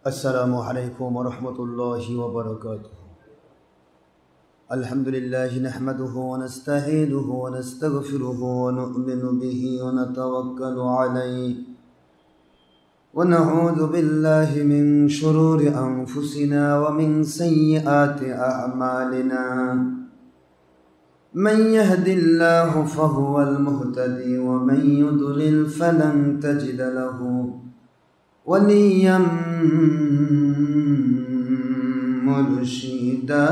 अस्सलामु अलैकुम वरहमतुल्लाहि वबरकातुहू। अल्हम्दुलिल्लाहि नहमदुहु व नस्तईनुहु व नस्तगफिरुहु व नु'मिनु बिही व नतवक्कलु अलैहि व नऊज़ु बिल्लाहि मिन शुरूरि अनफुसिना व मिन सय्यिआति अअमालिना। मन यहदिल्लाहु फहुवल मुहतदी व मन युद्लिल फलन तजिद लहु वलिय्यन मुर्शिदा।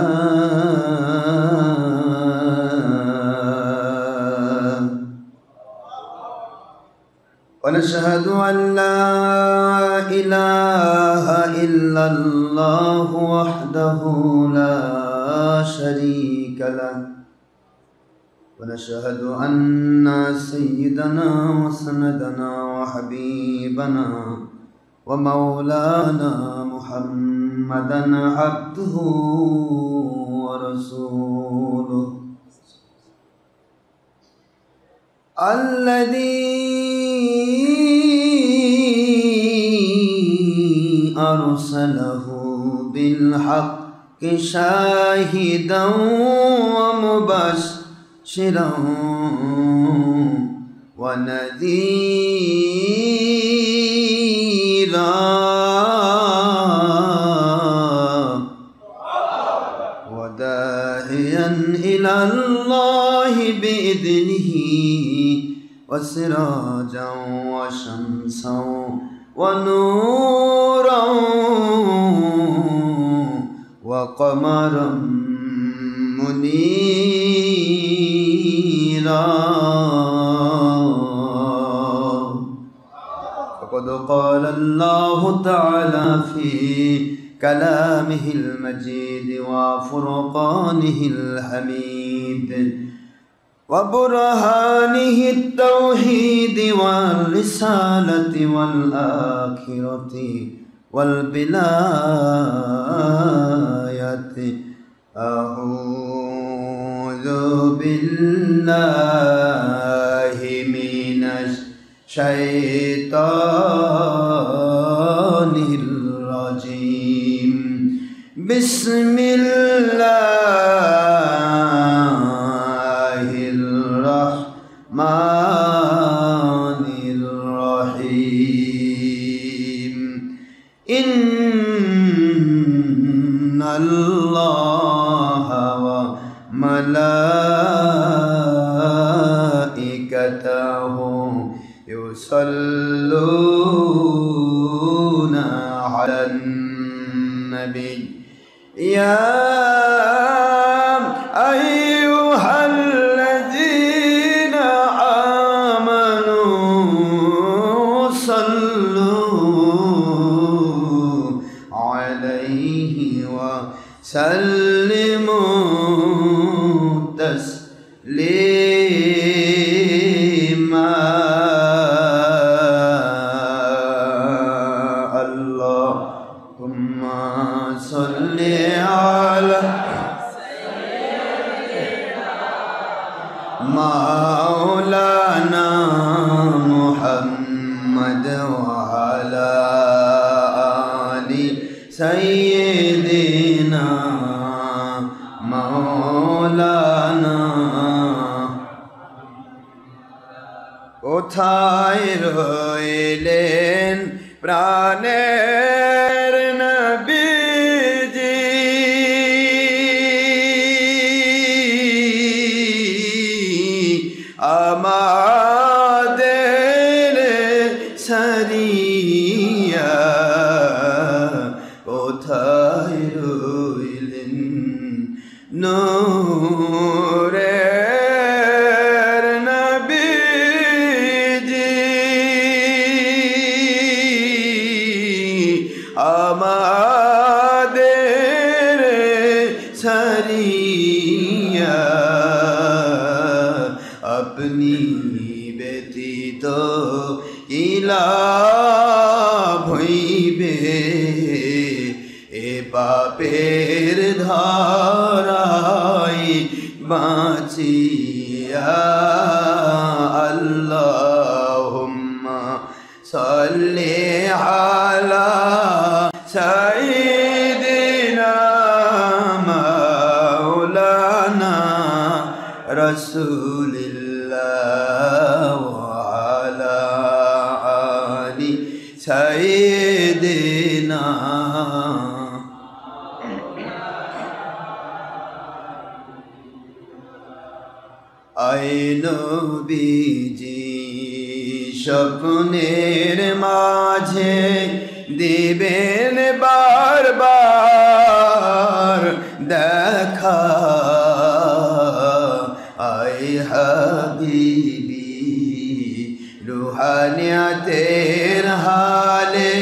वनशहदु अन ला इलाहा इल्लल्लाह वहदहु ला शरीका लह वनशहदु अन्ना सय्यिदना व सनदना व हबीबना व मौलाना मुहम्मदन अब्दुहु व रसूलुहु अल्लज़ी अरसलहु बिलहक्कि शाहिदन व मुबश्शिरन व नज़ीरा व दाहियन इलल्लाहि बिइज़निही व सिराजन व शम्सन व नूरन व क़मरन मुनीरा। फ़क़द क़ाल अल्लाहु तआला फ़ी कलामिहिल मजीद व फ़ुरक़ानिहिल हमीद व बुरहानिहित तौहीद वल रिसालति वल आखिरति वल बिलायति। अऊज़ु बिल्लाहि मिनश शैतानिर रजीम। बिस्मिल्लाहिर रहमानिर रहीम। इन्नल्लाहा व मलाइकतहु युसल्लूना अलन नबी या अय्युहल्लज़ीना आमनू सल्लू अलैहि व सल्लिमू तस्लीमा। अल्लाहुम्मा सल्लि अला मौलाना मुहम्मद व अला आलि सय्यिदिना मौलाना। কোথায় রইলেন প্রাণের নবীজি আমাদের সারিয়া কোথায় রইলেন নূরের নবীজি আমাদের সারিয়া अपनी व्यतीत इलाह भइबे ए पापेर धाराई बाँचिया। अल्लाहुम्मा सल्लि अला سيدنا مولانا رسول الله وعلى آل سيدنا আয় নবীজি স্বপ্নের মাঝে দিবেন বারবার দেখা আয় হাবিবি রুহানিয়াতের হালে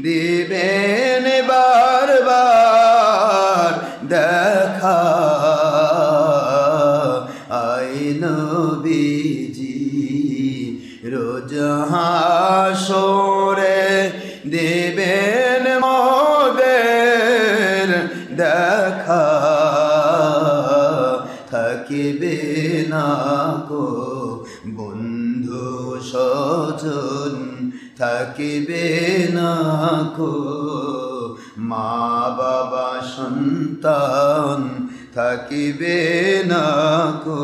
দিবেন বারবার দেখা আয় নবীজি রোজ হাসরে দেবেন মোদের দেখা থাকিবে না কো বন্ধু স্বজন থাকিবে না কো মা বাবা সন্তান থাকিবে না কো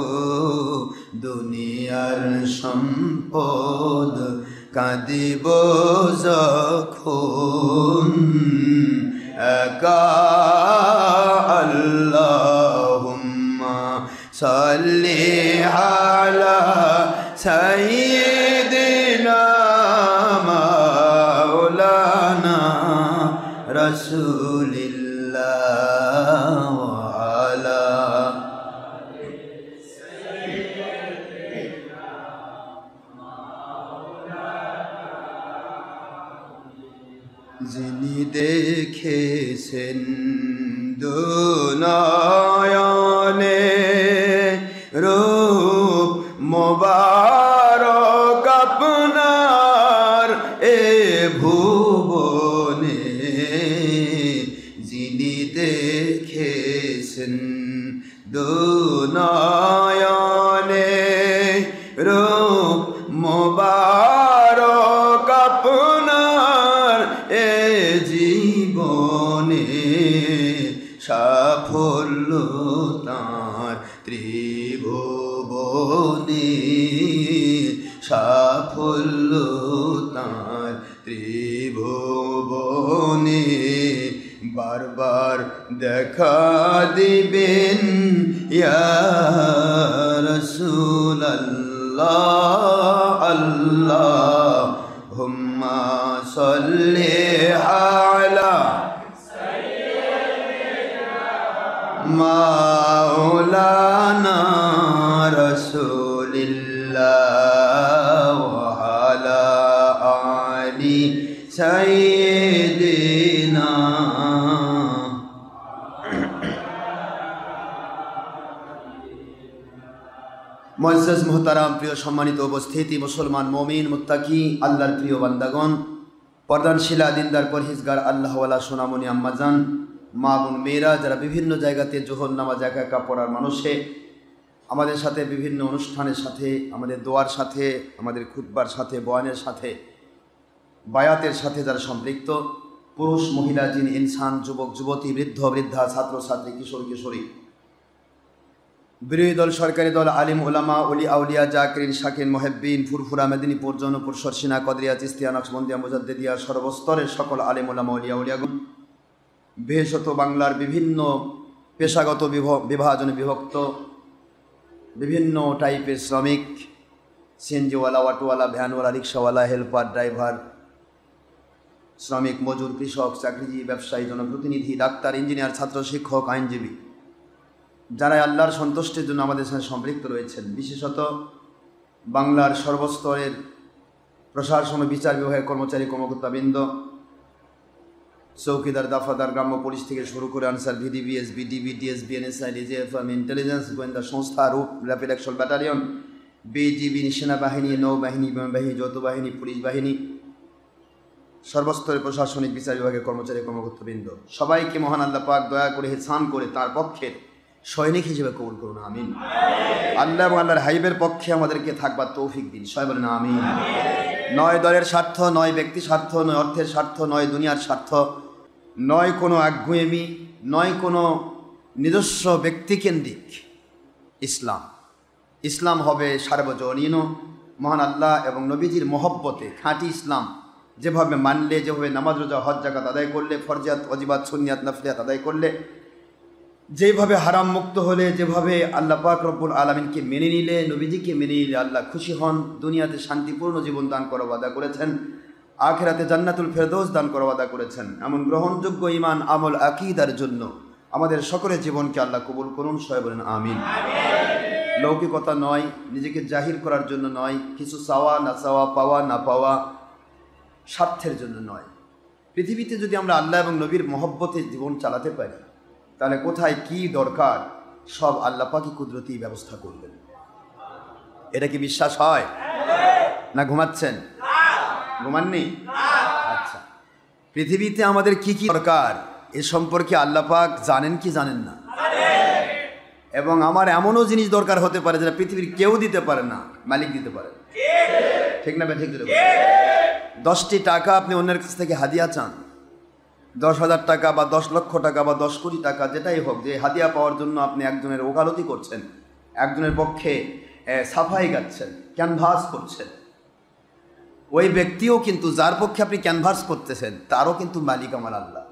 দুনিয়ার সম্পদ কাঁদিব যখন একা আল্লাহুম্মা সাল্লি আলা সাইয়্যিদিনা মাওলানা রাসূলিল্লাহ ওয়া যিনি দেখেছেন দুনয়নে রূপ মোবারক আপনার এ ভুবনে যিনি দেখেছেন দুনয়নে রূপ মোবারক আপনার এ জীবনে সাফল্য তাঁর ত্রিভুবনে সাফল্য তাঁর ত্রিভুবনে বারবার দেখা দিবেন ইয়া রাসূলুল্লাহ আল্লাহুম্মা সাল্লি আলা মাওলানা রাসূলিল্লাহ ওয়া আলা আলি সাইয়্যিদিনা মুআজ্জাজ মুহতারাম প্রিয় সম্মানিত উপস্থিতি মুসলমান মুমিন মুত্তাকি আল্লাহর প্রিয় বান্দাগণ পর্দানশীলা দিনদার পরহেজগার আল্লাহওয়ালা সোনামণি আম্মাজান মা বোন মেয়েরা যারা বিভিন্ন জায়গাতে জোহর নামাজ একা একা পড়ার মানুষে আমাদের সাথে বিভিন্ন অনুষ্ঠানের সাথে আমাদের দোয়ার সাথে আমাদের খুতবার সাথে বয়ানের সাথে বায়াতের সাথে যারা সম্পৃক্ত পুরুষ মহিলা জিন ইনসান যুবক যুবতী বৃদ্ধ বৃদ্ধা ছাত্র ছাত্রী কিশোর কিশোরী বিরোধী দল সরকারি দল আলিম ওলামা ওলি আউলিয়া জাকিরিন শাকিন মুহিব্বিন ফুরফুরা মেদিনীপুর জৌনপুর শর্ষিনা কদরিয়া চিস্তিয়া নকশবন্দিয়া মুজাদ্দিদিয়া সর্বস্তরের সকল আলিম ওলামা ওলিয়া উলিয়াগণ বিশেষত বাংলার বিভিন্ন পেশাগত বিভাজনে বিভক্ত বিভিন্ন টাইপের শ্রমিক সিএনজিওয়ালা অটোওয়ালা ভ্যানওয়ালা রিক্সাওয়ালা হেল্পার ড্রাইভার শ্রমিক মজুর কৃষক চাকরিজীবী ব্যবসায়ী জনপ্রতিনিধি ডাক্তার ইঞ্জিনিয়ার ছাত্র শিক্ষক আইনজীবী যারা আল্লাহর সন্তুষ্টির জন্য আমাদের সাথে সম্পৃক্ত রয়েছেন বিশেষত বাংলার সর্বস্তরের প্রশাসন বিচার বিভাগের কর্মচারী কর্মকর্তাবৃন্দ চৌকিদার দাফাদার গ্রাম্য পুলিশ থেকে শুরু করে Ansar VDP SB DB DSB NSI DGFI intelligence গোয়েন্দা সংস্থা রূপ র্যাপিড অ্যাকশন ব্যাটালিয়ন বিজিবি সেনাবাহিনী নৌবাহিনী বিমানবাহিনী যৌথ বাহিনী পুলিশ বাহিনী সর্বস্তরের প্রশাসনিক বিচার বিভাগের কর্মচারী কর্মকর্তাবৃন্দ সবাইকে মহান আল্লাহ পাক দয়া করে হেসান করে তার পক্ষের সৈনিক হিসেবে কবুল করুন আমিন। আল্লাহ এবং আল্লাহর হাইবের পক্ষে আমাদেরকে থাকবার তৌফিক দিন, সবাই বলেন আমিন। নয় দলের স্বার্থ, নয় ব্যক্তি স্বার্থ, নয় অর্থের স্বার্থ, নয় দুনিয়ার স্বার্থ, নয় কোনো একগুঁয়েমি, নয় কোনো নিজস্ব ব্যক্তিকেন্দ্রিক ইসলাম। ইসলাম হবে সার্বজনীন, মহান আল্লাহ এবং নবীজির মহব্বতে খাঁটি ইসলাম যেভাবে মানলে, যেভাবে নামাজ রোজা হজ জাকাত আদায় করলে, ফরজিয়াত ওয়াজিবাত সুন্নিয়াত নফলিয়াত আদায় করলে, যেভাবে হারাম মুক্ত হলে, যেভাবে আল্লাহ পাক রব্বুল আলামিনকে মেনে নিলে, নবীজিকে মেনে নিলে আল্লাহ খুশি হন, দুনিয়াতে শান্তিপূর্ণ জীবন দান করা ওয়াদা করেছেন, আখিরাতে জান্নাতুল ফেরদৌস দান করা ওয়াদা করেছেন। এমন গ্রহণযোগ্য ঈমান আমল আকীদার জন্য আমাদের সকলের জীবনকে আল্লাহ কবুল করুন, সবাই বলেন আমিন। লৌকিকতা নয়, নিজেকে জাহির করার জন্য নয়, কিছু চাওয়া না চাওয়া, পাওয়া না পাওয়া, স্বার্থের জন্য নয়। পৃথিবীতে যদি আমরা আল্লাহ এবং নবীর মহব্বতে জীবন চালাতে পারি, তাহলে কোথায় কি দরকার সব আল্লাহ পাকই কুদরতি ব্যবস্থা করবেন। এটা কি বিশ্বাস হয় না ঘুমাচ্ছেন? ঘুমাননি? আচ্ছা, পৃথিবীতে আমাদের কি কি দরকার এ সম্পর্কে আল্লাহ পাক জানেন কি জানেন না? এবং আমার এমনও জিনিস দরকার হতে পারে যেটা পৃথিবীর কেউ দিতে পারে না, মালিক দিতে পারে। ঠিক না? ঠিক। 10টি টাকা আপনি অন্যের কাছ থেকে হাদিয়া চান, 10,000 টাকা বা 10 লক্ষ টাকা বা 10 কোটি টাকা যেটাই হোক, যে হাদিয়া পাওয়ার জন্য আপনি একজনের ওকালতি করছেন, একজনের পক্ষে সাফাই গাচ্ছেন, ক্যানভাস করছেন, ওই ব্যক্তিও কিন্তু, যার পক্ষে আপনি ক্যানভাস করতেছেন, তারও কিন্তু মালিক আমার আল্লাহ।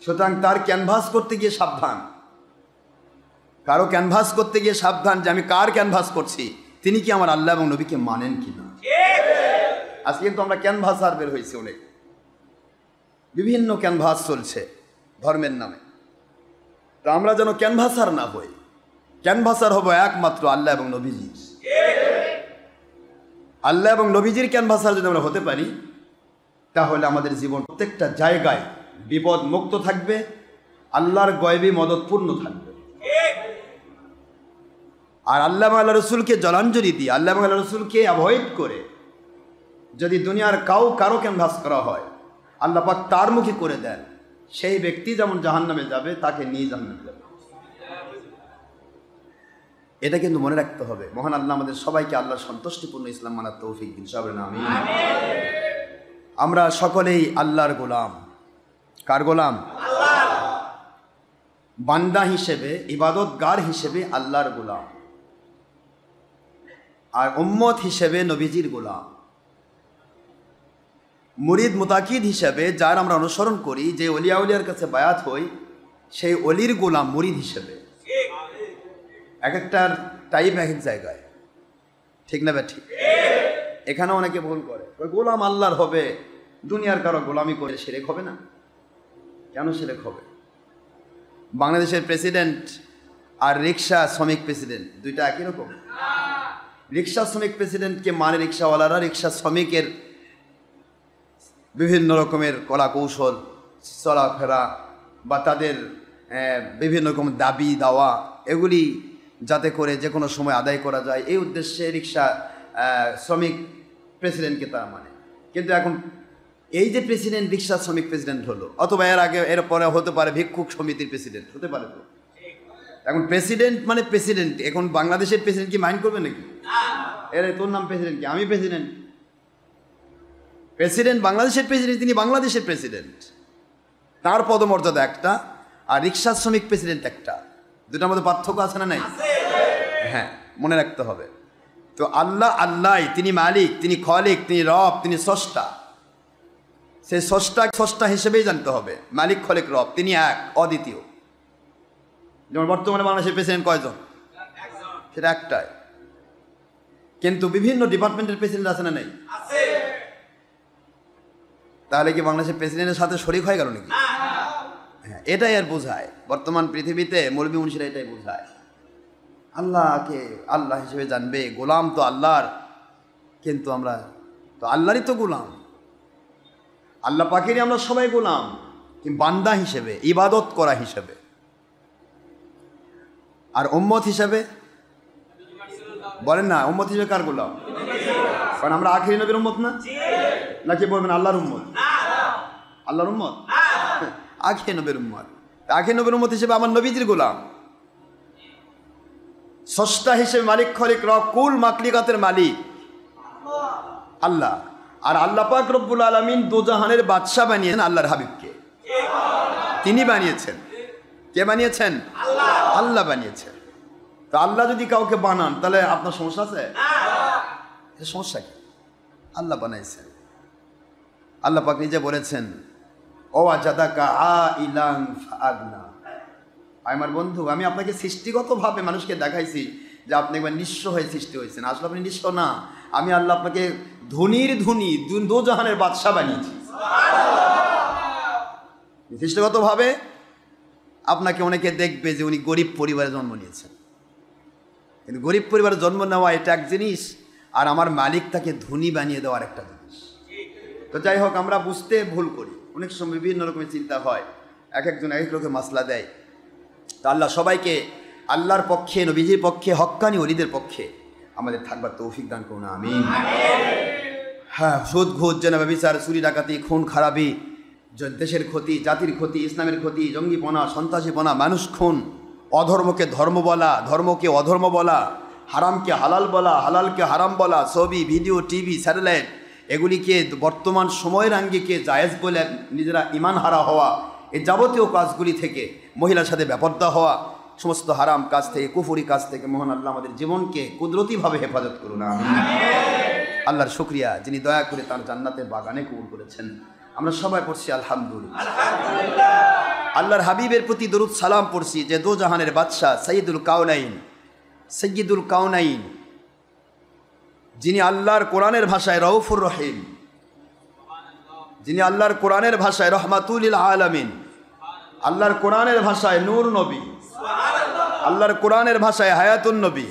সুতরাং তার ক্যানভাস করতে গিয়ে সাবধান, কারো ক্যানভাস করতে গিয়ে সাবধান যে আমি কার ক্যানভাস করছি, তিনি কি আমার আল্লাহ এবং নবীকে মানেন কিনা। আজকে কিন্তু আমরা ক্যানভাসার বের হয়েছি, অনেক বিভিন্ন ক্যানভাস চলছে ধর্মের নামে। তো আমরা যেন ক্যানভাসার না হই, ক্যানভাসার হব একমাত্র আল্লাহ এবং নবীজি। আল্লাহ এবং নবীজির ক্যানভাসার যদি আমরা হতে পারি, তাহলে আমাদের জীবন প্রত্যেকটা জায়গায় বিপদ মুক্ত থাকবে, আল্লাহর গয়বী মদত পূর্ণ থাকবে। আর আল্লাহ আল্লাহ রসুলকে জলাঞ্জলি দিয়ে, আল্লাহ আল্লাহ রসুলকে অ্যাভয়েড করে যদি দুনিয়ার কারো ক্যানভাস করা হয়, আল্লাহ পাক তার মুখে করে দেন, সেই ব্যক্তি যেমন জাহান্নামে যাবে, তাকে নিয়ে জাহান্নামে যাবে। এটা কিন্তু মনে রাখতে হবে। মহান আল্লাহ আমাদের সবাইকে আল্লাহর সন্তুষ্টিপূর্ণ ইসলাম মানার তৌফিক দিন, সবাই বলেন আমিন। আমরা সকলেই আল্লাহর গোলাম। কার গোলাম? বান্দা হিসেবে, ইবাদতগার হিসেবে আল্লাহর গোলাম, আর উম্মত হিসেবে নবীজির গোলাম। মুরিদ মুতাকিদ হিসেবে যার আমরা অনুসরণ করি, যে ওলিয়া উলিয়ার কাছে বায়াত হই, সেই অলির গোলাম মুরিদ হিসেবে। এক একটার টাইপ এক এক জায়গায়, ঠিক না ঠিক? এখানে অনেকে ভুল করে, গোলাম আল্লাহর হবে, দুনিয়ার কারো গোলামি করে শিরক হবে না? কেন শিরক হবে? বাংলাদেশের প্রেসিডেন্ট আর রিক্সা শ্রমিক প্রেসিডেন্ট দুইটা একই রকম? রিক্সা শ্রমিক প্রেসিডেন্টকে মানে রিক্সাওয়ালারা রিক্সা শ্রমিকের বিভিন্ন রকমের কলা কৌশল, চলাফেরা বা তাদের বিভিন্ন রকম দাবি দাওয়া, এগুলি যাতে করে যে কোনো সময় আদায় করা যায়, এই উদ্দেশ্যে রিক্সা শ্রমিক প্রেসিডেন্টকে তারা মানে। কিন্তু এখন এই যে প্রেসিডেন্ট রিক্সা শ্রমিক প্রেসিডেন্ট হলো, অথবা এর আগে এর পরে হতে পারে ভিক্ষুক সমিতির প্রেসিডেন্ট হতে পারে। তো এখন প্রেসিডেন্ট মানে প্রেসিডেন্ট। এখন বাংলাদেশের প্রেসিডেন্ট কি মাইন্ড করবে নাকি? এর তোর নাম প্রেসিডেন্ট কি? আমি প্রেসিডেন্ট। প্রেসিডেন্ট বাংলাদেশের প্রেসিডেন্ট, তিনি বাংলাদেশের প্রেসিডেন্ট, তার পদমর্যাদা একটা, আর রিক্সা শ্রমিক প্রেসিডেন্ট একটা। দুটার মধ্যে পার্থক্য আছে না নাই? হ্যাঁ, মনে রাখতে হবে। তো আল্লাহ আল্লাহ, তিনি মালিক, তিনি খলিক, তিনি রব, তিনি স্রষ্টা। সেই স্রষ্টা হিসেবেই জানতে হবে, মালিক খলিক রব, তিনি এক, অদ্বিতীয়। যেমন বর্তমানে বাংলাদেশের প্রেসিডেন্ট কয়জন? সেটা একটাই। কিন্তু বিভিন্ন ডিপার্টমেন্টের প্রেসিডেন্ট আছে না নাই? তাহলে কি বাংলাদেশের প্রেসিডেন্টের সাথে শরিক হয়ে গেল নাকি? হ্যাঁ, এটাই আর বোঝায় বর্তমান পৃথিবীতে মৌলবী মুন্সিরা, এটাই বোঝায়। আল্লাহকে আল্লাহ হিসেবে জানবে, গোলাম তো আল্লাহর, কিন্তু আমরা তো আল্লাহরই তো গোলাম, আল্লাহ পাকেরই আমরা সবাই গোলাম, কিন্তু বান্দা হিসেবে, ইবাদত করা হিসেবে। আর উম্মত হিসেবে বলেন না, উম্মত হিসেবে কার গোলাম? কারণ আমরা আখিরি নবীর উম্মত না? নাকি বলবেন আল্লাহর উম্মত? আল্লাহর উম্মত, আখিরি নবীর উম্মত। আখিরি নবীর উম্মত হিসেবে আমার নবীজির গোলাম। স্রষ্টা হিসেবে মালিক খলিক রব, কুল মাকলিকাতের মালিক আল্লাহ। আর আল্লাহ পাক রব্বুল আলামিন দোজাহানের বাদশাহ বানিয়েছেন আল্লাহর হাবিবকে। তিনি বানিয়েছেন। কে বানিয়েছেন? আল্লাহ বানিয়েছেন। তো আল্লাহ যদি কাউকে বানান তাহলে আপনার সমস্যা আছে? সমস্যা কি? আল্লাহ বানাইছেন। আল্লাহ পাক নিজে বলেছেন, ওয়াজাদাকা আইলান ফাআগনা। আমার বন্ধু, আমি আপনাকে সৃষ্টিগতভাবে মানুষকে দেখাইছি যে আপনি একবার নিঃস্ব হয়ে সৃষ্টি হয়েছেন। আসলে আপনি নিঃস্ব না, আমি আল্লাহ আপনাকে ধনীর ধনী দোজাহানের বাদশাহ বানিয়েছি। সৃষ্টিগতভাবে আপনাকে অনেকে দেখবে যে উনি গরিব পরিবারে জন্ম নিয়েছেন, কিন্তু গরিব পরিবারে জন্ম নেওয়া এটা এক জিনিস, আর আমার মালিক তাকে ধনী বানিয়ে দেওয়ার একটা জিনিস। তো যাই হোক, আমরা বুঝতে ভুল করি, অনেক সময় বিভিন্ন রকমের চিন্তা হয়, এক একজন এক এক রকমের মাসলা দেয়। তা আল্লাহ সবাইকে আল্লাহর পক্ষে, নবীজির পক্ষে, হক্কানি ওলিদের পক্ষে আমাদের থাকবার তৌফিক দান করুন, আমিন। হ্যাঁ, সুদ ঘুষ, জেনা, ব্যভিচার, চুরি ডাকাতি, খুন খারাপি, দেশের ক্ষতি, জাতির ক্ষতি, ইসলামের ক্ষতি, জঙ্গিপনা, সন্ত্রাসীপনা, মানুষ খুন, অধর্মকে ধর্ম বলা, ধর্মকে অধর্ম বলা, হারামকে হালাল বলা, হালালকে হারাম বলা, ছবি, ভিডিও, টিভি, স্যাটেলাইট, এগুলিকে বর্তমান সময়ের আঙ্গিকে জায়েজ বলে নিজেরা ইমান হারা হওয়া, এই যাবতীয় কাজগুলি থেকে মহিলার সাথে ব্যাপারটা হওয়া, সমস্ত হারাম কাজ থেকে, কুফরি কাজ থেকে মহান আল্লাহ আমাদের জীবনকে কুদরতিভাবে হেফাজত করুন, আমিন। আল্লাহর শুকরিয়া, যিনি দয়া করে তার জান্নাতের বাগানে কবুল করেছেন। আমরা সবাই পড়ছি আলহামদুলিল্লাহ। আল্লাহর হাবিবের প্রতি দরুদ সালাম পড়ছি, যে দো জাহানের বাদশাহ, সৈয়দুল কাউনাইন, যিনি আল্লাহর কোরআনের ভাষায় রউফুর রহিম, যিনি আল্লাহর কোরআনের ভাষায় রহমাতুল লিল আলামিন, আল্লাহর কোরআনের ভাষায় নূর নবী, আল্লাহর কোরআনের ভাষায় হায়াতুন নবী,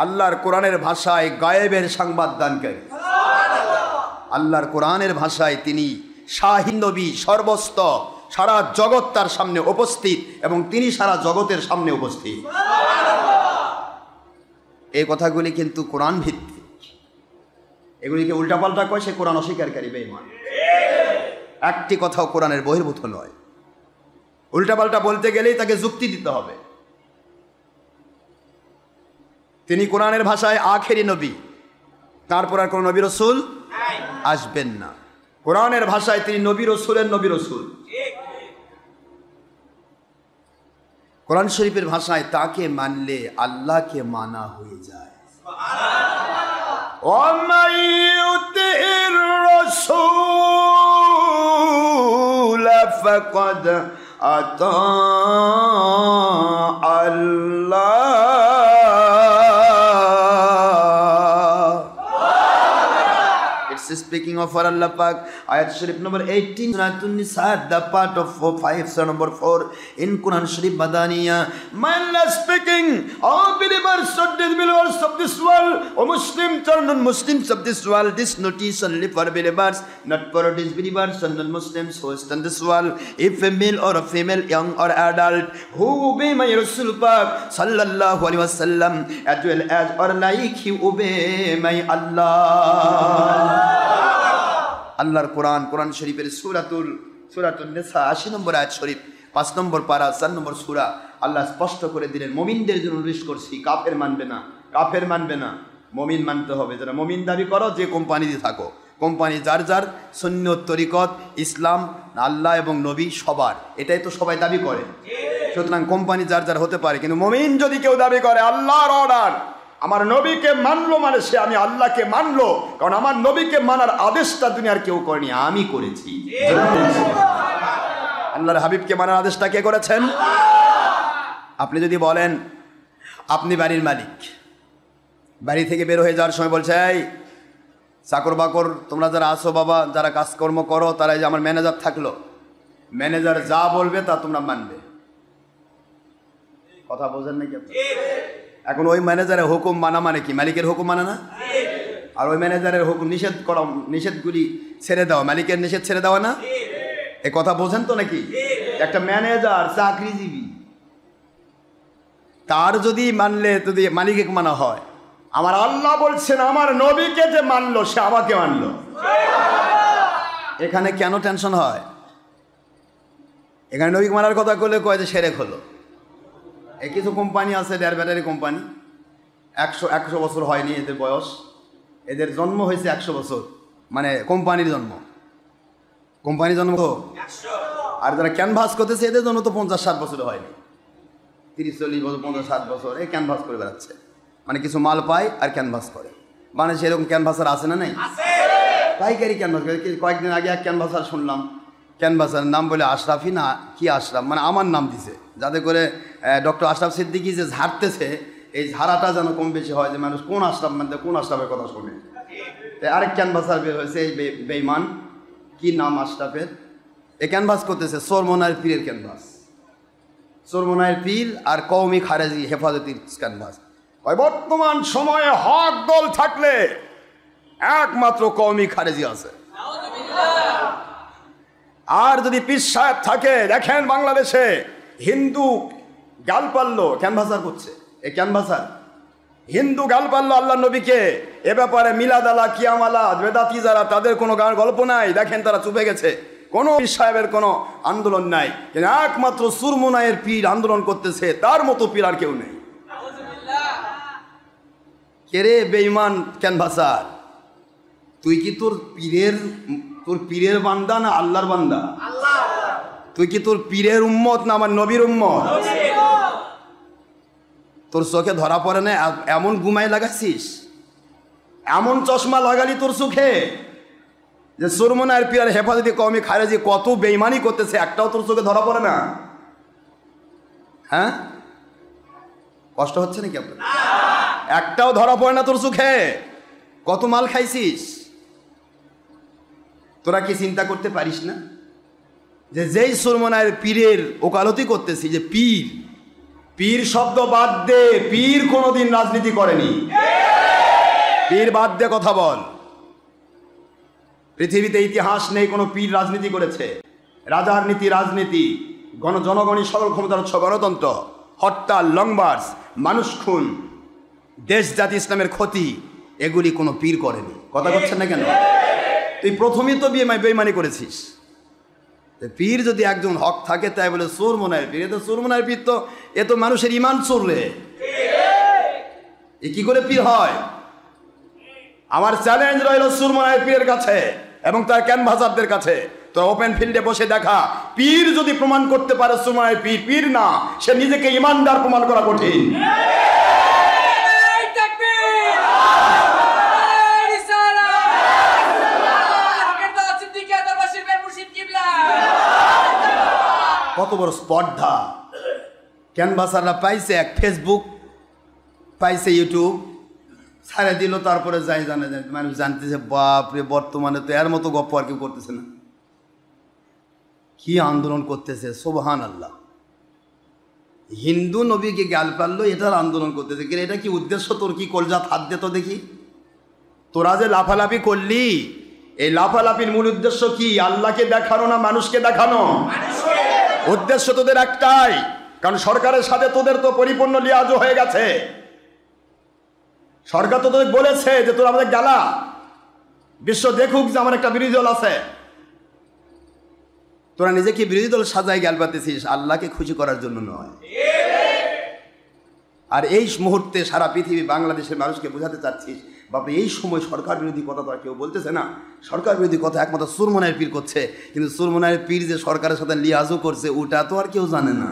আল্লাহর কোরআনের ভাষায় গায়েবের সংবাদ দানকারী, আল্লাহর কোরআনের ভাষায় তিনি শাহীন নবী, সর্বস্ত, সারা জগৎ তার সামনে উপস্থিত এবং তিনি সারা জগতের সামনে উপস্থিত। এই কথাগুলি কিন্তু কোরআন ভিত্তিক, এগুলিকে উল্টাপাল্টা কয় সে কোরআন অস্বীকারী, বেঈমান। একটি কথাও কোরআনের বহির্ভূত নয়। উল্টাপাল্টা বলতে গেলেই তাকে যুক্তি দিতে হবে। তিনি কোরআনের ভাষায় আখেরি নবী, তারপর আর কোন নবী রসুল আসবেন না। কোরআনের ভাষায় তিনি নবী রসুলের নবী রসুল। কোরআন শরীফের ভাষায় তাকে মানলে আল্লাহকে মানা হয়ে যায়। وَمَن يُطِعِ الرَّسُولَ فَقَدْ أَطَاعَ اللَّهَ। Speaking of Allah Pak, ayat Sharif number 18, Suratun Nisa, the part of 5, surah number 4 in Quran Sharif Madaniya. My Allah speaking, all believers of this world, O Muslims or non-Muslims of this world, this notice only for believers, not for disbelievers and non-Muslims who is in this world. If a male or a female, young or adult, who obey my Rasul Pak, sallallahu alaihi wasallam, as well as or like he obey my Allah. আল্লাহর কোরআন, কোরআন শরীফের সূরাতুন নিসা 80 নম্বর আয়াত শরীফ, 5 নম্বর পারা, 4 নম্বর সূরা, আল্লাহ স্পষ্ট করে দিলেন, মুমিনদের জন্য উল্লেখ করছি, কাফের মানবে না, মুমিন মানতে হবে। যারা মুমিন দাবি করো, যে কোম্পানিতে থাকো, কোম্পানি যার যার, সুন্নত, তরিকত, ইসলাম, আল্লাহ এবং নবী সবার, এটাই তো সবাই দাবি করে। সুতরাং কোম্পানি যার যার হতে পারে, কিন্তু মুমিন যদি কেউ দাবি করে আল্লাহর অর্ডার, আমার নবীকে মানলো মানে সে আমি আল্লাহকে মানলো, কারণ আমার নবীকে মানার আদেশটা দুনিয়ার কেউ করেনি, আমি করেছি। আল্লাহর হাবিবকে মানার আদেশটা কে করেছেন? আপনি যদি বলেন আপনি বাড়ির মালিক, বাড়ি থেকে বের হয়ে যাওয়ার সময় বলছে, এই চাকর বাকর তোমরা যারা আসো বাবা, যারা কাজকর্ম করো, তারা যে আমার ম্যানেজার থাকলো, ম্যানেজার যা বলবে তা তোমরা মানবে। কথা বোঝেন নাকি আপনি? এখন ওই ম্যানেজারের হুকুম মানা মানে কি? মালিকের হুকুম মানা না? আর ওই ম্যানেজারের হুকুম নিষেধ করা, নিষেধগুলি ছেড়ে দেওয়া, মালিকের নিষেধ ছেড়ে দেওয়া না? এ কথা বোঝেন তো নাকি? একটা ম্যানেজার চাকরিজীবী, তার যদি মানলে, যদি মালিকে মানা হয়, আমার আল্লাহ বলছেন আমার নবীকে যে মানলো সে আমাকে মানলো, এখানে কেন টেনশন হয়? এখানে নবীকে মানার কথা করলে কয় যে সেরেক হলো। এই কিছু কোম্পানি আছে, ডেয়ার ব্যাটারি কোম্পানি, 100 বছর হয়নি এদের বয়স, এদের জন্ম হয়েছে 100 বছর, মানে কোম্পানির জন্ম, কোম্পানির জন্ম তো। আর যারা ক্যানভাস করতেছে এদের জন্য তো 50-60 বছর হয়নি, 30-40 বছর, 50-60 বছর এই ক্যানভাস করে বেড়াচ্ছে। মানে কিছু মাল পায় আর ক্যানভাস করে। মানে সেরকম ক্যানভাসার আছে না নাই? পাইকারি ক্যানভাস করে। কয়েকদিন আগে এক ক্যানভাসার শুনলাম, ক্যানভাসার নাম বলে আশরাফি না কি আশরাফ, মানে আমার নাম দিছে, যাতে করে ডক্টর আশরাফ সিদ্দিকী যে ঝাড়তেছে এই ঝাড়াটা যেন কম বেশি হয়, যে মানুষ কোন আশরাফ মানে কোন আশরাফের কথা শোনে। আরেক ক্যানভাসার বের হয়েছে এই বেঈমান, কি নাম আশরাফের, এ ক্যানভাস করতেছে চরমনায়ের পীরের ক্যানভাস, চরমনায়ের পীর আর কওমি খারেজি হেফাজতির ক্যানভাস। বর্তমান সময়ে হক দল থাকলে একমাত্র কওমি খারেজি আছে, আর যদি পীর সাহেব থাকে, দেখেন বাংলাদেশে হিন্দু গালপাল্লো ক্যানভাসার করছে, এই ক্যানভাসার হিন্দু গালপাল্লো আল্লাহ নবীকে, এ ব্যাপারে মিলাদ আলা কিয়ামালা বেদাতি যারা তাদের কোনো গল্প নাই, দেখেন তারা চুপে গেছে, কোনো পীর সাহেবের কোনো আন্দোলন নাই, কিন্তু একমাত্র চরমনায়ের পীর আন্দোলন করতেছে, তার মতো পীর আর কেউ নেই। কে রে বেঈমান ক্যানভাসার, তুই কি তোর পীরের বান্দা না আল্লাহর বান্দা? তুই কি তোর পীরের উম্মত না আমার নবীর উম্মত? তোর চোখে ধরা পড়ে না এমন গুমাই লাগাইছিস, এমন চশমা লাগালি তোর চোখে যে চরমনায়ের পীর আর হেফাজতি কওমি খারেজি কত বেঈমানি করতেছে, একটাও তোর চোখে ধরা পড়ে না? হ্যাঁ, কষ্ট হচ্ছে নাকি আপনার? একটাও ধরা পড়ে না তোর চোখে? কত মাল খাইছিস? তোরা কি চিন্তা করতে পারিস না যে যেই চরমনায়ের পীরের ওকালতি করতেছি, যে পীর, পীর শব্দ বাদ দে, পীর কোনোদিন রাজনীতি করেনি, পীর বাদ দে কথা বল। পৃথিবীতে ইতিহাস নেই কোনো পীর রাজনীতি করেছে। রাজার নীতি রাজনীতি, জনগণই সকল ক্ষমতার উৎস, গণতন্ত্র, হরতাল, লং মার্চ, মানুষ খুন, দেশ জাতি ইসলামের ক্ষতি, এগুলি কোনো পীর করেনি। কথা বলছেন না কেন? তুই প্রথমেই তো বেঈমানি করেছিস। পীর যদি একজন হক থাকে তাই বলে চরমনায়ের পীর, এ তো চরমনায়ের পীর তো এ তো মানুষের ইমান চোরলে, এ কি করে পীর হয়? আমার চ্যালেঞ্জ রইল চরমনায়ের পীরের কাছে এবং তার ক্যানভাসারদের কাছে, তো ওপেন ফিল্ডে বসে দেখা, পীর যদি প্রমাণ করতে পারে চরমনায়ের পীর পীর না, সে নিজেকে ইমানদার প্রমাণ করা কঠিন। কত বড় স্পর্ধা ক্যানভাসাররা পাইছে, এক ফেসবুক পাইছে, ইউটিউব ছাড়ে দিল, তারপরে যাই জানে মানুষ জানতেছে, বাপরে বর্তমানে তো এর মতো গপ্প আর কেউ করতেছে না, কি আন্দোলন করতেছে, সুবহান আল্লাহ। হিন্দু নবীকে গাল পারলো, এটার আন্দোলন করতেছে, কিন্তু এটা কি উদ্দেশ্য? তোর কি কলজা হাত দে তো দেখি, তোরা যে লাফালাফি করলি, এই লাফালাফির মূল উদ্দেশ্য কি? আল্লাহকে দেখানো না মানুষকে দেখানো? উদ্দেশ্য তোদের একটাই, কারণ সরকারের সাথে তোদের তো পরিপূর্ণ লিয়াজও হয়ে গেছে। সরকার তো তোদের বলেছে যে তোরা আমাদের গালা, বিশ্ব দেখুক যে আমার একটা বিরোধী দল আছে। তোরা নিজেকে বিরোধী দল সাজায় গাল পাতেছিস, আল্লাহকে খুশি করার জন্য নয়। আর এই মুহূর্তে সারা পৃথিবী বাংলাদেশের মানুষকে বোঝাতে চাচ্ছিস, বাপরে এই সময় সরকার বিরোধী কথা তো আর কেউ বলতেছে না, সরকার বিরোধী কথা একমাত্র চরমনায়ের পীর করছে, কিন্তু চরমনায়ের পীর যে সরকারের সাথে লিয়াজও করছে ওটা তো আর কেউ জানে না।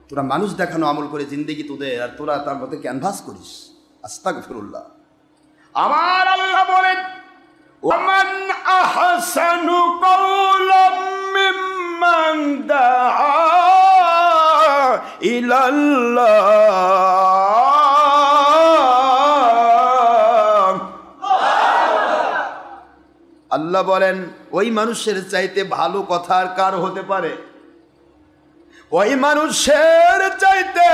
তোরা মানুষ দেখানো আমল করে জিন্দেগি তোদের, আর তোরা তার মধ্যে ক্যানভাস করিস। আস্তাগফিরুল্লাহ। আমার আল্লাহ বলেন, ওয়ামান আহসানু কওলাম মিম্মান দাআ ইলাল্লাহ। আল্লাহ বলেন, ওই মানুষের চাইতে ভালো কথা আর কার হতে পারে? ওই মানুষের চাইতে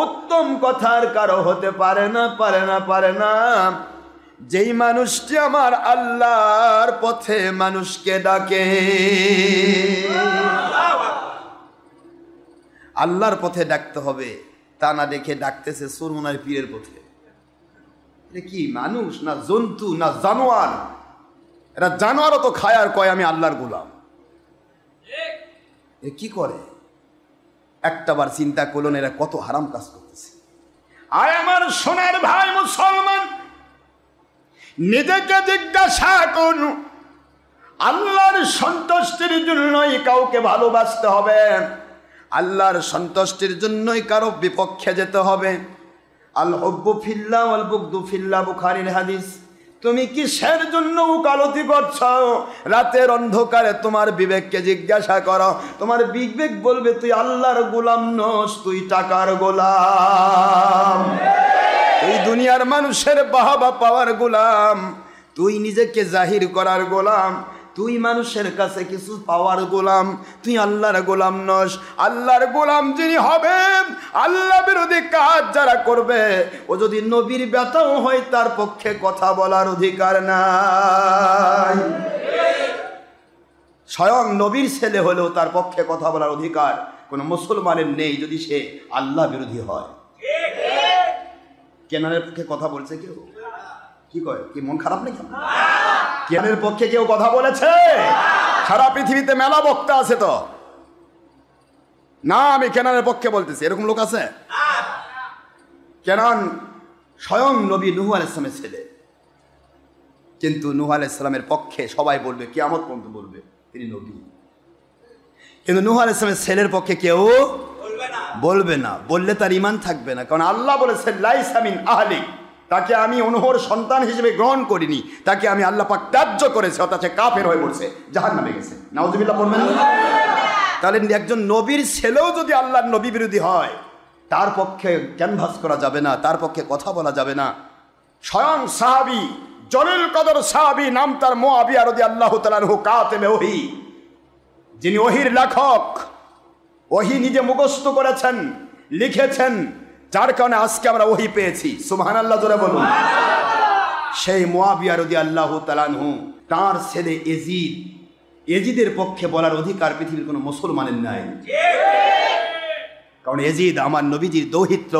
উত্তম কথার কারো হতে পারে না, পারে না, পারে না। যেই মানুষটি আমার আল্লাহর পথে মানুষকে ডাকে, আল্লাহর পথে ডাকতে হবে, তা না দেখে ডাকতেছে চরমনায়ের পীরের পথে। এটা কি মানুষ না জন্তু না জানোয়ার? এরা জানোয়ারও তো খায় আর কয় আমি আল্লাহর গোলাম। এ কি করে? একটাবার চিন্তা করলেন এরা কত হারাম কাজ করতেছে। আর আমার সোনার ভাই মুসলমান, নিজেকে জিজ্ঞাসা করুন, আল্লাহর সন্তুষ্টির জন্যই কাউকে ভালোবাসতে হবে, আল্লাহর সন্তুষ্টির জন্যই কারো বিপক্ষে যেতে হবে। আল হুব্বু ফিল্লাহ ওয়াল বুগদু ফিল্লাহ, বুখারীর হাদিস। তুমি কিসের জন্য উকালতি করছ? রাতের অন্ধকারে তোমার বিবেককে জিজ্ঞাসা করো, তোমার বিবেক বলবে তুই আল্লাহর গোলাম নস, তুই টাকার গোলাম, তুই দুনিয়ার মানুষের বাহবা পাওয়ার গোলাম, তুই নিজেকে জাহির করার গোলাম, তুই মানুষের কাছে কিছু পাওয়ার গোলাম, তুই আল্লাহর গোলাম নস। আল্লাহর গোলাম যিনি হবেন, আল্লাহ বিরোধী কাজ যারা করবে, ও যদি নবীর বেটাও হয় তার পক্ষে কথা বলার অধিকার নাই। স্বয়ং নবীর ছেলে হলেও তার পক্ষে কথা বলার অধিকার কোনো মুসলমানের নেই যদি সে আল্লাহ বিরোধী হয়। কেনানের পক্ষে কথা বলছে কেউ? কি কয়, কি মন খারাপ নাকি? কেনানের পক্ষে কেউ কথা বলেছে? সারা পৃথিবীতে মেলা বক্তা আছে তো না, আমি কেনানের পক্ষে বলতেছি, এরকম লোক আছে? কেনান স্বয়ং নবী নূহ আলাইহিস সালামের ছেলে, কিন্তু নূহ আলাইহিস সালামের পক্ষে সবাই বলবে, কিয়ামত পর্যন্ত বলবে তিনি নবী, কিন্তু নূহ আলাইহিস সালামের ছেলের পক্ষে কেউ বলবে না, বললে তার ঈমান থাকবে না। কারণ আল্লাহ বলেছেন লাইসা মিন আহলিক, তাকে আমি অনুহর সন্তান হিসেবে গ্রহণ করিনি, তাকে আমি আল্লাহ পাক ত্যায্য করেছি, অর্থাৎ সে কাফের হয়ে পড়ছে, জাহান্নামে গেছে। নাউজুবিল্লাহ পড়বেন না? তাহলে একজন নবীর ছেলেও যদি আল্লাহর নবী বিরোধী হয়, তার পক্ষে ক্যানভাস করা যাবে না, তার পক্ষে কথা বলা যাবে না। স্বয়ং সাহাবী, জলিল কদর সাহাবী, নাম তার মুআবিয়া রাদিয়াল্লাহু তাআলা আনহু, কাতিবে ওহী, যিনি ওহীর লেখক, ওহী নিজে মুখস্থ করেছেন, লিখেছেন, যার কারণে আজকে আমরা ওহী পেয়েছি। সুবহানাল্লাহ জোরে বলুন। সেই মুআবিয়া রাদিয়াল্লাহু তাআলা আনহু, তার ছেলে ইয়াজিদ, ইয়াজিদের পক্ষে বলার অধিকার পৃথিবীর কোনো মুসলমানের নাই। কারণ ইয়াজিদ আমার নবীজির দৌহিত্র,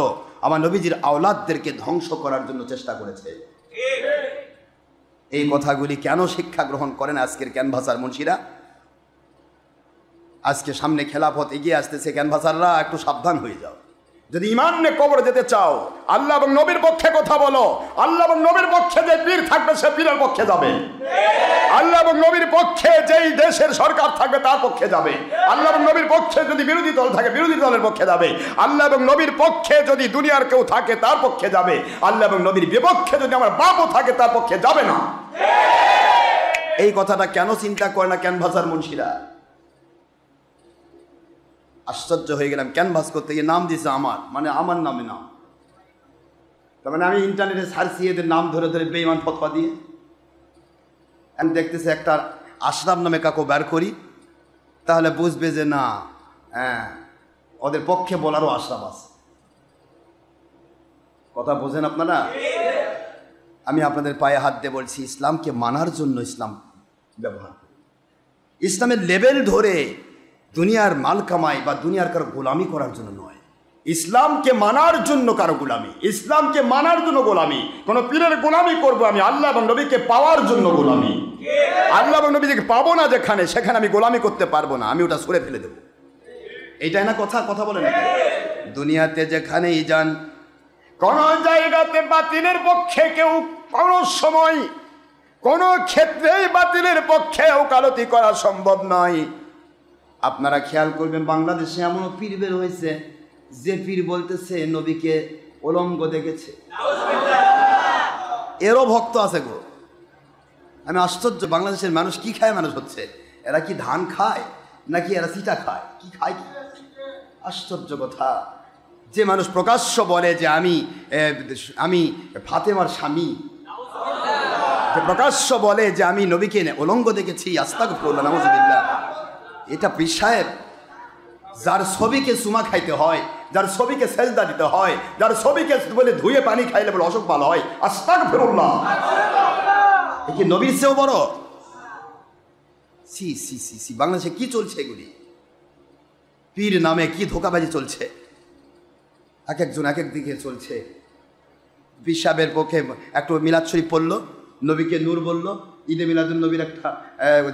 আমার নবীজির আওলাদদেরকে ধ্বংস করার জন্য চেষ্টা করেছে। এই কথাগুলি কেন শিক্ষা গ্রহণ করেন আজকের ক্যানভাসার মুন্সিরা? আজকে সামনে খেলাফত এগিয়ে আসতেছে, ক্যানভাসাররা একটু সাবধান হয়ে যাও। যদি ঈমান নিয়ে কবরে যেতে চাও, আল্লাহ এবং নবীর পক্ষে কথা বলো। আল্লাহ এবং নবীর পক্ষে যে পীর থাকবে সে পীরের পক্ষে যাবে, আল্লাহ এবং নবীর পক্ষে যেই দেশের সরকার থাকবে তার পক্ষে যাবে, আল্লাহ এবং নবীর পক্ষে যদি বিরোধী দল থাকে বিরোধী দলের পক্ষে যাবে, আল্লাহ এবং নবীর পক্ষে যদি দুনিয়ার কেউ থাকে তার পক্ষে যাবে, আল্লাহ এবং নবীর বিপক্ষে যদি আমার বাপও থাকে তার পক্ষে যাবে না। এই কথাটা কেন চিন্তা করে না ক্যানভাসার মুন্সিরা? আশ্চর্য হয়ে গেলাম, ক্যানভাস করতে গিয়ে নাম দিছে আমার, মানে আমার নামে নাম। তার মানে আমি ইন্টারনেটে সার্চ দিয়ে এদের নাম ধরে ধরে বেঈমান ফতোয়া দিয়ে আমি দেখতেছি একটা আশরাফ নামে কাকু বের করি, তাহলে বুঝবে যে না, হ্যাঁ ওদের পক্ষে বলারও আশরাফ আছে। কথা বোঝেন আপনারা? আমি আপনাদের পায়ে হাত দিয়ে বলছি, ইসলামকে মানার জন্য ইসলাম ব্যবহার করি, ইসলামের লেভেল ধরে দুনিয়ার মাল কামাই বা দুনিয়ার কারো গোলামি করার জন্য নয়। ইসলামকে মানার জন্য কারো গোলামি, ইসলামকে মানার জন্য গোলামি, কোন পীরের গোলামি করবো আমি, আল্লাহ এবং নবীকে পাওয়ার জন্য গোলামি। আল্লাহ এবং নবীকে পাবো না যেখানে, সেখানে আমি গোলামি করতে পারবো না, আমি ওটা ছুঁড়ে ফেলে দেবো। এইটাই না কথা? কথা বলে না? দুনিয়াতে যেখানেই যান, কোন জায়গাতে বাতিলের পক্ষে কেউ কোনো সময় কোনো ক্ষেত্রেই বাতিলের পক্ষে ওকালতি করা সম্ভব নয়। আপনারা খেয়াল করবেন, বাংলাদেশে এমনও পীর বের হয়েছে যে পীর বলতেছে নবীকে উলঙ্গ দেখেছে, এরও ভক্ত আছে গো। আমি আশ্চর্য, বাংলাদেশের মানুষ কি খায়? মানুষ হচ্ছে, এরা কি ধান খায় নাকি এরা চিটা খায়? কি খায়? কি আশ্চর্য কথা! যে মানুষ প্রকাশ্য বলে যে আমি ফাতেমার স্বামী, যে প্রকাশ্য বলে যে আমি নবীকে উলঙ্গ দেখেছি, আস্তাগফিরুল্লাহ, নাউযুবিল্লাহ, এটা পীর সাহেব। যার ছবিকে চুমা খাইতে হয়, যার ছবিকে সেজদা দিতে হয়, যার ছবিকে বলে ধুয়ে পানি খাইলে বলে অসুখ ভালো হয়, আস্তাগফিরুল্লাহ, এ কি নবীর চেয়েও বড়? সি সি সি সি! বাংলাদেশে কি চলছে এগুলি? পীর নামে কি ধোকাবাজি চলছে, এক একজন এক এক দিকে চলছে। পীর সাহেবের পক্ষে একটু মিলাদ শরীফ পড়লো, নবীকে নূর বললো, ঈদে মিলাদুন নবীর একটা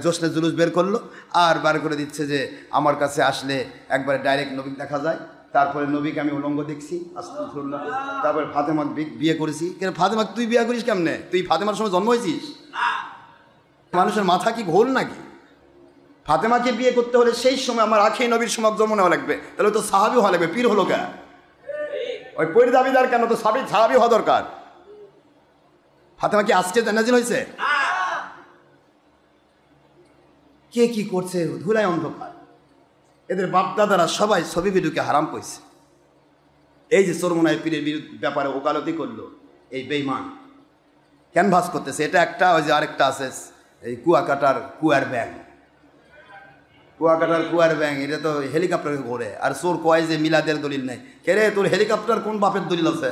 জোশনে জুলুস বের করলো, আর বার করে দিচ্ছে যে আমার কাছে আসলে একবারে ডাইরেক্ট নবী দেখা যায়, তারপরে নবীকে আমি উলঙ্গ দেখছি আস্তাগফিরুল্লাহ। তারপরে ফাতেমা বিয়ে করেছি। কেন ফাতেমা তুই বিয়ে করিস কেমনে? তুই ফাতেমার সময় জন্ম হয়েছিস? মানুষের মাথা কি ঘোল নাকি? ফাতেমাকে বিয়ে করতে হলে সেই সময় আমার আখি নবীর সময় জন্ম নেওয়া লাগবে, তাহলে তো সাহাবি হওয়া লাগবে। পীর হলো কেন? ওই পীর দাবিদার কেন? তো সাহাবি হওয়া দরকার। ফাতেমা কি আজকে নাজিল হয়েছে? কে কি করছে? ধুলাই অন্ধকার। এদের বাপদাদারা সবাই ছবি ভিডিওকে হারাম করেছে। এই যে চরমোনাই পীরের ব্যাপারে ওকালতি করলো, এই বেঈমান ক্যানভাস করতেছে। এটা একটা, ওই যে আরেকটা আছে এই কুয়াকাটার কুয়ার ব্যাং, কুয়ার ব্যাং, এটা তো হেলিকপ্টারে ঘোরে। আর চোর কয় যে মিলাদের দলিল নেই। কে রে, তোর হেলিকপ্টার কোন বাপের দলিল আছে?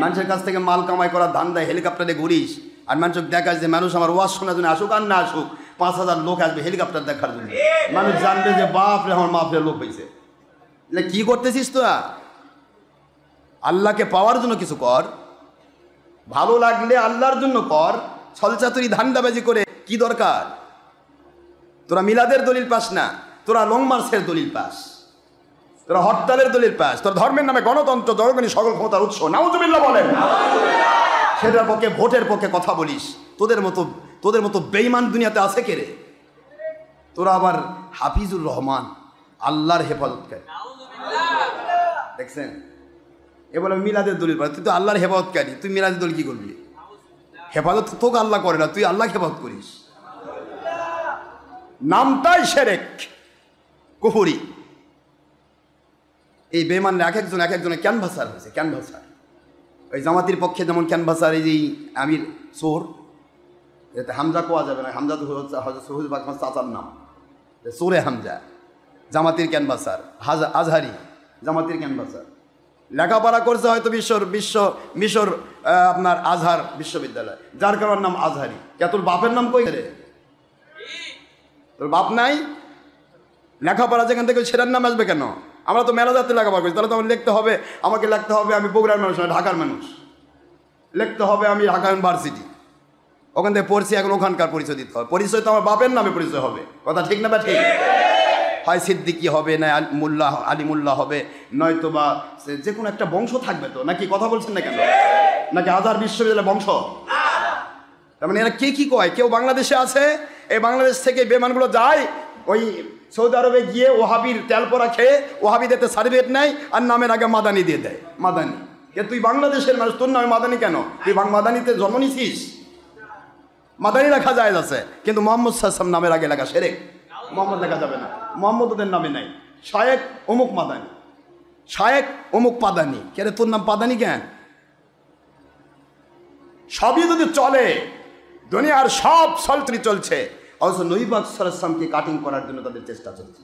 মানুষের কাছ থেকে মাল কামাই করার ধান দেয়, হেলিকপ্টারে ঘুরিস। আর মানুষকে দেখাস যে মানুষ আমার ওয়াজ শোনার জন্য আসুক আর না আসুক, 5,000 লোক আসবে হেলিকপ্টার দেখার জন্য। মানুষ জানবে যে বাপ রে আমার মাপের লোক হয়েছে। એટલે কি করতেছিস তোরা? আল্লাহকে পাওয়ার জন্য কিছু কর, ভালো লাগলে আল্লাহর জন্য কর। ছলচাতুরি ধান্দাবাজি করে কি দরকার? তোরা মিলাদের দলিল পাস না, তোরা লং মার্চের দলিল পাস, তোরা হরতালের দলিল পাস। তোর ধর্মের নামে গণতন্ত্র, জনগণের সকল ক্ষমতার উৎস, নাউজুবিল্লাহ বলেন। সেটার পক্ষে, ভোটের পক্ষে কথা বলিস। তোদের মতো বেঈমান দুনিয়াতে আছে কে রে? তোরা আবার হাফিজুর রহমান, আল্লাহর হেফাজতকারী। দেখছেন, এ বলে মিলাদের দলিল পাস। তুই তো আল্লাহর হেফাজতকারী, তুই মিলাদের দলিল কি করবি? হেফাজত তোকে আল্লাহ করে না, তুই আল্লাহ হেফাজত করিস। নামটাই শিরক, কুফরি। এই বেঈমানরা এক একজনের ক্যানভাসার হয়েছে, ক্যানভাসার। ওই জামাতির পক্ষে যেমন ক্যানভাসার, এই যে আমির চোর, এতে হামজা কোয়া যাবে না। হামজা তো হযরত শহীদ বাকমার চাচার নাম, চোরে হামজা। জামাতির ক্যানভাসার আজহারি, জামাতির ক্যানভাসার। লেখাপড়া করছে হয়তো মিশর আপনার আজহার বিশ্ববিদ্যালয়, যার কারণ নাম আজহারি। কে তোর বাপের নাম কই রে? তোর বাপ নাই? লেখাপড়া যেখান থেকে সেটার নাম আসবে কেন? আমরা তো মেলা জাতীয় লেখাপড়া করছি, তাহলে তো আমাকে লিখতে হবে আমি বগুড়ার মানুষ না ঢাকার মানুষ, লিখতে হবে আমি ঢাকা ইউনিভার্সিটি, ওখান থেকে পড়ছি, এখন ওখানকার পরিচয় দিতে হবে। পরিচয় তো আমার বাপের নামে পরিচয় হবে। কথা ঠিক না বা ঠিক? হয় সিদ্দিকি হবে, না আলিমুল্লাহ হবে, নয়তো বা যে কোনো একটা বংশ থাকবে তো। নাকি কথা বলছেন না কেন? নাকি আজহার বিশ্ববিদ্যালয় বংশ? তার মানে এরা কে কি কয়? কেউ বাংলাদেশে আছে, এই বাংলাদেশ থেকে বেমানগুলো যায় ওই সৌদি আরবে গিয়ে ওহাবির তেল পরা খেয়ে ওহাবিদেরতে সার্টিফিকেট নেয় আর নামের আগে মাদানি দিয়ে দেয়। মাদানি। তুই বাংলাদেশের মানুষ, তোর নামে মাদানি কেন? তুই মাদানিতে জন্ম নিছিস? মাদানি লেখা যায় আছে, কিন্তু মোহাম্মদ সাল্লাল্লাহু নামের আগে লেখা শিরক। মোহাম্মদ লেখা যাবে না, মোহাম্মদ ওদের নামে নাই। শায়েক অমুক মাদানি, শায়েক অমুক পাদানি। কে রে, তোর নাম পাদানি কেন? সবই যদি চলে, দুনিয়ার সব চলত্রি চলছে, অথচ নবী পাক সাল্লাল্লাহু আলাইহি ওয়াসাল্লামকে কাটিং করার জন্য তাদের চেষ্টা চলছে।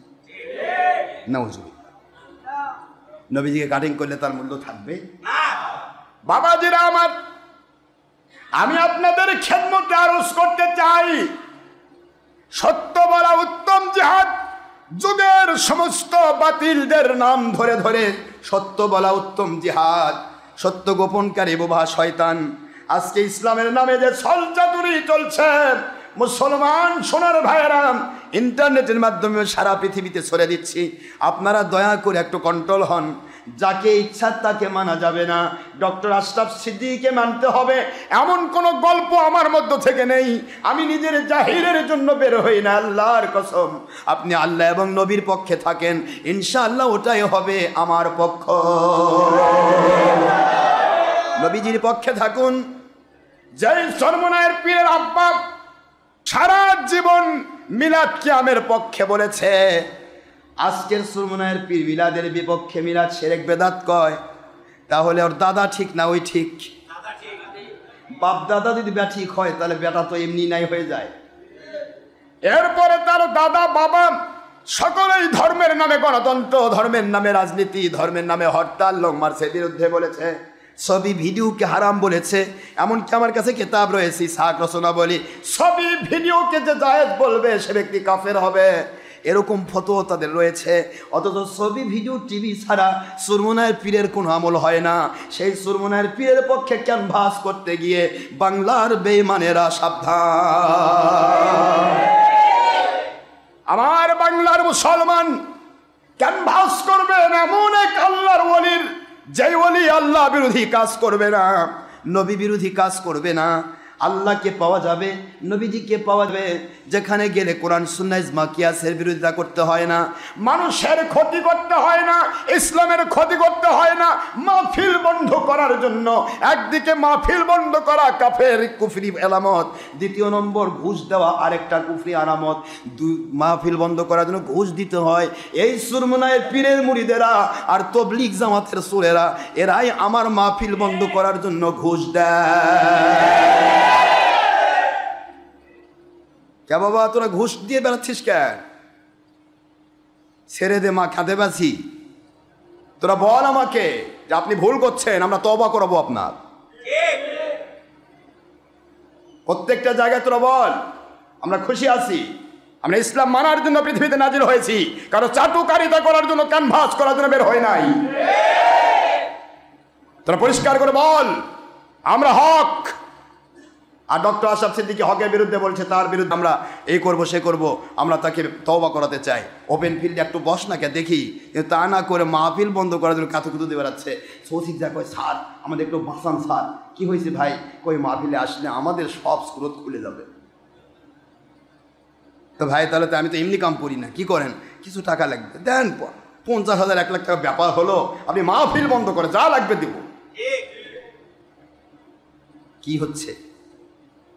নাউজুবিল্লাহ। নবীজিকে কাটিং করলে তার মূল্য থাকবে না। বাবাজিরা আমার, আমি আপনাদের খেদমতে আরজ করতে চাই, সত্য বলা উত্তম জিহাদ। যুগের সমস্ত বাতিলদের নাম ধরে ধরে সত্য বলা উত্তম জিহাদ। সত্য গোপনকারী বোবা শয়তান। আজকে ইসলামের নামে যে ছলচাতুরি চলছে, মুসলমান সোনার ভাইয়েরা, ইন্টারনেটের মাধ্যমে সারা পৃথিবীতে ছড়ে দিচ্ছি। আপনারা দয়া করে একটু কন্ট্রোল হন। যাকে ইচ্ছা তাকে মানা যাবে না। ডক্টর আশরাফ সিদ্দিকীকে মানতে হবে, এমন কোনো গল্প আমার মধ্য থেকে নেই। আমি নিজের জাহিরের জন্য বের হই না, আল্লাহর কসম। আপনি আল্লাহ এবং নবীর পক্ষে থাকেন, ইনশাআল্লাহ ওটাই হবে আমার পক্ষ। নবীজির পক্ষে থাকুন। যেই চরমনায়ের পীরের আব্বা সারা জীবন মিলাদ কিয়ামের পক্ষে বলেছে, আজকের চরমনায়ের পীর মিলাদের বিপক্ষে, মিলাদ শিরক বেদাত কয়, তাহলে ওর দাদা ঠিক না ওই ঠিক? বাপ দাদা যদি ঠিক হয়, তাহলে বেটা তো এমনি নাই হয়ে যায়। এরপরে তার দাদা বাবা সকলেই ধর্মের নামে গণতন্ত্র, ধর্মের নামে রাজনীতি, ধর্মের নামে হরতাল, লং মার্চের বিরুদ্ধে বলেছে। ছবি ভিডিওকে হারাম বলেছে। এমনকি আমার কাছে কিতাব রয়েছে, সাক রচনা বলি, ছবি ভিডিওকে যে জায়েজ বলবে সে ব্যক্তি কাফের হবে, এরকম ফতোয়া তাদের রয়েছে। অথচ ছবি ভিডিও টিভি ছাড়া চরমনায়ের পীরের কোনো আমল হয় না। সেই চরমনায়ের পীরের পক্ষে ক্যানভাস করতে গিয়ে বাংলার বেঈমানেরা সাবধান। আমার বাংলার মুসলমান ক্যানভাস করবেন এমন যেই ওলি আল্লাহ বিরোধী কাজ করবে না, নবী বিরোধী কাজ করবে না, আল্লাহকে পাওয়া যাবে, নবীজিকে পাওয়া যাবে। যেখানে গেলে কোরআন সুন্নাহ ইজমা কিয়াসের বিরোধিতা করতে হয় না, মানুষের ক্ষতি করতে হয় না, ইসলামের ক্ষতি করতে হয় না। মাহফিল বন্ধ করার জন্য একদিকে মাহফিল বন্ধ করা কাফের কুফরি আলামত, দ্বিতীয় নম্বর ঘুষ দেওয়া আরেকটা কুফরি আলামত। মাহফিল বন্ধ করার জন্য ঘুষ দিতে হয়। এই সুরমনায়ের পীরের মুরিদেরা আর তবলিগ জামাতের সুরেরা, এরাই আমার মাহফিল বন্ধ করার জন্য ঘুষ দেয়। কে বাবা, তোরা ঘুষ দিয়ে বেড়াচ্ছিস কেন? ছেড়ে দে মা, কাঁদে বাসি। তোরা বল আমাকে যে আপনি ভুল করছেন, আমরা তওবা করাবো আপনার। প্রত্যেকটা জায়গায় তোরা বল আমরা খুশি আছি, আমরা ইসলাম মানার জন্য পৃথিবীতে নাজিল হয়েছি, কারো চাটুকারিতা করার জন্য, ক্যানভাস করার জন্য বের হয় নাই। তোরা পরিষ্কার করে বল আমরা হক। আর ডক্টর আশরাফ সিদ্দিকী হকের বিরুদ্ধে বলছে, তার বিরুদ্ধে আমরা এই করব সে করব, আমরা তাকে তওবা করাতে চাই। ওপেন ফিল্ডে একটু বস না কে দেখি, কিন্তু তা না করে মাহফিল বন্ধ করার জন্য কাতুকুতু দিয়ে বেড়াচ্ছে। সৌসিক যা কয়, স্যার আমাদের একটু বাঁচান স্যার। কি হয়েছে ভাই? কই মাহফিলে আসলে আমাদের সব স্রোত খুলে যাবে। তো ভাই তাহলে তো আমি তো এমনি কাম করি না, কি করেন? কিছু টাকা লাগবে, দেন 50,000 1 লাখ টাকা ব্যাপার হলো, আপনি মাহফিল বন্ধ করে যা লাগবে দেব। কি হচ্ছে?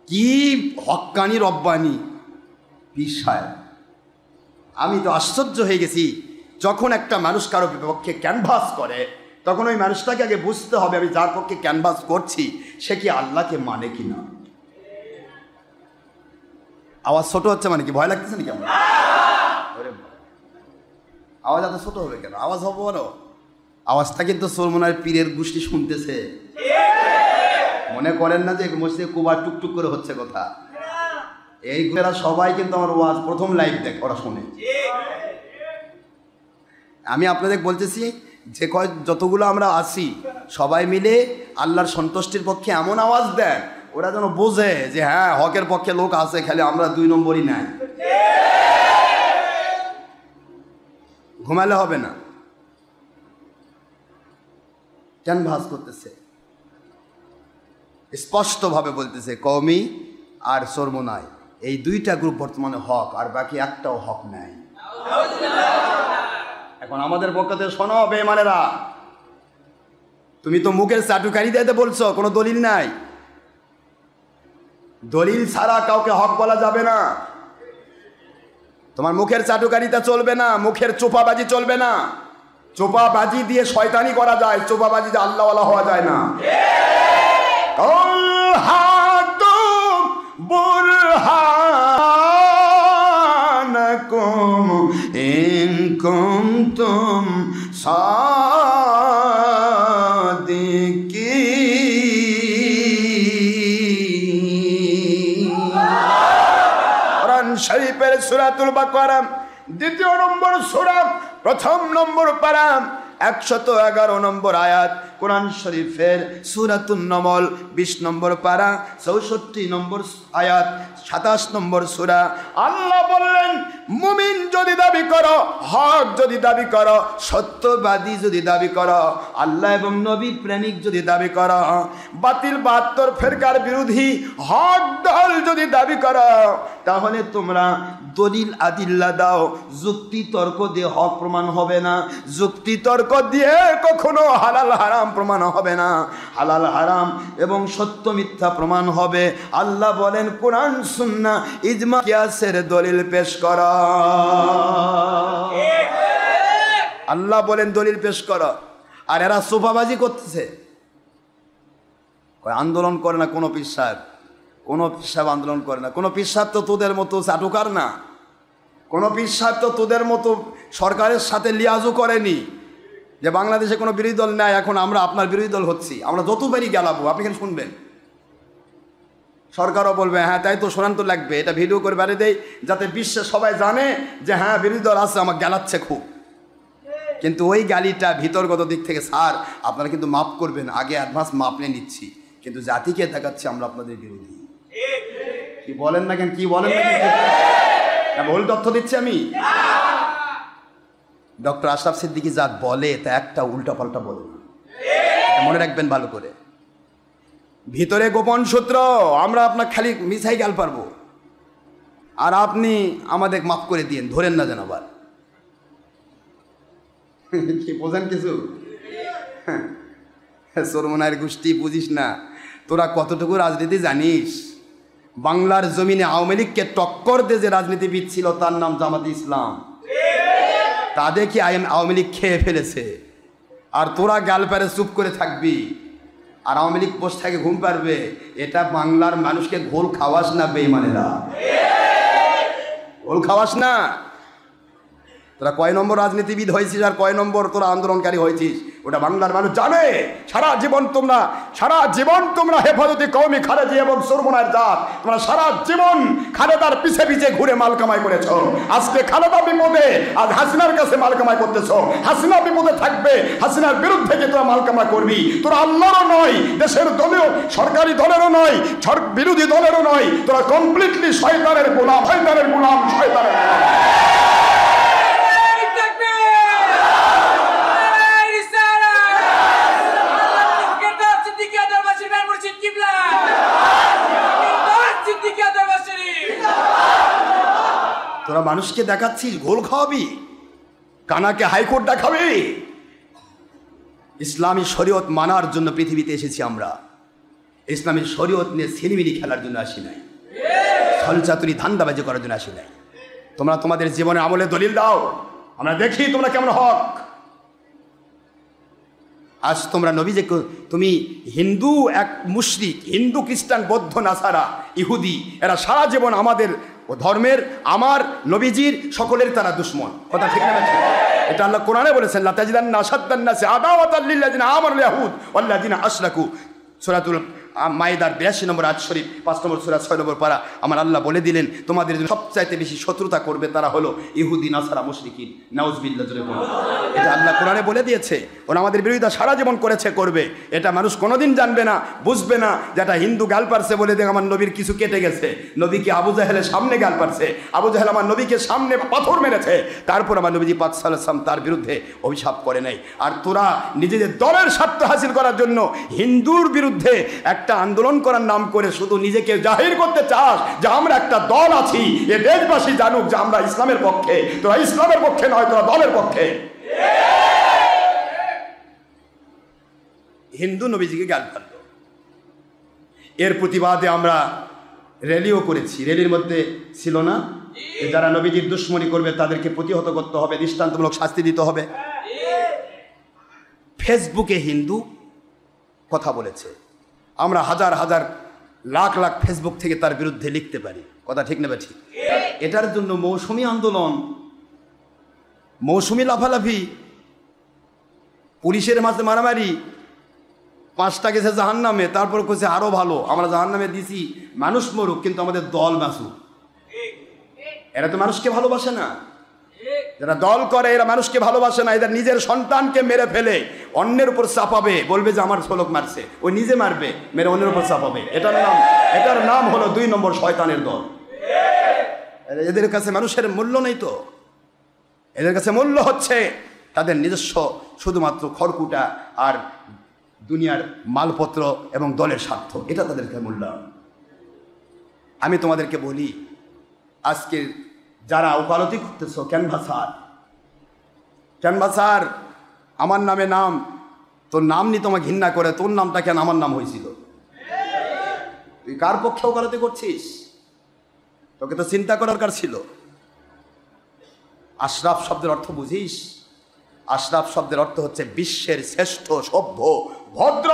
কি হক্কানি রব্বানি পীর সাহেব! আমি তো আশ্চর্য হয়ে গেছি। যখন একটা মানুষ কারো বিপক্ষে ক্যানভাস করে, তখন ওই মানুষটাকে আগে বুঝতে হবে আমি যার পক্ষে ক্যানভাস করছি সে কি আল্লাহকে মানে কি না। আওয়াজ ছোট হচ্ছে মানে কি ভয় লাগতেছে নাকি? আমার আওয়াজ এত ছোট হবে কেন? আওয়াজ হবে বলো, আওয়াজটা কিন্তু সুরমনার পীরের গোষ্ঠী শুনতেছে। মনে করেন না যে মসজিদে কুবার টুকটুক করে হচ্ছে কথা। এই গুলোরা সবাই কিন্তু আমার ওয়াজ প্রথম লাইভ দেখ, ওরা শোনে। আমি আপনাদের বলতেছি যে যতগুলো আমরা আসি সবাই মিলে আল্লাহর সন্তুষ্টির পক্ষে এমন আওয়াজ দেন, ওরা যেন বোঝে যে হ্যাঁ হকের পক্ষে লোক আছে, খালি আমরা 2 নম্বরই নাই। ঘুমালে হবে না, ক্যানভাস করতেছে, স্পষ্টভাবে বলতেছে কওমি আর চরমোনাই এই 2টা গ্রুপ বর্তমানে হক, আর বাকি একটাও হক নাই। এখন আমাদের পক্ষ থেকে শোনো বেঈমানেরা, তুমি তো মুখের চাটুকারি দিতে বলছো, কোনো দলিল নাই। দলিল ছাড়া কাউকে হক বলা যাবে না। তোমার মুখের চাটুকারিতা চলবে না, মুখের চোপাবাজি চলবে না। চোপাবাজি দিয়ে শয়তানি করা যায়, চোপাবাজি দিয়ে আল্লাহওয়ালা হওয়া যায় না। বুরহানাকুম ইন কুনতুম সাদিকিন। কোরআন শরীফের সূরাতুল বাকারা 2 নম্বর সূরা, 1 নম্বর পারা, 111 নম্বর আয়াত। কোরআন শরীফের সূরাতুন নমল 20 নম্বর পারা, 64 নম্বর আয়াত, 27 নম্বর সূরা। আল্লাহ বললেন মুমিন যদি দাবি করো, হক যদি দাবি করো, সত্যবাদী যদি দাবি করো, আল্লাহ এবং নবী প্রেমিক যদি দাবি করো, বাতিল 72 ফেরকার বিরোধী হক দল যদি দাবি করো, তাহলে তোমরা দলিল আদিল্লা দাও। যুক্তি তর্ক দিয়ে হক প্রমাণ হবে না, যুক্তি তর্ক দিয়ে কখনো হালাল হারাম প্রমাণ হবে না। হালাল হারাম এবং সত্য মিথ্যা প্রমাণ হবে। আল্লাহ বলেন কোরআন সুন্নাহ ইজমা কিয়াসের দলিল পেশ করা। আল্লাহ বলেন দলিল পেশ করা। আর এরা সোফাবাজি করতেছে, আন্দোলন করে না কোনো পীর সাহেব, কোনো পীর সাহেব আন্দোলন করে না। কোনো পীর সাহেব তো তোদের মতো চাটুকার না, কোনো পীর সাহেব তো তোদের মতো সরকারের সাথে লিয়াজও করেনি যে বাংলাদেশে কোনো বিরোধী দল নাই, এখন আমরা আপনার বিরোধী দল হচ্ছি, আমরা যত পারি গেলাবো, আপনি কেন শুনবেন? সরকারও বলবে হ্যাঁ তাই তো, শোনান তো লাগবে, এটা ভিডিও করে বেড়ে দেয় যাতে বিশ্বে সবাই জানে যে হ্যাঁ বিরোধী দল আছে, আমার গেলাচ্ছে খুব। কিন্তু ওই গালিটা ভিতরগত দিক থেকে স্যার আপনারা কিন্তু মাফ করবেন, আগে অ্যাডভান্স মাপ নিয়ে নিচ্ছি, কিন্তু জাতিকে দেখাচ্ছি আমরা আপনাদের বিরোধী। কি বলেন না কেন? কি বলেন না কেন? ভুল তথ্য দিচ্ছি আমি? ডক্টর আশরাফ সিদ্দিকী যা বলে তা একটা উল্টা পাল্টা বলে না। মনে রাখবেন ভালো করে। ভিতরে গোপন সূত্র, আমরা আপনার খালি মিশাই গাল পারবো, আর আপনি আমাদের মাফ করে দিয়েন, ধরেন না যেন আবার। কি বোঝেন কিছু? সরমনায়ের গোষ্ঠী বুঝিস না, তোরা কতটুকু রাজনীতি জানিস? বাংলার জমিনে আওয়ামী লীগকে টক্কর দিয়ে যে রাজনীতিবিদ ছিল তার নাম জামাতে ইসলাম। তাদেরকে আওয়ামী লীগ খেয়ে ফেলেছে, আর তোরা গাল পারে চুপ করে থাকবি, আর আওয়ামী লীগ বসে থেকে ঘুম পারবে। এটা বাংলার মানুষকে ঘোল খাওয়াস না বেঈমানেরা, ঘোল খাওয়াস না। তোরা কয় নম্বর রাজনীতিবিদ হয়েছিস আর কয় নম্বর তোরা আন্দোলনকারী হয়েছিস ওটা বাংলার মানুষ জানে। সারা জীবন তোমরা হেফাজতে কওমি খালেজি এবং সরমনার জাত, তোমরা সারা জীবন খালেদার পিছে পিছে ঘুরে মাল কামাই করেছ। আজকে খালেদা বিপদে, আজ হাসিনার কাছে মাল কামাই করতেছ। হাসিনা বিপদে থাকবে, হাসিনার বিরুদ্ধে গিয়ে তোরা মাল কামাই করবি। তোরা আল্লাহরও নয়, দেশের দলেও, সরকারি দলেরও নয়, বিরোধী দলেরও নয়। তোরা কমপ্লিটলি শয়তানের গোলাম, শয়তানের গোলাম, শয়তানের গোলাম। তোরা মানুষকে দেখাচ্ছিস ঘোল খাওয়াবি, কানাকে হাইকোর্ট দেখাবি। ইসলামী শরীয়ত মানার জন্য পৃথিবীতে এসেছি আমরা। ইসলামী শরীয়ত নিয়ে ছিনিমিনি খেলার জন্য আসি নাই, ছলচাতুরি ধান্দাবাজি করার জন্য আসি নাই। তোমরা তোমাদের জীবনে আমলে দলিল দাও, আমরা দেখি তোমরা কেমন হক। আজ তোমরা নবীজি, তুমি হিন্দু, এক মুশরিক, হিন্দু, খ্রিস্টান, বৌদ্ধ, নাসারা, ইহুদি, এরা সারা জীবন আমাদের ধর্মের, আমার নবীজির সকলের তারা দুশ্মন। কথা ঠিক না? এটা আল্লাহ কোরআনে বলেছেন, লা তাজিদান্না আশাদ্দান-নাসি আদাওয়াতাল লিল্লাযিনা আমানুল ইয়াহুদ ওয়াল্লাযিনা আশরাকু। সূরাতুল মাইদার 82 নম্বর আয়াত শরীফ, 5 নম্বর সূরা 6 নম্বর পারা। আমার আল্লাহ বলে দিলেন, তোমাদের জন্য সবচাইতে বেশি শত্রুতা করবে তারা হলো ইহুদি, নাসারা, মুশরিকিন। নাউজুবিল্লাহ জোরে বলুন। এটা আল্লাহ কোরআনে বলে দিয়েছে। ওরা আমাদের বিরোধিতা সারা জীবন করেছে, করবে। এটা মানুষ কোনোদিন জানবে না, বুঝবে না। যেটা হিন্দু গাল পারছে বলে দেখ আমার নবীর কিছু কেটে গেছে। নবীকে আবু জাহেলের সামনে গাল পারছে, আবু জাহেল আমার নবীকে সামনে পাথর মেরেছে, তারপর আমার নবীজি পাক সাল্লাল্লাহু আলাইহি ওয়াসাল্লাম তার বিরুদ্ধে অভিশাপ করে নাই। আর তোরা নিজেদের দলের স্বার্থ হাসিল করার জন্য হিন্দুর বিরুদ্ধে একটা আন্দোলন করার নাম করে শুধু নিজেকে জাহির করতে চাস যে আমরা একটা দল আছি, এ দেশবাসী জানুক যে আমরা ইসলামের পক্ষে। তোরা ইসলামের পক্ষে নয়, তোরা দলের পক্ষে। হিন্দু নবীজিকে গাল পারল, এর প্রতিবাদে আমরা র্যালিও করেছি। র্যালির মধ্যে ছিল না যারা নবীজির দুশ্মনী করবে তাদেরকে প্রতিহত করতে হবে, দৃষ্টান্তমূলক শাস্তি দিতে হবে। ফেসবুকে হিন্দু কথা বলেছে, আমরা হাজার হাজার লাখ লাখ ফেসবুক থেকে তার বিরুদ্ধে লিখতে পারি। কথা ঠিক না ঠিক? এটার জন্য মৌসুমী আন্দোলন, মৌসুমী লাফালাফি, পুলিশের মাঝে মারামারি, 5টা গেছে জাহান্নামে, তারপর কইছে আরো ভালো, আমরা জাহান্নামে দিছি, মানুষ মরুক কিন্তু আমাদের দল বাঁচুক। এরা তো মানুষকে ভালোবাসে না। যারা দল করে এরা মানুষকে ভালোবাসে না। এদের নিজের সন্তানকে মেরে ফেলে অন্যের উপর চাপাবে, বলবে যে আমার ছোলক মারছে, ওই নিজে মারবে, মেরে অন্যের উপর চাপাবে। এটার নাম হলো 2 নম্বর শয়তানের দল। এদের কাছে মানুষের মূল্য নেই তো। এদের কাছে মূল্য হচ্ছে তাদের নিজস্ব শুধুমাত্র খড়কুটা আর দুনিয়ার মালপত্র এবং দলের স্বার্থ, এটা তাদেরকে মূল্য। আমি তোমাদেরকে বলি, আজকে যারা ওকালতি করতেছ, ক্যানভাসার, আমার নামে নাম, তোর নাম নিয়ে তোমাকে ঘৃণা করে, তোর নামটা কেন আমার নাম হয়েছিল? তুই কার পক্ষে ওকালতি করছিস? তোকে তো চিন্তা করার দরকার ছিল। আশরাফ শব্দের অর্থ বুঝিস? আশরাফ শব্দের অর্থ হচ্ছে বিশ্বের শ্রেষ্ঠ, সভ্য, ভদ্র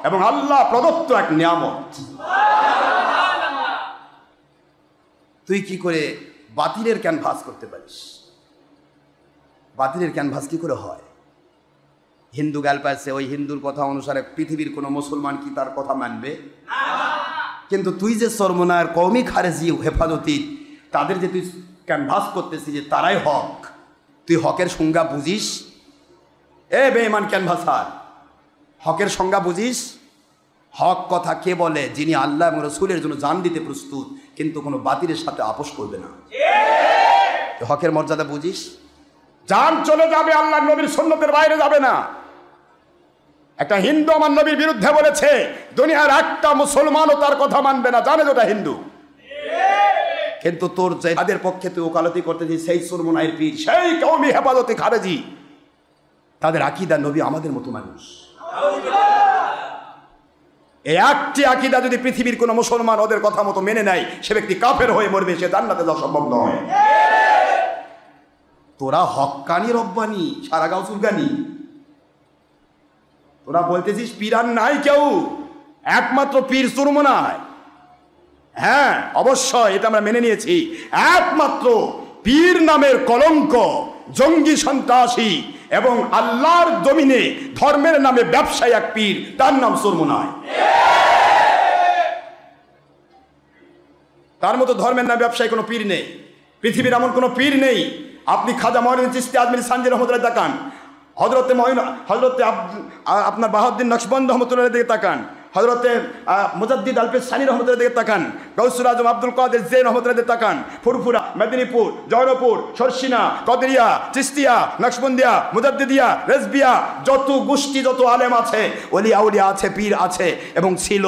এবং আল্লাহ প্রদত্ত এক নিয়ামত। তুই কি করে বাতিলের ক্যানভাস করতে পারিস? বাতিলের ক্যানভাস কি করে হয়? হিন্দু গাল পাইছে, ওই হিন্দুর কথা অনুসারে পৃথিবীর কোনো মুসলমান কি তার কথা মানবে? কিন্তু তুই যে সরমনার কওমি খারেজি হেফাজতি, তাদের যে তুই ক্যানভাস করতেছিস যে তারাই হক, তুই হকের সংজ্ঞা বুঝিস? এ বেঈমান ক্যানভাসার, হকের সংজ্ঞা বুঝিস? হক কথা কে বলে? যিনি আল্লাহ এবং রাসূলের জন্য জান দিতে প্রস্তুত, কিন্তু কোনো বাতিলের সাথে আপোষ করবে না। হকের মর্যাদা বুঝিস? জান চলে যাবে, আল্লাহ নবীর সুন্নতের বাইরে যাবে না। একটা হিন্দু আমার নবীর বিরুদ্ধে বলেছে, দুনিয়ার একটা মুসলমানও তার কথা মানবে না, জানে ওটা হিন্দু। কিন্তু তোর যে তাদের পক্ষে তুই ওকালতি করতেছিস, সেই সুরমুনাইর পীর, সেই কওমি হেফাজতে খারেজি, তাদের আকীদা নবী আমাদের মতো মানুষ। এই একটি আকীদা যদি পৃথিবীর কোনো মুসলমান ওদের কথা মতো মেনে নেয়, সে ব্যক্তি কাফের হয়ে মরবে, সে জান্নাতে যাওয়া সম্ভব নয়। তোরা হক্কানি রব্বানি সারা গাও চুলকানি, তোরা বলতেছিস পীরান নাই কেউ, একমাত্র পীর সুরমুনায়। হ্যাঁ অবশ্যই এটা আমরা মেনে নিয়েছি, একমাত্র পীর নামের কলঙ্ক, জঙ্গি সন্ত্রাসী এবং আল্লাহর জমিনে ধর্মের নামে ব্যবসায়ী এক পীর, তার নাম সুরমুনায়। তার মতো ধর্মের নামে ব্যবসায়ী কোনো পীর নেই, পৃথিবীর এমন কোনো পীর নেই। আপনি খাজা মঈনুদ্দিন চিশতি আজমিরি সানজি রহমতুল্লাহ তাকান, হজরতে আপনার বাহাউদ্দিন নকশবন্দ রহমতুল্লাহ দিকে তাকান, হজরতে মুজাদ্দিদ আলফিস সানি রহমতুল্লাহ দিকে তাকান, গৌসুল আজম আব্দুল কাদের জেন রহমতুল্লাহ দিকে তাকান, ফুরফুরা, মেদিনীপুর, জয়নপুর, সরসিনা, কদরিয়া, চিস্তিয়া, নকশবন্দিয়া, মুজাদ্দিদিয়া, রেজবিয়া, যত গোষ্ঠী, যত আলেম আছে, ওলি আউলিয়া আছে, পীর আছে এবং ছিল,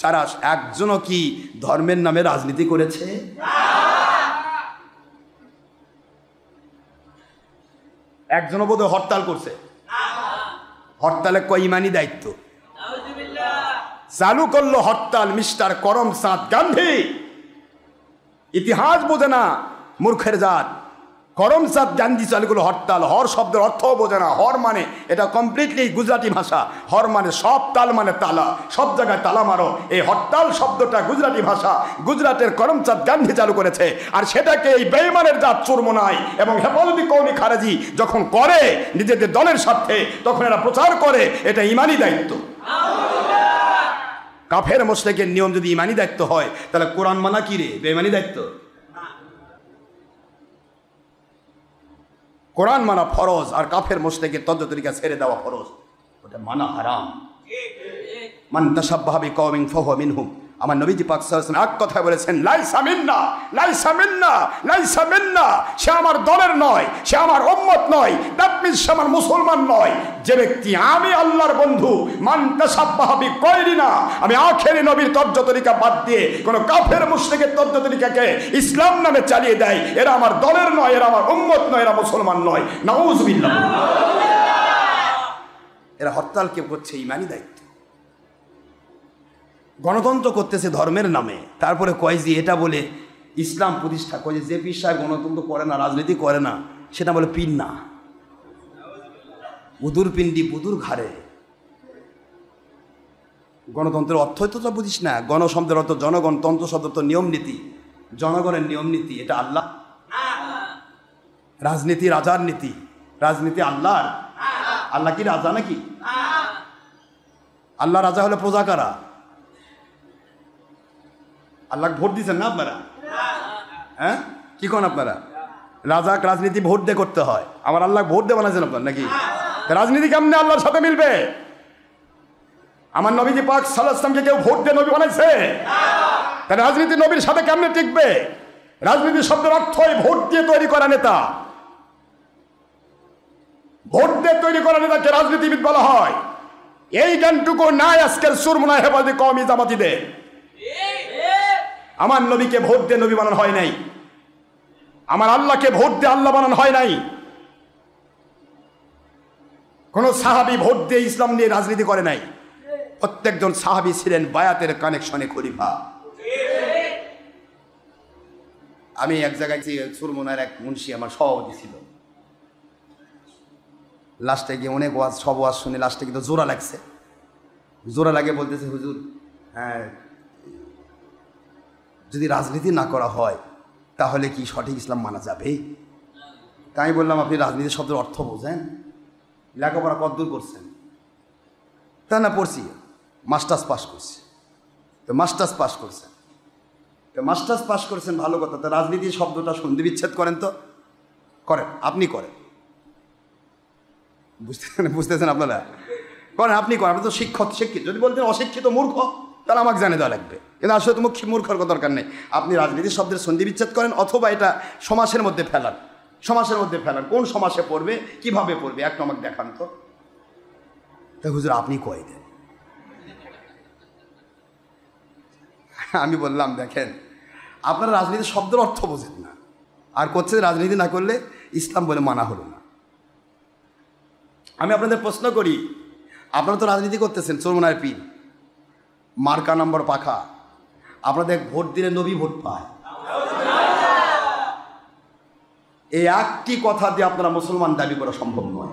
যারা একজনও কি ধর্মের নামে রাজনীতি করেছে? একজনও বোধহয় হরতাল করছে। হরতালে কয় ইমানি দায়িত্ব চালু করলো হরতাল মিস্টার করমচাঁদ গান্ধী। ইতিহাস বোঝে না মূর্খের জাত। করমচাঁদ গান্ধী চালু করলো হরতাল। হর শব্দের অর্থও বোঝে না। হর মানে এটা কমপ্লিটলি গুজরাটি ভাষা। হর মানে সব, তাল মানে তালা, সব জায়গায় তালা মারো। এই হরতাল শব্দটা গুজরাটি ভাষা, গুজরাটের করমচাঁদ গান্ধী চালু করেছে। আর সেটাকে এই বেঈমানের জাত চুরমুনাই এবং হেফাজতে কওমি খারেজি যখন করে নিজেদের দলের স্বার্থে, তখন এরা প্রচার করে এটা ইমানি দায়িত্ব। কাফের মুশরিকের নিয়ম যদি ইমানি দায়িত্ব হয়, তাহলে কোরআন মানা কি রে বেঈমানি দায়িত্ব? কোরআন মানা ফরজ, আর কাফের মুশরিকের তদ্দ তরিকা ছেড়ে দেওয়া ফরজ, ওটা মানা হারাম। মান তাশাব্বাহা বিকওমিন ফাহুয়া মিনহুম। আমার নবীজি পাক সাল্লাল্লাহু আলাইহি ওয়াসাল্লাম এক কথায় বলেছেন, লাইসা মিন্না, লাইসা মিন্না, লাইসা মিন্না। সে আমার দলের নয়, সে আমার উম্মত নয়, দ্যাট মিন্স সে আমার মুসলমান নয়। যে ব্যক্তি, আমি আল্লাহর বন্ধু, মান তাশাব্বাহা বিগায়রিনা, আমি আখেরি নবীর তর্জ তরিকা বাদ দিয়ে কোন কাফের মুশরিকের তর্জ তরিকাকে ইসলাম নামে চালিয়ে দেয়, এরা আমার দলের নয়, এরা আমার উম্মত নয়, এরা মুসলমান নয়। নাউযুবিল্লাহ। এরা হরতাল কে করছে ইমানি দায়িত্ব। গণতন্ত্র করতেছে ধর্মের নামে, তারপরে কয় যে এটা বলে ইসলাম প্রতিষ্ঠা করে। যে পীর সাহেব গণতন্ত্র করে না, রাজনীতি করে না, সেটা বলে পীর না। উদুর পিন্ডি বুদুর ঘাড়ে। গণতন্ত্রের অর্থ তো বুঝিস না। গণ শব্দের অর্থ জনগণ, তন্ত্র শব্দ তো নিয়ম নীতি, জনগণের নিয়ম নীতি। এটা আল্লাহ। রাজনীতি রাজার নীতি, রাজনীতি আল্লাহর। আল্লাহ কি রাজা নাকি? আল্লাহ রাজা হলে প্রজা কারা? আল্লাহ ভোট দিচ্ছেন না আপনারা? হ্যাঁ কি কোন আপনারা? রাজা রাজনীতি ভোট দিয়ে করতে হয়। আমার আল্লাহ ভোট দিয়ে বানাইছেন আপনার নাকি? রাজনীতি কেমনে আল্লাহর সাথে মিলবে? আমার নবীজি পাক সাল্লাল্লাহু আলাইহি ওয়াসাল্লামকে কেউ ভোট দিয়ে নবী বানাইছে? তাহলে রাজনীতি নবীর সাথে কেমনে টিকবে? রাজনীতি শব্দের অর্থই ভোট দিয়ে তৈরি করা নেতা। ভোট দিয়ে তৈরি করা নেতাকে রাজনীতিবিদ বলা হয়। এই জ্ঞানটুকু নাই আজকের চুরমুনায় হেফাজতে কওমি জামাতিদের। আমার নবীকে ভোট দিয়ে নবী বানানো হয় নাই, আমার আল্লাহকে ভোট দিয়ে আল্লাহ বানানো হয় নাই। কোন সাহাবী ভোট দিয়ে ইসলাম নিয়ে রাজনীতি করে নাই। প্রত্যেকজন সাহাবী ছিলেন বায়াতের কানেকশনে খলিফা। আমি এক জায়গায় চুরমুনার এক মুন্সি আমার সভাপতি ছিল। লাস্টে গিয়ে অনেক ওয়াজ, সব ওয়াজ শুনে লাস্টে কিন্তু জোড়া লাগছে। জোড়া লাগে বলতেছে, হুজুর হ্যাঁ, যদি রাজনীতি না করা হয় তাহলে কি সঠিক ইসলাম মানা যাবে? তাই আমি বললাম, আপনি রাজনীতি শব্দের অর্থ বোঝেন? লেখাপড়া কতদূর করছেন? তা না, পড়ছি, মাস্টার্স পাস করছি। তো মাস্টার্স পাস করছেন, তো মাস্টার্স পাস করছেন ভালো কথা। তো রাজনীতি শব্দটা সন্ধি বিচ্ছেদ করেন তো, করেন, আপনি করেন, বুঝতেছেন আপনারা? করেন, আপনি করেন, আপনি তো শিক্ষিত। যদি বলতেন অশিক্ষিত মূর্খ, তাহলে আমাকে জানে দেওয়া লাগবে। কিন্তু আসলে তো মূর্খর দরকার নেই। আপনি রাজনীতি শব্দের সন্ধি বিচ্ছেদ করেন, অথবা এটা সমাসের মধ্যে ফেলান। সমাসের মধ্যে ফেলান, কোন সমাসে পড়বে, কিভাবে পড়বে, একটু আমাকে দেখান তো। তা হুজুর আপনি কয় দেন। আমি বললাম দেখেন, আপনারা রাজনীতি শব্দের অর্থ বোঝেন না, আর করছে রাজনীতি না করলে ইসলাম বলে মানা হলো না। আমি আপনাদের প্রশ্ন করি, আপনারা তো রাজনীতি করতেছেন, চরমনায় পীর, মার্কা নম্বর পাখা, আপনাদের ভোট দিলে নবী ভোট পায়। এই একটি কথা দিয়ে আপনারা মুসলমান দাবি করা সম্ভব নয়।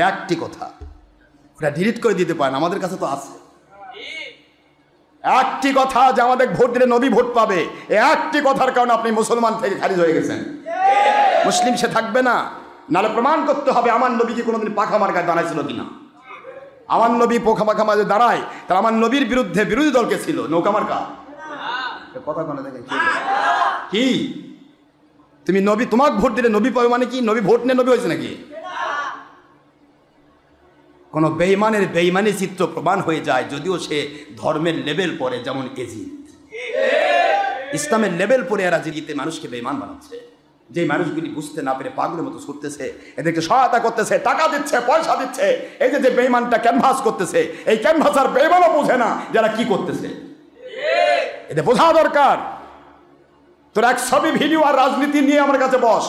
একটি কথা ওটা ডিলিট করে দিতে পারেন, আমাদের কাছে তো আছে। একটি কথা যে আমাদের ভোট দিলে নবী ভোট পাবে, এই একটি কথার কারণে আপনি মুসলমান থেকে খারিজ হয়ে গেছেন। মুসলিম সে থাকবে না, নাহলে প্রমাণ করতে হবে আমার নবী কি কোনোদিন পাখা মার্কায় দাঁড়াইছিল কিনা। আমার নবী পোখা পাখা মাঝে দাঁড়ায়, তার আমার নবীর বিরুদ্ধে বিরোধী দলকে ছিল নৌকা মার্কা। কথা কোনো দেখেন কি তুমি নবী, তোমাকে ভোট দিলে নবী পাবে মানে কি? নবী ভোট নিয়ে নবী হয়েছে নাকি? কোনো বেঈমানের বেঈমানি চিত্র প্রমাণ হয়ে যায়, যদিও সে ধর্মের লেভেল পরে, যেমন এজিদ। ইসলামের লেভেল পরে এরা জিগিতে মানুষকে বেঈমান বানাচ্ছে। যে মানুষগুলি বুঝতে না পেরে পাগলের মতো ছুটতেছে, এদেরকে সহায়তা করতেছে, টাকা দিচ্ছে, পয়সা দিচ্ছে। এই যে বেঈমানটা ক্যানভাস করতেছে, এই ক্যানভাস আর বেঈমানও বোঝে না যারা কি করতেছে। এদের বোঝা দরকার। তোর এক ছবি ভিডিও আর রাজনীতি নিয়ে আমার কাছে বস,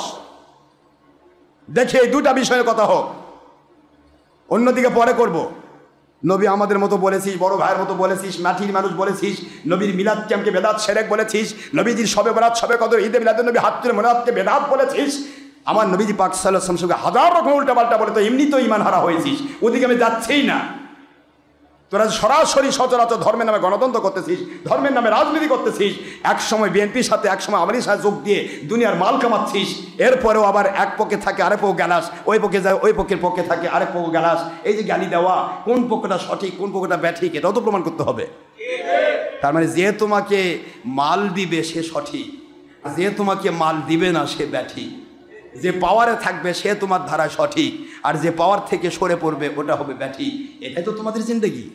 দেখে এই দুটা বিষয়ের কথা হোক, অন্যদিকে পরে করব। নবী আমাদের মতো বলেছিস, বড় ভাইয়ের মতো বলেছিস, মাটির মানুষ বলেছিস, নবীর মিলাদ ক্যাম্পকে বেদাত সেরেক বলেছিস, নবীজির সবে বরাত সবে কদর ঈদে মিলাদে নবী হাত তুলে মোনাদকে বেদাত বলেছিস। আমার নবীজি পাক সাল্লাল্লাহু আলাইহি ওয়াসাল্লামের সঙ্গে হাজার রকম উল্টাপাল্টা বলে তো এমনি তো ইমান হারা হয়েছিস, ওদিকে আমি যাচ্ছেই না। তোরা সরাসরি সচরাচর ধর্মের নামে গণতন্ত্র করতেছিস, ধর্মের নামে রাজনীতি করতেছিস, এক সময় বিএনপির সাথে, এক সময় আওয়ামী লীগের সাথে যোগ দিয়ে দুনিয়ার মাল কামাচ্ছিস। এরপরেও আবার এক পক্ষে থাকে আরেক পক্ষ গ্যালাস, ওই পক্ষে যায় ওই পক্ষের পক্ষে থাকে আরেক পক্ষ গ্যালাস। এই যে জ্ঞানী দেওয়া, কোন পক্ষটা সঠিক কোন পক্ষটা ব্যাঠিক, এটাও তো প্রমাণ করতে হবে। তার মানে যে তোমাকে মাল দিবে সে সঠিক, যে তোমাকে মাল দিবে না সে ব্যাঠিক। যে পাওয়ারে থাকবে সে তোমার ধারায় সঠিক, আর যে পাওয়ার থেকে সরে পড়বে ওটা হবে ব্যাঠিক। এটাই তো তোমাদের জিন্দেগি।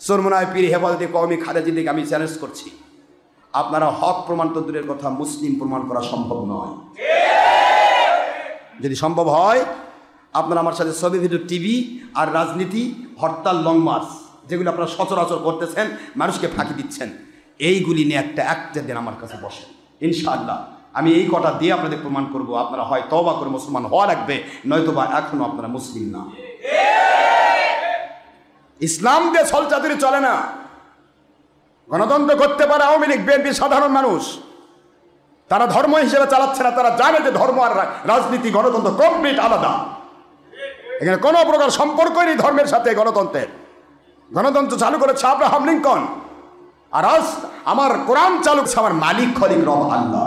চরমনায় পীর হেফাজতে কওমি খালেদা জিয়াকে আমি চ্যালেঞ্জ করছি, আপনারা হক প্রমাণ তো দূরের কথা, মুসলিম প্রমাণ করা সম্ভব নয়। যদি সম্ভব হয়, আপনারা আমার সাথে ছবি ভিডিও, টিভি আর রাজনীতি, হরতাল, লং মার্চ, যেগুলো আপনারা সচরাচর করতেছেন, মানুষকে ফাঁকি দিচ্ছেন, এইগুলি নিয়ে একটা দিন আমার কাছে বসেন। ইনশাআল্লাহ আমি এই কটা দিয়ে আপনাদের প্রমাণ করব আপনারা হয় তওবা করে মুসলমান হওয়া লাগবে, নয়তোবা এখনো আপনারা মুসলিম না। ইসলাম দিয়ে ছলচাতুরি চলে না। গণতন্ত্র করতে পারে আওয়ামী লীগ, বিএনপি, সাধারণ মানুষ, তারা ধর্ম হিসেবে চালাচ্ছে না। তারা জানে যে ধর্ম আর রাজনীতি, গণতন্ত্র কমপ্লিট আলাদা। এখানে কোনো প্রকার সম্পর্কই নেই ধর্মের সাথে গণতন্ত্রের। গণতন্ত্র চালু করেছে আব্রাহাম লিঙ্কন, আর আজ আমার কোরআন চালু করেছে আমার মালিক খলিক রব আল্লাহ।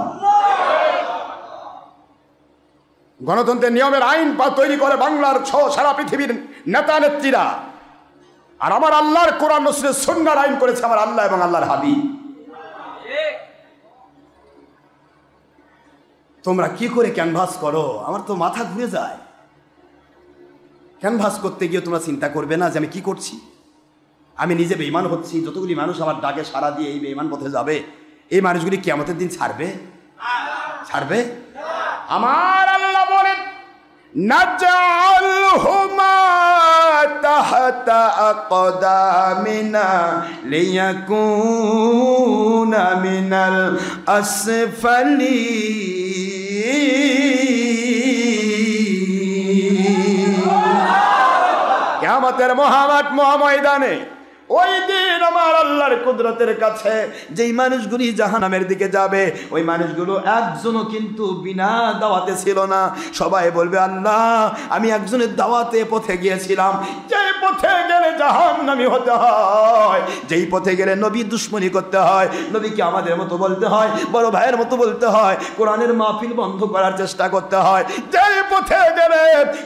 গণতন্ত্রের নিয়মের আইন তৈরি করে বাংলার সারা পৃথিবীর নেতা নেত্রীরা, আর আমার আল্লাহর কোরআন নসরের সুন্নাহর আইন করেছে আমার আল্লাহ এবং আল্লাহর হাবিব। তোমরা কি করে ক্যানভাস করো, আমার তো মাথা ঘুরে যায়। ক্যানভাস করতে গিয়ে তোমরা চিন্তা করবে না যে আমি কি করছি, আমি নিজে বেঈমান হচ্ছি। যতগুলি মানুষ আমার ডাকে সাড়া দিয়ে এই বেঈমান পথে যাবে, এই মানুষগুলি কিয়ামতের দিন ছাড়বে? আমার আল্লাহ বলেন, নাজআলহুমা তাহতা আকদামিনা লিয়াকুনা মিনাল আসফালিন। কিয়ামতের মহাময়দানে ওই দিন আমার আল্লাহর কুদরতের কাছে যেই মানুষগুলি জাহান্নামের দিকে যাবে, ওই মানুষগুলো একজনও কিন্তু বিনা দাওয়াতে ছিল না। সবাই বলবে, আল্লাহ আমি একজনের দাওয়াতে পথে গিয়েছিলাম। যেই পথে গেলে জাহান্নামী হতে হয়, যেই পথে গেলে নবী দুশ্মনী করতে হয়, নবীকে আমাদের মতো বলতে হয়, বড় ভাইয়ের মতো বলতে হয়, কোরআনের মাহফিল বন্ধ করার চেষ্টা করতে হয়, যেই পথে গেলে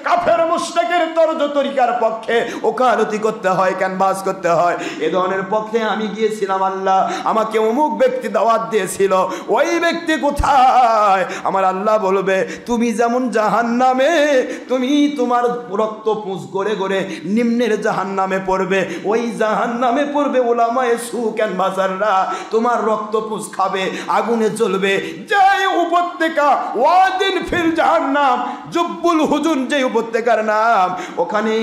কাফের মুশরিকের তরজ তরিকার পক্ষে ওকালতি করতে হয়, ক্যানভাস করতে হয়, এ ধরনের পক্ষে আমি গিয়েছিলাম। আল্লাহ আমাকে অমুক ব্যক্তি দাওয়াত দিয়েছিল, ওই ব্যক্তি কোথায়? আমার আল্লাহ বলবে, তুমি যেমন জাহান্নামে তুমি তোমার রক্ত পুঁজ করে করে নিম্নের গভীর জাহান্নামে পড়বে, ওই জাহান্নামে পড়বে উলামায়ে সু ক্যানভাসাররা, তোমার রক্ত পুষ খাবে, আগুনে জ্বলবে। যেই উপত্যকা ওয়াদিন ফিল জাহান্নাম, জুব্বুল হুজুন যে উপত্যকার নাম, ওখানে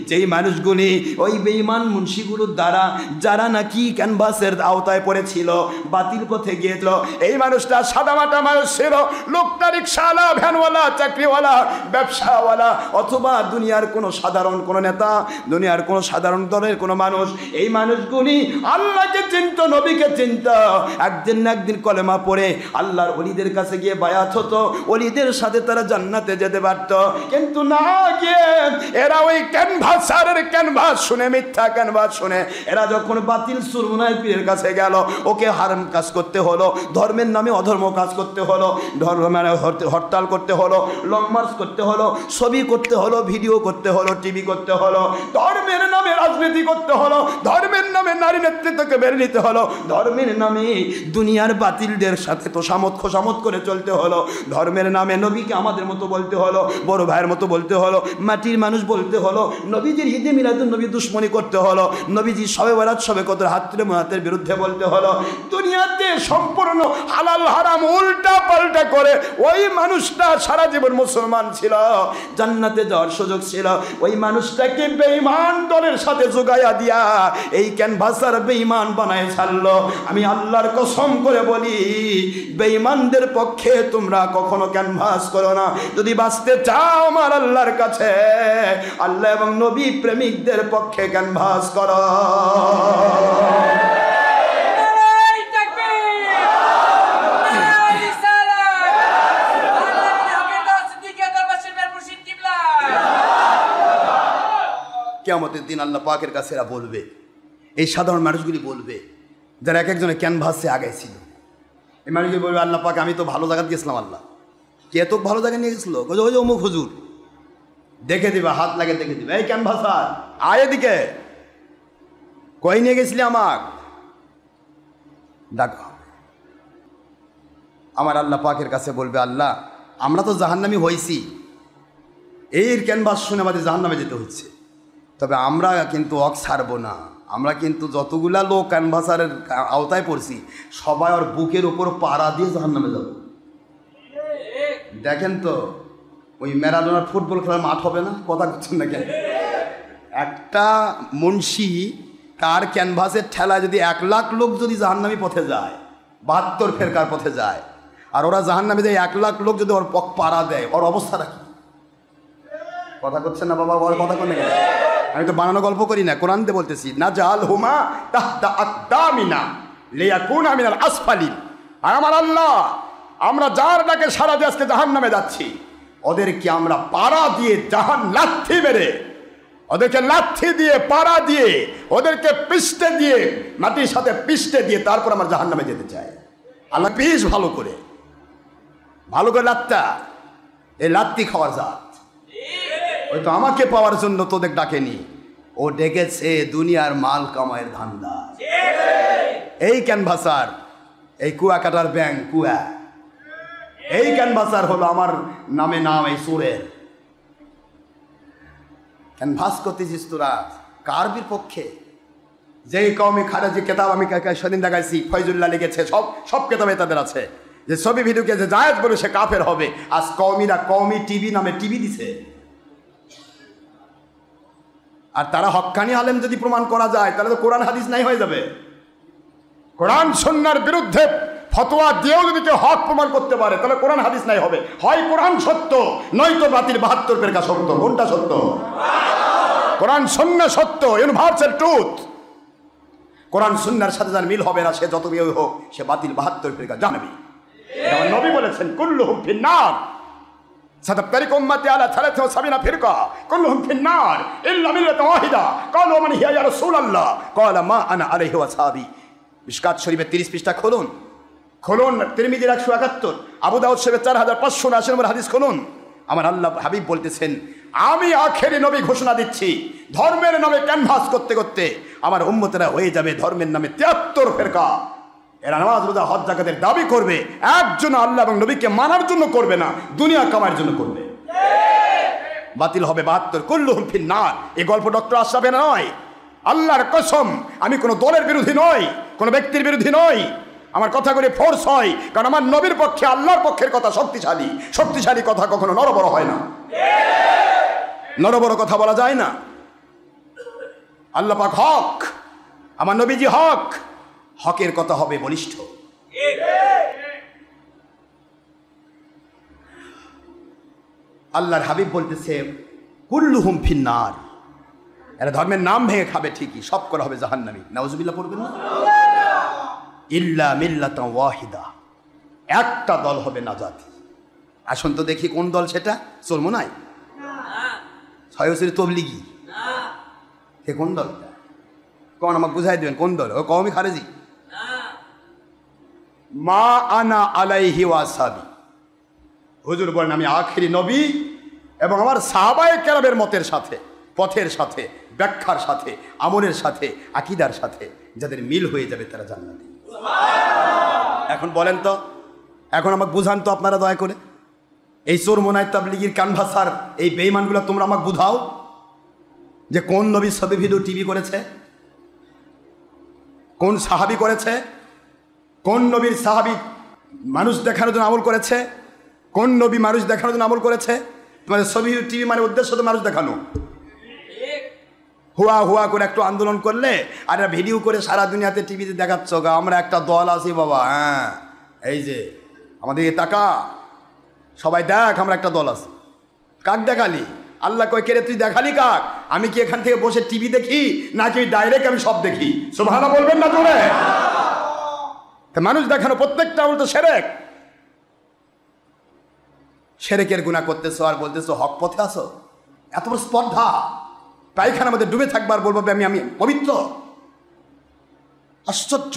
যেই মানুষগুলি ওই বেঈমান মুন্সিগুলোর দ্বারা যারা নাকি ক্যানভাসের আওতায় পড়েছিল, বাতিল পথে গিয়েছিল, এই মানুষটা সাদামাটা মানুষ ছিল, লোকটা রিক্সাওয়ালা, ভ্যানওয়ালা, চাকরিওয়ালা, ব্যবসাওয়ালা, অথবা দুনিয়ার কোনো সাধারণ কোনো নেতা, দুনিয়ার কোনো সাধারণ দলের কোনো মানুষ। এই মানুষগুলি আল্লাহকে চিনত, নবীকে চিনত, একদিন না একদিন কলেমা পড়ে আল্লাহর ওলিদের কাছে গিয়ে বায়াত হতো, ওলিদের সাথে তারা জান্নাতে যেতে পারত। কিন্তু না গিয়ে এরা ওই ক্যানভাসারের ক্যানভাস শুনে, মিথ্যা ক্যানভাস শুনে, এরা যখন বাতিল সুরমুনায় পীরের কাছে গেল, ওকে হারাম কাজ করতে হলো, ধর্মের নামে অধর্ম কাজ করতে হলো, মানে হরতাল করতে হলো, লং মার্চ করতে হলো, ছবি করতে হলো, ভিডিও করতে হলো, টিভি করতে হলো, ধর্মের নামে রাজনীতি করতে হলো, ধর্মের নামে নারী নেতৃত্বকে বেড়ে নিতে হলো, ধর্মের নামে দুনিয়ার বাতিলদের সাথে তো খোসামত করে চলতে হলো, ধর্মের নামে নবীকে আমাদের মতো বলতে হলো, বড় ভাইয়ের মতো বলতে হলো, মাটির মানুষ বলতে হলো, নবীজির ঈদে মিলাদুন নবী দুশ্মনী করতে হলো, নবীজি শবে বরাত শবে কদর হাতরে মুহাতের বিরুদ্ধে বলতে হলো। দুনিয়াতে সম্পূর্ণ হালাল হারাম উল্টা পাল্টা করে ওই মানুষটা সারা জীবন মুসলমান ছিল, জান্নাতে যাওয়ার সুযোগ ছিল, ওই মানুষটাকে বেঈমান দলের সাথে যোগাইয়া দিয়া এই ক্যানভাসার বেঈমান বানায় ছাড়লো। আমি আল্লাহর কসম করে বলি, বেঈমানদের পক্ষে তোমরা কখনো ক্যানভাস করো না। যদি বাঁচতে চাও আমার আল্লাহর কাছে, আল্লাহ এবং নবী প্রেমিকদের পক্ষে ক্যানভাস করো। কিয়ামতের দিন আল্লাহ পাকের কাছে এরা বলবে, এই সাধারণ মানুষগুলি বলবে যারা এক একজনের ক্যানভাসে আগে ছিল, এই মানুষগুলি বলবে, আল্লাহ পাক আমি তো ভালো জায়গায় গেছিলাম, আল্লাহ কে তো ভালো জায়গায় নিয়ে গেছিলো, ওই যে অমুক হুজুর, দেখে দিবা, হাত লাগে দেখে দিবে, এই ক্যানভাসার আয় এদিকে, কই নিয়ে গেছিলি আমাক ডাকা। আমার আল্লাহ পাকের কাছে বলবে, আল্লাহ আমরা তো জাহান্নামী হয়েছি, এর ক্যানভাস শুনে আমাদের জাহান্নামে যেতে হচ্ছে, তবে আমরা কিন্তু ছাড়বো না, আমরা কিন্তু যতগুলা লোক ক্যানভাসারের আওতায় পড়ছি সবাই ওর বুকের উপর পাড়া দিয়ে জাহান্নামে যাব। দেখেন তো ওই ম্যারাডোনার ফুটবল খেলার মাঠ হবে না, কথা করছেন না কেন? একটা মুন্সি তার ক্যানভাসের ঠেলায় যদি 1 লাখ লোক যদি জাহান্নামী পথে যায়, 72 ফেরকার পথে যায়, আর ওরা জাহান্নামে যায় 1 লাখ লোক যদি ওর পাড়া দেয়, ওর অবস্থাটা কি? কথা করছেন না বাবা, ওর কথা কোন? আমি তো বানানো গল্প করি না, কোরআন দিয়ে বলতেছি, না জাল হুমা তাহতা আকদামিনা লিয়াকুনা মিনাল আসফালিন। আর আমার আল্লাহ, আমরা যার ডাকে সারা দিয়ে আজকে জাহান্নামে যাচ্ছি, ওদেরকে আমরা পাড়া দিয়ে লাথি মেরে, ওদেরকে লাথি দিয়ে পাড়া দিয়ে, ওদেরকে পিষ্টে দিয়ে, মাটির সাথে পিষ্টে দিয়ে তারপর আমরা জাহান্নামে যেতে চাই। আল্লাহ পিস ভালো করে লাত্তা, এই লাত্তি খাওয়ার জাত, ওই তো আমাকে পাওয়ার জন্য তোদের ডাকেনি, ও ডেকেছে দুনিয়ার মাল কামাইয়ের ধান্দা। এই ক্যানভাসার, এই কুয়াকাটার ব্যাংক কুয়া, এই ক্যানভাসার হলো আমার নামে নাম এই সুরের। ক্যানভাস করতেছিস তোরা কার বিপক্ষে? যেই কওমি খারেজি কেতাব আমি সেদিন দেখাইছি, ফয়জুল্লাহ লিখেছে, সব কেতাবে তাদের আছে যে ছবি ভিডিওকে যে জায়েজ বলে সে কাফের হবে। আজ কওমিরা কওমি টিভি নামে টিভি দিছে, আর তারা হক্কানি আলেম যদি প্রমাণ করা যায় তাহলে তো কোরআন হাদিস নাই হয়ে যাবে। কোরআন সুন্নাহর বিরুদ্ধে ফতোয়া দিয়েও যদি কেউ হক প্রমাণ করতে পারে তাহলে কোরআন হাদিস নাই হবে। হয় কোরআন সত্য, নয়তো বাতিল 72 ফেরকা সত্য। কোনটা সত্য? কোরআন সুন্নাহ সত্য, ইউনিভার্সাল ট্রুথ। কোরআন সুন্নাহর সাথে যার মিল হবে না সে যত বিয়ে হোক সে বাতিল 72 ফেরকা জানাবি। আমার নবী বলেছেন কুল্লুহুম ফিন্নার, ستفترق أمتي على 73 فرقة كلهم في النار إلا ملة واحدة قالوا من هي يا رسول الله قال ما أنا عليه وأصحابي। মিশকাত শরীফের 30 পৃষ্ঠা খুলুন, তিরমিজির 171, আবু দাউদ শরীফের 4579 নম্বর হাদিস খুলুন। আমার আল্লাহ হাবিব বলতেছেন, আমি আখেরি নবী ঘোষণা দিচ্ছি, ধর্মের নামে ক্যানভাস করতে করতে আমার উম্মতেরা হয়ে যাবে ধর্মের নামে 73 ফেরকা। এরা নামাজ রোজা হজ যাকাতের দাবি করবে, একজন আল্লাহ এবং নবীকে মানার জন্য করবে না, দুনিয়া কামার জন্য করবে। বাতিল হবে 72, কুল্লুহুম ফিন্নার। এই গল্প ডক্টর আশরাফের নয়, আল্লাহর কসম আমি কোনো দলের বিরোধী নই, কোনো ব্যক্তির বিরোধী নই। আমার কথাগুলি ফোর্স হয় কারণ আমার নবীর পক্ষে আল্লাহর পক্ষের কথা শক্তিশালী। শক্তিশালী কথা কখনো নরবড় হয় না, নরবড় কথা বলা যায় না। আল্লাহ পাক হক, আমার নবীজি হক, হকের কথা হবে বলিষ্ঠ। আল্লাহর হাবিব বলতেছে কুল্লুহুম ফিন্নার, এরা ধর্মের নাম ভেঙে খাবে ঠিকই, সব করা হবে জাহান্নামী। নাউজুবিল্লাহ পড়বেন না? ইল্লা মিল্লাতান ওয়াহিদা, একটা দল হবে নাজাতি। আসুন তো দেখি কোন দল সেটা। চরমোনাই, ছয়সরি তবলিগি, কে কোন দল? কোন আমাকে বুঝাই দেবেন কোন দল? ও কওমি খারেজি। মা আনা আলাইহি ওয়াসাবি, হুজুর বলেন আমি আখিরি নবী এবং আমার সাহাবায়ে কেরামের মতের সাথে, পথের সাথে, ব্যাখ্যার সাথে, আমলের সাথে, আকীদার সাথে যাদের মিল হয়ে যাবে তারা জান্নাতি। এখন বলেন তো, এখন আমাকে বুঝান তো আপনারা দয়া করে, এই চরমোনাই তাবলিগির কানভাসার এই বেঈমানগুলো তোমরা আমাকে বুঝাও যে কোন নবীর ছবি ভিডিও টিভি করেছে, কোন সাহাবী করেছে, কোন নবীর সাহাবী মানুষ দেখানোর জন্য আমল করেছে, কোন নবী মানুষ দেখানোর জন্য আমল করেছে। তোমাদের ছবি টিভি মানে উদ্দেশ্য তো মানুষ দেখানো। হুয়া হুয়া করে একটু আন্দোলন করলে আর ভিডিও করে সারা দুনিয়াতে টিভিতে দেখাচ্ছ আমরা একটা দল আছি বাবা, হ্যাঁ এই যে আমাদের তাকা সবাই দেখ আমরা একটা দল আছি। কাক দেখালি? আল্লাহ কয় কেরে তুই দেখালি কাক? আমি কি এখান থেকে বসে টিভি দেখি নাকি ডাইরেক্ট আমি সব দেখি? সুবহানাল্লাহ বলবেন না জোরে? মানুষ দেখানো প্রত্যেকটা বলতো সেরেক। সেরেকের গুনাহ করতেছো আর বলতেছো হক পথে আছো। এত বড় স্পর্ধা! পায়খানার মধ্যে ডুবে থাকবার বলবো আমি পবিত্র? আশ্চর্য!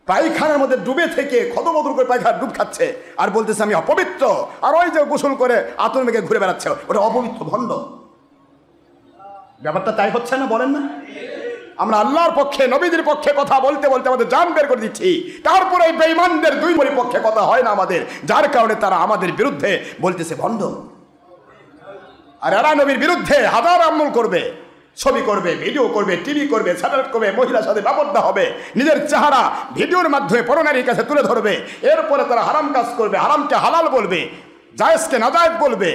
পায়খানার মধ্যে ডুবে থেকে খদমদর করে পায়খানা ডুব খাচ্ছে আর বলতেছে আমি অপবিত্র। আর ওই যে গোসল করে আতর মেঘে ঘুরে বেড়াচ্ছে ওটা অপবিত্র, ভণ্ড। ব্যাপারটা তাই হচ্ছে না? বলেন না? আমরা আল্লাহর পক্ষে নবীদের পক্ষে কথা বলতে বলতে আমাদের জান বের করে দিচ্ছি, তারপরে এই বেঈমানদের দুই পক্ষে কথা হয় না আমাদের, যার কারণে তারা আমাদের বিরুদ্ধে বলতেছে ভণ্ড। আর এরা নবীর বিরুদ্ধে হাজার আমল করবে, ছবি করবে, ভিডিও করবে, টিভি করবে, স্যাটেলাইট করবে, মহিলার সাথে বাবদ্ধ হবে, নিজের চেহারা ভিডিওর মাধ্যমে পরনারীর কাছে তুলে ধরবে। এরপরে তারা হারাম কাজ করবে, হারামকে হালাল বলবে, জায়েজকে নাজায়েজ বলবে,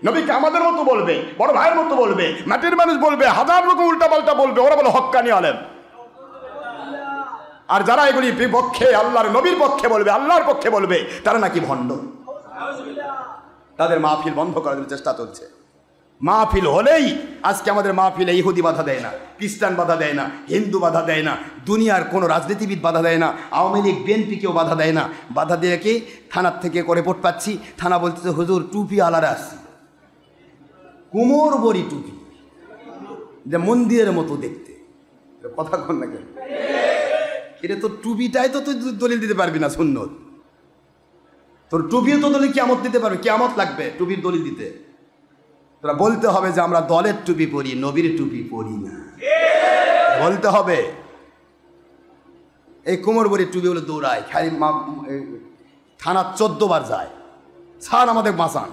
নবীকে আমাদের মতো বলবে, বড় ভাইয়ের মতো বলবে, মাটির মানুষ বলবে, হাজার রকম উল্টাপাল্টা বলবে। ওরা বলে হক্কানি আলেম। আর যারা এগুলি বিপক্ষে, আল্লাহর নবীর পক্ষে বলবে, আল্লাহর পক্ষে বলবে, তারা নাকি ভণ্ড। তাদের মাহফিল বন্ধ করার জন্য চেষ্টা চলছে। মাহফিল হলেই আজকে আমাদের মাহফিলে ইহুদি বাধা দেয় না, খ্রিস্টান বাধা দেয় না, হিন্দু বাধা দেয় না, দুনিয়ার কোনো রাজনীতিবিদ বাধা দেয় না, আওয়ামী লীগ বিএনপি কেউ বাধা দেয় না। বাধা দিয়ে কি? থানার থেকে করে রিপোর্ট পাচ্ছি, থানা বলতেছে হুজুর টুপি আলাদা আসছে, কুমোর বড়ি টুপি, যে মন্দিরের মতো দেখতে। কথা কন না কেন? এটা তোর টুপিটাই তো তুই দলিল দিতে পারবি না সুন্নত। তোর টুপিও তো দলিল কিয়ামত দিতে পারবে, কিয়ামত লাগবে টুপির দলিল দিতে। তোরা বলতে হবে যে আমরা দলের টুপি পরি, নবীর টুপি পরি না, বলতে হবে। এই কোমর বড়ি টুপি বলে দৌড়ায়, খালি থানা 14 বার যায়, ছাড় আমাদের বাঁচান।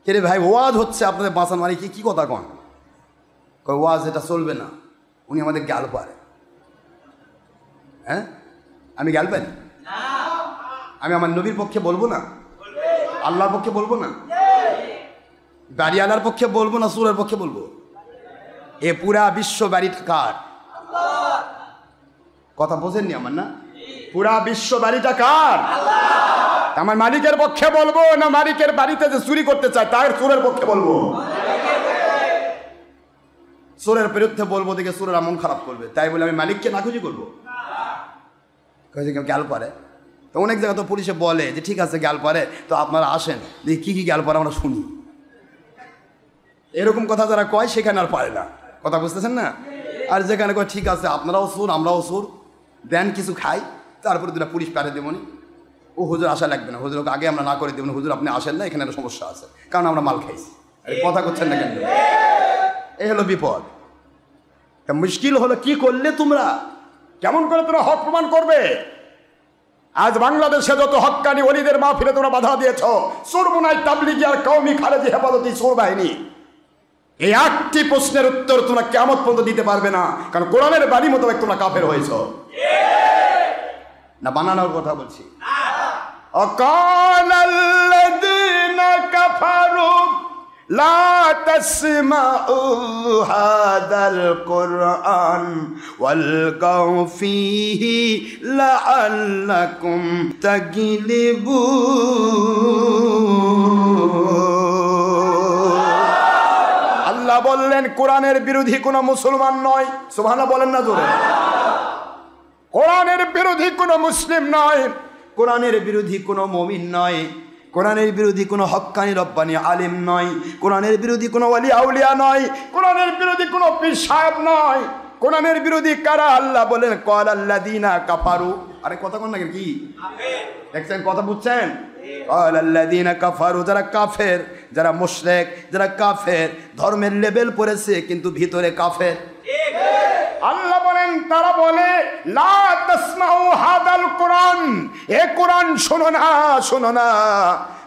কে রে ভাই ওয়াজ হচ্ছে আপনাদের বাঁচান মানে কি কথা কন? ওয়াজ এটা চলবে না, উনি আমাদের গাল পারে। হ্যাঁ আমি গাল পারি? আমি আমার নবীর পক্ষে বলবো না, আল্লাহর পক্ষে বলবো না, বাড়িওয়ালার পক্ষে বলবো না, সুরের পক্ষে বলবো? এ পুরা বিশ্ব বাড়িটা কার? কথা বোঝেননি আমার? না, পুরা বিশ্ব বাড়িটা কার? আমার মালিকের পক্ষে বলবো না মালিকের বাড়িতে যে চুরি করতে চায় তার চোরের পক্ষে বলবো? চোরের বিরুদ্ধে বলবো, দেখে চোরের মন খারাপ করবে, তাই বলে আমি মালিককে নাখুশি করবো? গ্যাল পারে তো অনেক জায়গা তো পুলিশে বলে যে ঠিক আছে গ্যাল পারে, তো আপনারা আসেন দেখি কী কী গ্যাল পারে আমরা শুনি। এরকম কথা যারা কয় সেখানে আর পারে না। কথা বুঝতেছেন না? আর যেখানে কয় ঠিক আছে আপনারাও সুর আমরাও সুর, দেন কিছু খাই, তারপরে দুটা পুলিশ পারে দেবনি, ও হুজুর আসা লাগবে না, হুজুরকে আগে আমরা না করে দেবো, হুজুর আপনি আসেন না, এখানে একটা সমস্যা আছে, কারণ আমরা মাল খাইছি। কথা করছেন না কেন? এই হলো বিপদ। তা মুশকিল হলো কি করলে তোমরা, কেমন করে তোমরা হক প্রমাণ করবে? আজ বাংলাদেশে যত হক্কানি ওলিদের মাহফিলে তোমরা বাধা দিয়েছ, সুরমুনাই তাবলিগি আর কওমি খালেজি হেফাজতি সুর বাহিনী, এই একটি প্রশ্নের উত্তর তোমরা কিয়ামত পর্যন্ত দিতে পারবে না, কারণ কোরআনের বাণী মোতাবেক তোমরা কাফের হয়েছ। না বানানোর কথা বলছি। অকালাল্লাযীনা কাফারু লা তাসমাউ হাযাল কুরআন ওয়ালগাউ ফীহি লাআল্লাকুম তাগলিবুন। আল্লাহ বললেন কোরআনের বিরোধী কোনো মুসলমান নয়, সুবহানাল্লাহ বলেন না জোরে। কোরআনের বিরোধী কোনো মুসলিম নয়, কোরআনের বিরোধী কোনো মুমিন নয়, কোরআনের বিরোধী কোনো হক্কানি রব্বানি আলিম নয়, কোরআনের বিরোধী কোনো ওলি আউলিয়া নয়, কোরআনের বিরোধী কোনো পীর সাহেব নয়। কোরআনের বিরোধী কারা? আল্লাহ বলেন ক্বালাল্লাযীনা কাফারু। আরে কথা কোন নাকি কি দেখছেন, কথা বুঝছেন? ক্বালাল্লাযীনা কাফারু, যারা কাফের, যারা মুশরিক, যারা কাফের, ধর্মের লেবেল পড়েছে কিন্তু ভিতরে কাফের। আল্লাহ বলেন, তারা বলে লা তাসমাউ হাদাল কোরআন, এ কোরআন শোনো না, শোনো না।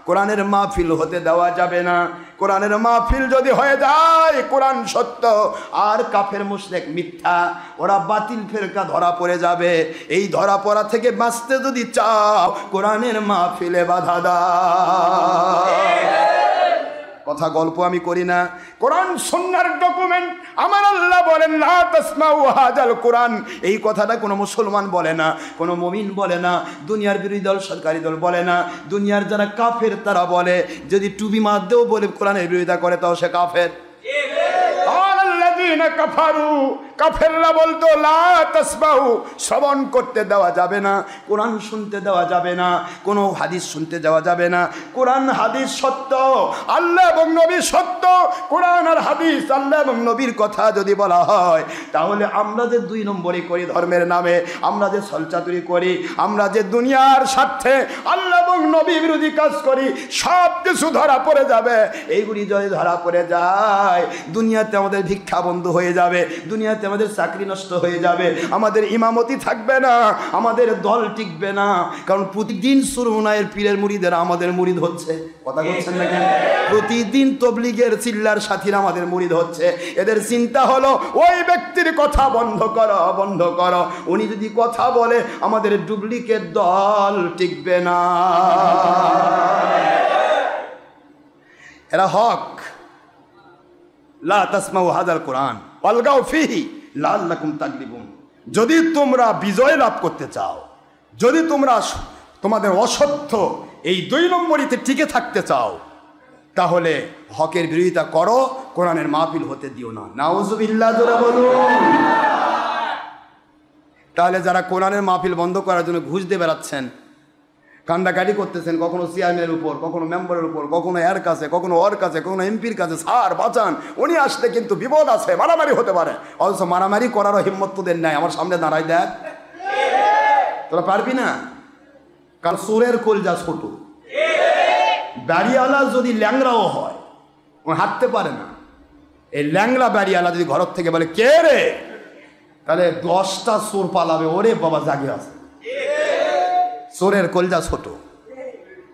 কোরআনের মাহফিল হতে দেওয়া যাবে না। কোরআনের মাহফিল যদি হয়ে যায় কোরআন সত্য আর কাফের মুশরিক মিথ্যা, ওরা বাতিল ফেরকা ধরা পড়ে যাবে। এই ধরা পড়া থেকে বাঁচতে যদি চাও কোরআনের মাহফিলে বাধা দাও। কথা গল্প আমি করি না, কোরআন সুন্নাহর ডকুমেন্ট। আমার আল্লাহ বলেন লা তাসমাউ হাযাল কোরআন, এই কথাটা কোনো মুসলমান বলে না, কোনো মুমিন বলে না, দুনিয়ার বিরোধী দল সরকারি দল বলে না, দুনিয়ার যারা কাফের তারা বলে। যদি টুপি মারতেও বলে কোরআনের বিরোধিতা করে তাও সে কাফের। কাফারু, কাফেররা বলতো লা তাসমাউ, শ্রবণ করতে দেওয়া যাবে না, কোরআন শুনতে দেওয়া যাবে না, কোনো হাদিস শুনতে দেওয়া যাবে না। কোরআন হাদিস সত্য, আল্লাহ এবং নবী সত্য। কোরআন আর হাদিস, আল্লাহ এবং নবীর কথা যদি বলা হয়, তাহলে আমরা যে দুই নম্বরই করি ধর্মের নামে, আমরা যে ছলচাতুরি করি, আমরা যে দুনিয়ার স্বার্থে আল্লাহ এবং নবী বিরোধী কাজ করি, সব কিছু ধরা পড়ে যাবে। এইগুলি যদি ধরা পড়ে যায় দুনিয়াতে আমাদের ভিক্ষা বন্ধ হয়ে যাবে, দুনিয়াতে আমাদের চাকরি নষ্ট হয়ে যাবে, আমাদের ইমামতি থাকবে না, আমাদের দল টিকবে না। কারণ প্রতিদিন সুরমুনায়ের পীরের মুরিদেরা আমাদের মুরিদ হচ্ছে। কথা বলছেন না কেন? প্রতিদিন তবলিগের চিল্লার সাথীরা আমাদের মুরিদ হচ্ছে। এদের চিন্তা হলো ওই ব্যক্তির কথা বন্ধ করো, বন্ধ করো। উনি যদি কথা বলে আমাদের ডুপ্লিকেট দল টিকবে না। এরা হক। লা তাসমাউ হাযাল কোরআন ওয়ালগাউ ফীহি লাআল্লাকুম তাগলিবুন। যদি তোমরা বিজয় লাভ করতে চাও, যদি তোমরা তোমাদের অসত্য এই দুই নম্বরিতে টিকে থাকতে চাও, তাহলে হকের বিরোধিতা করো, কোরআনের মাহফিল হতে দিও না। নাউজুবিল্লাহ জোরে বলুন। তাহলে যারা কোরআনের মাহফিল বন্ধ করার জন্য ঘুষ দিয়ে বেড়াচ্ছেন, কান্দাকাটি করতেছেন, কখনো চেয়ারম্যানের উপর, কখনো মেম্বারের উপর, কখনো এর কাছে, কখনো ওর কাছে, কখনো এমপির কাছে, স্যার বাঁচান, উনি আসলে কিন্তু বিপদ আছে, মারামারি হতে পারে। অথচ মারামারি করারও হিম্মত তোদের নাই। আমার সামনে দাঁড়াই দেখ, তোরা পারবি না, কারণ সুরের কলজা ছোট। বাড়িওয়ালা যদি ল্যাংরাও হয়, ও হাঁটতে পারে না। এই ল্যাংরা বাড়িওয়ালা যদি ঘর থেকে বলে কে রে, তাহলে 10টা সুর পালাবে, ওরে বাবা জাগে আছে। চোরের কলজা ছোট,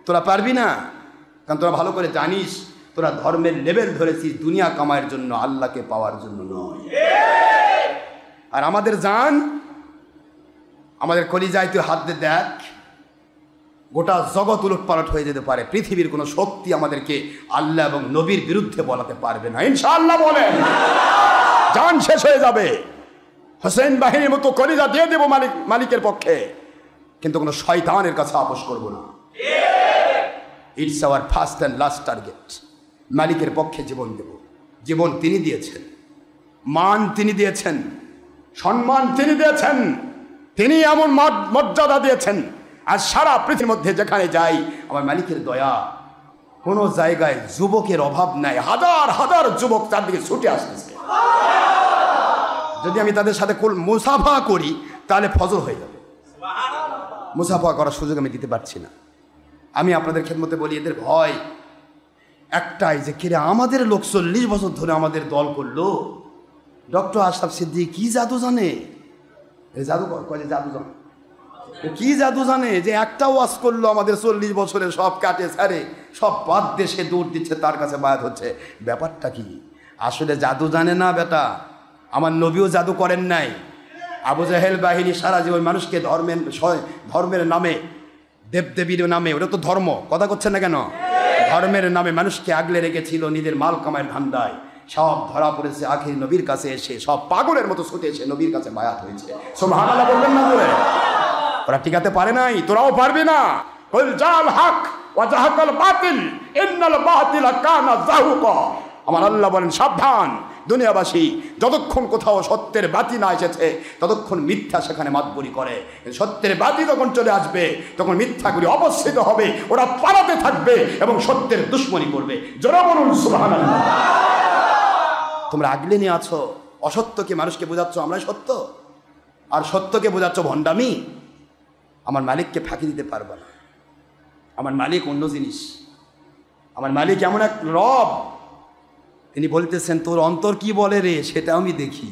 তোরা পারবি না। কারণ তোরা ভালো করে জানিস তোরা ধর্মের লেভেল ধরেছিস দুনিয়া কামাইয়ের জন্য, আল্লাহকে পাওয়ার জন্য নয়। আর আমাদের জান, আমাদের কলিজায় তুই হাত দিয়ে দেখ, গোটা জগৎ উলটপালট হয়ে যেতে পারে। পৃথিবীর কোনো শক্তি আমাদেরকে আল্লাহ এবং নবীর বিরুদ্ধে বলাতে পারবে না, ইনশাআল্লাহ বলেন। জান শেষ হয়ে যাবে, হোসেন বাহিনীর মতো কলিজা দিয়ে দেবো মালিকের পক্ষে, কিন্তু কোনো শয়তানের কাছে আপোষ করব না। It's our first and last target. মালিকের পক্ষে জীবন দেব। জীবন তিনি দিয়েছেন, মান তিনি দিয়েছেন, সম্মান তিনি দিয়েছেন, তিনি এমন মর্যাদা দিয়েছেন। আর সারা পৃথিবীর মধ্যে যেখানে যাই আমার মালিকের দয়া, কোনো জায়গায় যুবকের অভাব নাই। হাজার হাজার যুবক চারদিকে ছুটে আসতেছে। যদি আমি তাদের সাথে মুসাফা করি তাহলে ফজর হয়ে যাবে। মুসাফা করার সুযোগ আমি দিতে পারছি না। আমি আপনাদের খেদমতে বলি, এদের ভয় একটাই যে কিরে আমাদের লোক 40 বছর ধরে আমাদের দল করলো, ডক্টর আশরাফ সিদ্দিকী কি জাদু জানে? এই জাদু কয় যে জাদু জানে, কি জাদু জানে যে একটা ওয়াজ করলো আমাদের 40 বছরে সব কাটে ছাড়ে সব বাদ দেশে দৌড় দিচ্ছে, তার কাছে বায়াত হচ্ছে। ব্যাপারটা কি? আসলে জাদু জানে না বেটা। আমার নবীও জাদু করেন নাই। আবু জাহেল বাহিনী সারা জীবন মানুষকে ধর্মের নামে, দেবদেবীর নামে, ওটা তো ধর্ম, কথা করছেন না কেন? ধর্মের নামে মানুষকে আগলে রেখেছিল নিজের মাল কামায়ের ধান্দায়। সব ধরা পড়েছে, আখির নবীর কাছে এসে সব পাগলের মতো ছুটে এসে নবীর কাছে বায়াত হয়েছে। সুবহানাল্লাহ বলবেন না বলে? ওরা টিকাতে পারে নাই, তোরাও পারবি না। কুল জাল হক ওয়া জাহাকাল বাতিল ইন্নাল বাতিলা কানা যাহুকা। আমার আল্লাহ বলেন সাবধান দুনিয়াবাসী, যতক্ষণ কোথাও সত্যের বাতি না এসেছে ততক্ষণ মিথ্যা সেখানে মাতবরি করে। সত্যের বাতি যখন চলে আসবে তখন মিথ্যাগুলি অবস্থিত হবে, ওরা পালাতে থাকবে এবং সত্যের দুশ্মনী করবে। জোরে বলুন সুবহানাল্লাহ। তোমরা আগলে নিয়ে আছো, অসত্যকে মানুষকে বোঝাচ্ছ আমরা সত্য, আর সত্যকে বোঝাচ্ছ ভণ্ডামি। আমার মালিককে ফাঁকি দিতে পারবে না। আমার মালিক অন্য জিনিস। আমার মালিক এমন এক রব, তিনি বলতেছেন তোর অন্তর কি বলে রে সেটা আমি দেখি।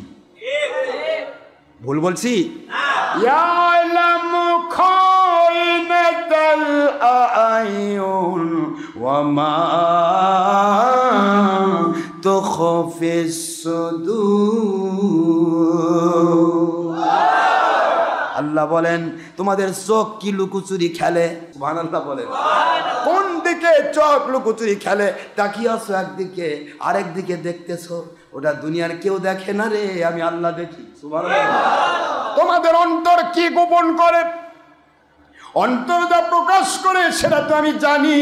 ভুল বলছি? ইয়ালামু খাইনাতাল আয়ুন ওয়া মা তুখফিস সুদূর। আল্লাহ বলেন তোমাদের চোখ কি লুকোচুরি খেলে? সুবহানাল্লাহ বলেন। কোন দিকে চোখ লুকোচুরি খেলে? তাকিয়ে আছো একদিকে, আরেকদিকে দেখতেছো। ওটা দুনিয়ার কেউ দেখে না রে, আমি আল্লাহ দেখি। সুবহানাল্লাহ। তোমাদের অন্তর কি গোপন করে, অন্তর যা প্রকাশ করে সেটা তো আমি জানি,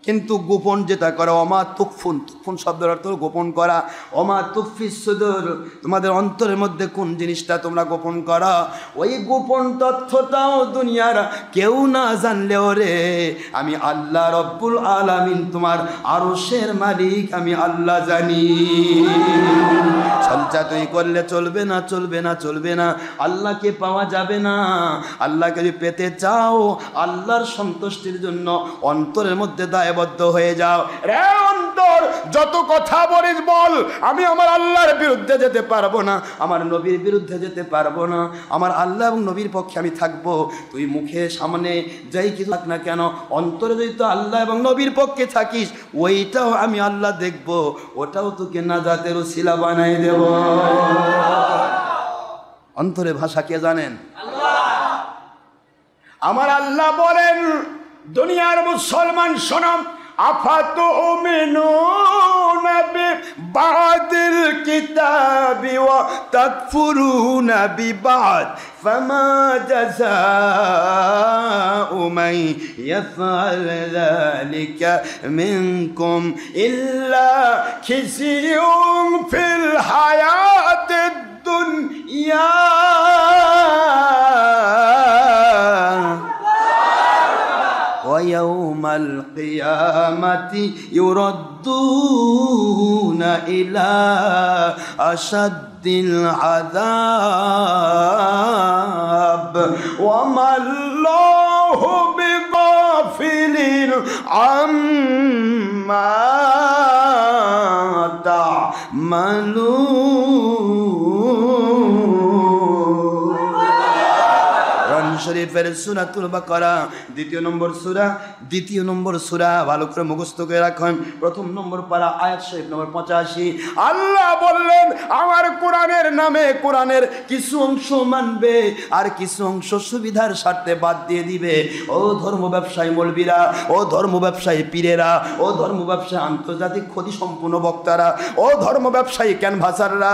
কিন্তু গোপন যেটা করে অমা তুকফুন, তুকফুন শব্দের অর্থ গোপন করা। অমা তুকফিস সুদূর, তোমাদের অন্তরের মধ্যে কোন জিনিসটা তোমরা গোপন করো, ওই গোপন তথ্যটাও দুনিয়ার কেউ না জানলেও রে আমি আল্লাহ রব্বুল আলামিন, তোমার আরশের মালিক আমি আল্লাহ জানি। সঞ্চয় তুই করলে চলবে না, চলবে না, চলবে না। আল্লাহকে পাওয়া যাবে না। আল্লাহকে যদি পেতে চাও, আল্লাহর সন্তুষ্টির জন্য অন্তরের মধ্যে দায়বদ্ধ হয়ে যাও। রে অন্তর, যত কথা বলিস বল, আমি আমার আল্লাহর বিরুদ্ধে যেতে পারবো না, আমার নবীর বিরুদ্ধে যেতে পারবো না। আমার আল্লাহ এবং নবীর পক্ষে আমি থাকবো। তুই মুখে সামনে যাই কিছু থাক না কেন, অন্তরে যদি তো আল্লাহ এবং নবীর পক্ষে থাকিস, ওইটাও আমি আল্লাহ দেখবো, ওটাও তোকে নাজাতের উসিলা বানাই দেব। অন্তরে ভাষা কে জানেন? আমার আল্লাহ বলেন দুনিয়ার মুসলমান শোনাম, আফাতুমিনুনা বিবাদিল কিতাবি ওয়া তাকফুরুনা বিবাদ ফামা জাযাউ মান ইয়াফআল যালিকা মিনকুম ইল্লা খিজিয়ুন ফিল হায়াতিদ দুনিয়া ويوم القيامة يردون إلى أشد العذاب وما الله بغافل عما تعملون। শরীফের সূরাতুল বাকারা 2 নম্বর সূরা, 2 নম্বর সূরা ভালো করে মুখস্থ করে রাখুন। 1 নম্বর পারা আয়াত শরীফ নম্বর 85। আল্লাহ বললেন আমার কোরআনের নামে কোরআনের কিছু অংশ মানবে আর কিছু অংশ সুবিধার স্বার্থে বাদ দিয়ে দিবে। ও ধর্ম ব্যবসায়ী মৌলবীরা, ও ধর্ম ব্যবসায়ী পীরেরা, ও ধর্ম ব্যবসায়ী আন্তর্জাতিক ক্ষতি সম্পূর্ণ বক্তারা, ও ধর্ম ব্যবসায়ী ক্যানভাসাররা,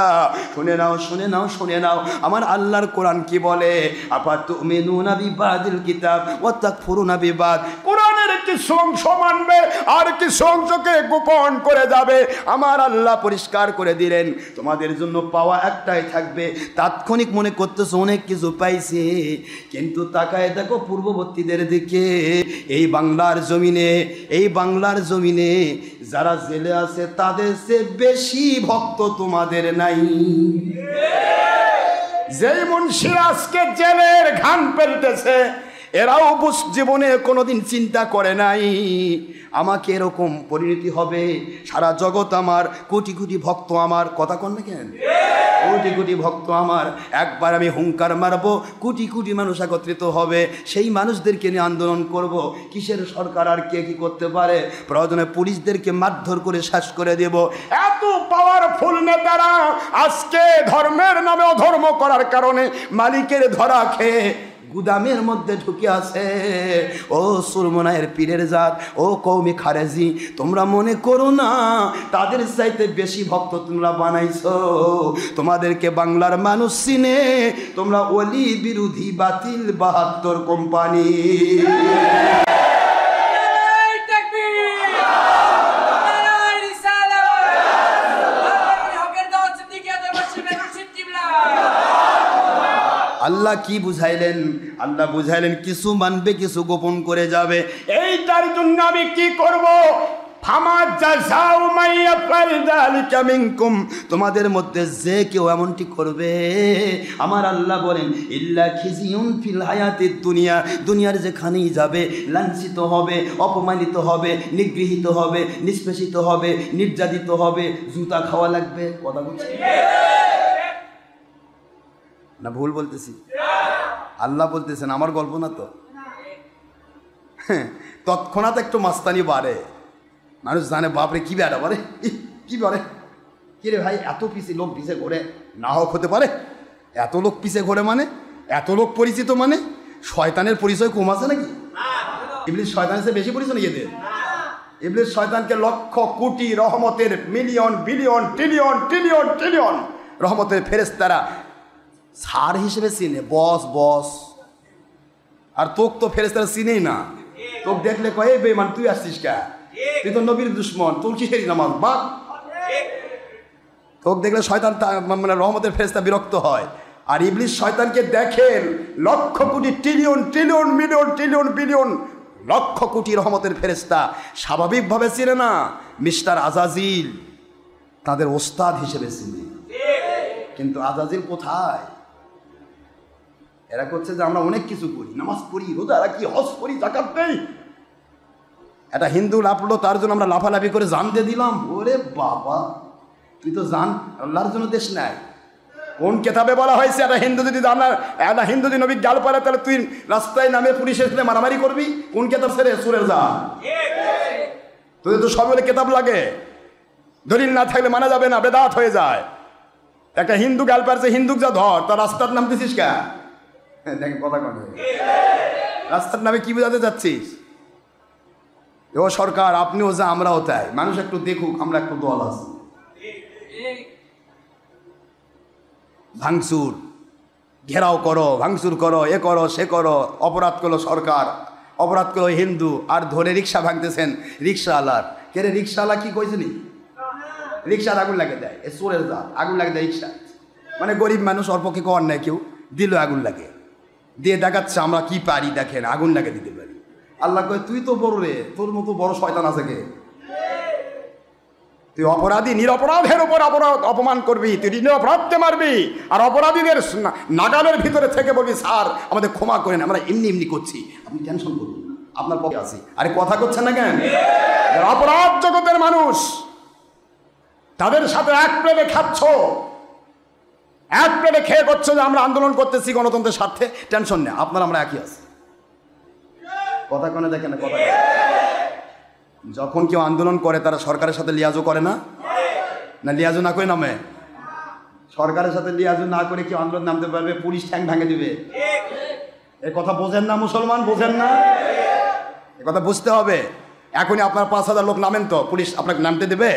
শুনে নাও, শুনে নাও, শুনে নাও আমার আল্লাহর কোরআন কি বলে। আফাতুমিনুনা বিবাদিল কিতাব ওয়া তাকফুরুনা বিবাদ, কোরআনের কিছু অংশ মানবে আর কিছু অংশকে গোপন করে যাবে। আমার আল্লাহ পরিষ্কার করে দিলেন তোমাদের জন্য পাওয়া একটাই থাকবে। তাৎক্ষণিক মনে করতেছো অনেক কিছু পাইছে, কিন্তু তাকায় দেখো পূর্ববর্তীদের দিকে। এই বাংলার জমিনে, এই বাংলার জমিনে যারা জেলে আছে তাদের চেয়ে বেশি ভক্ত তোমাদের নাই। যেই মুন্সিরা আজকে জেলের ঘাম ফেলতেছে, এরাও জীবনে কোনোদিন চিন্তা করে নাই আমাকে এরকম পরিণতি হবে। সারা জগৎ আমার, কোটি কোটি ভক্ত আমার, কথা কন না কেন? কোটি কোটি ভক্ত আমার, একবার আমি হুঙ্কার মারবো, কোটি কোটি মানুষ একত্রিত হবে, সেই মানুষদেরকে নিয়ে আন্দোলন করব। কিসের সরকার আর কে কি করতে পারে, প্রয়োজনে পুলিশদেরকে মারধর করে শেষ করে দেব। এত পাওয়ারফুল নেতারা আজকে ধর্মের নামে অধর্ম করার কারণে মালিকের ধরা খেয়ে গুদামের মধ্যে ঢুকে আছে। ও সুরমনায়ের পীরের জাত, ও কওমি খারেজি, তোমরা মনে করো না তাদের চাইতে বেশি ভক্ত তোমরা বানাইছো। তোমাদেরকে বাংলার মানুষ চিনে, তোমরা ওলি বিরোধী বাতিল ৭২ কোম্পানি। আল্লাহ কি বুঝাইলেন? আল্লাহ বুঝাইলেন কিছু মানবে, কিছু গোপন করে যাবে। এইটার জন্য আমি কি করব? তোমাদের মধ্যে যে কেউ এমনটি করবে, আমার আল্লাহ বলেন ইল্লা খিজিউন ফিল হায়াতিদ দুনিয়া, দুনিয়ার যেখানেই যাবে লাঞ্ছিত হবে, অপমানিত হবে, নিগৃহীত হবে, নিষ্পেষিত হবে, নির্যাতিত হবে, জুতা খাওয়া লাগবে। কথা বলছি না ভুল বলতেছি? আল্লাহ বলতেছেন, আমার গল্প না তো। তৎক্ষণাৎ একটু মাস্তানি বাড়ে, মানুষ জানে বাপরে কি বেড়া বলে, কি বলে, কি রে ভাই এত পিছে লোক পিছে ঘোরে, না হোক হতে পারে। এত লোক পিছে ঘোরে মানে, এত লোক পরিচিত মানে শয়তানের পরিচয় কম আছে নাকি? ইবলিস শয়তানের চেয়ে বেশি পরিচয় নিয়ে দেয়। ইবলিস শয়তানকে লক্ষ কোটি রহমতের million billion trillion trillion trillion রহমতের ফেরেশতারা স্যার হিসেবে চিনে, বস বস। আর তোক তো ফেরেশতারা চিনেই না, তোক দেখলে কয়ে বেমান তুই আসছিস কে, তুই তো নবীর দুশ্মন, তোর কিসেরই নামাজ বাপ। তোক দেখলে শয়তান মানে রহমতের ফেরেশতা বিরক্ত হয়। আর ইবলিস শয়তানকে দেখেন lakh crore trillion trillion million trillion billion lakh crore রহমতের ফেরেশতা স্বাভাবিকভাবে চিনে না, মিস্টার আজাজিল তাদের ওস্তাদ হিসেবে চিনে। কিন্তু আজাজিল কোথায়? এরা করছে যে আমরা অনেক কিছু করি, নামাজ পড়ি, রোজা রাখি, হজ করি, জাকাত দেই। একটা হিন্দু লাফলো, তার জন্য আমরা লাফালাফি করে জান দিয়ে দিলাম। ওরে বাবা, তুই তো জান আল্লাহর জন্য দেশ নাই। কোন কেতাবে বলা হয়েছে একটা হিন্দু যদি একটা হিন্দু যদি নবী গাল পারে তাহলে তুই রাস্তায় নামে পুলিশের সাথে মারামারি করবি? কোন কেতাব ছেড়ে সুরের যা? তোদের তো সব কেতাব লাগে, দলিল না থাকলে মানা যাবে না, বেদাত হয়ে যায়। একটা হিন্দু গাল পারছে, হিন্দুক যা ধর, তার রাস্তার নাম দিছিস কে? দেখেন কথা কন, রাস্তার নামে কি বোঝাতে চাচ্ছিস? ও সরকার আপনিও যা আমরাও তাই, মানুষ একটু দেখুক আমরা একটু দল আছি। ভাঙচুর ঘেরাও করো, ভাঙচুর করো, এ করো সে করো, অপরাধ করলো সরকার, অপরাধ করলো হিন্দু, আর ধরে রিক্সা ভাঙতেছেন রিক্সাওয়ালার। কে রে রিক্সাওয়ালা কি কইছিনি? রিক্সার আগুন লাগে দেয়, এ চোরের জাত, আগুন লাগে দেয় রিক্সা। মানে গরিব মানুষ অল্প কি কর নাই, কেউ দিল আগুন লাগে, দিয়ে দেখাচ্ছে আমরা কি পারি, দেখেন আগুন লাগে দিতে পারি। আল্লাহ কয় তুই তো বড় রে, তোর মতো বড় শয়তান আছে কে? তুই অপরাধী নিরপরাধের উপর অপমান করবি, তুই নিরপরাধকে মারবি, আর অপরাধীদের নাগালের ভিতরে থেকে বলবি স্যার আমাদের ক্ষমা করেন, আমরা এমনি এমনি করছি, আপনি টেনশন করুন, আপনার পক্ষে আছি। আরে কথা করছেন না কেন? অপরাধ জগতের মানুষ, তাদের সাথে এক প্লেটে খাচ্ছ, এক প্লেটে খেয়ে করছো যে আমরা আন্দোলন করতেছি গণতন্ত্রের স্বার্থে, টেনশন নেই, আপনার আমরা একই আছি। কথা কনে দেখেন না, কথা যখন কেউ আন্দোলন করে তারা সরকারের সাথে লিয়াজও করে না, না লিয়াজও না করে নামে? সরকারের সাথে লিয়াজও না করে কেউ আন্দোলন নামতে পারবে? পুলিশ ঠ্যাং ভাঙে দিবে। এ কথা বোঝেন না মুসলমান, বোঝেন না? এ কথা বুঝতে হবে। এখনই আপনার ৫,০০০ লোক নামেন তো পুলিশ আপনাকে নামতে দেবে?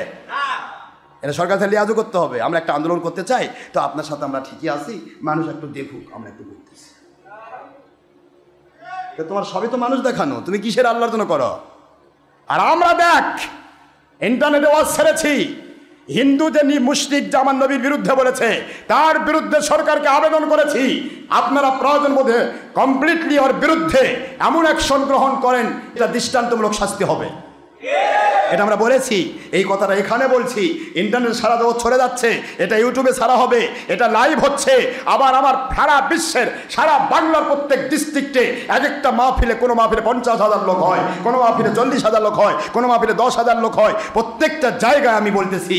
এটা সরকারের সাথে লিয়াজও করতে হবে। আমরা একটা আন্দোলন করতে চাই তো আপনার সাথে আমরা ঠিকই আছি, মানুষ একটু দেখুক আমরা একটু করতেছি। তোমার সবই তো মানুষ দেখানো, তুমি কিসের আল্লাহর জন্য করো? আর আমরা দেখ ইন্টারনেটে ওয়াজ ছেড়েছি, হিন্দু যে মুশরিক জামান নবীর বিরুদ্ধে বলেছে তার বিরুদ্ধে সরকারকে আবেদন করেছি, আপনারা প্রয়োজন বোধে কমপ্লিটলি ওর বিরুদ্ধে এমন অ্যাকশন গ্রহণ করেন, এটা দৃষ্টান্তমূলক শাস্তি হবে। এটা আমরা বলেছি, এই কথাটা এখানে বলছি, ইন্টারনেট সারা জগৎ ছড়ে যাচ্ছে, এটা ইউটিউবে সারা হবে, এটা লাইভ হচ্ছে। আবার আমার সারা বিশ্বের, সারা বাংলার প্রত্যেক ডিস্ট্রিক্টে এক একটা মাহফিলে, কোনো মাহফিলে 50,000 লোক হয়, কোনো মাহফিলে 40,000 লোক হয়, কোনো মাহফিলে 10,000 লোক হয়। প্রত্যেকটা জায়গায় আমি বলতেছি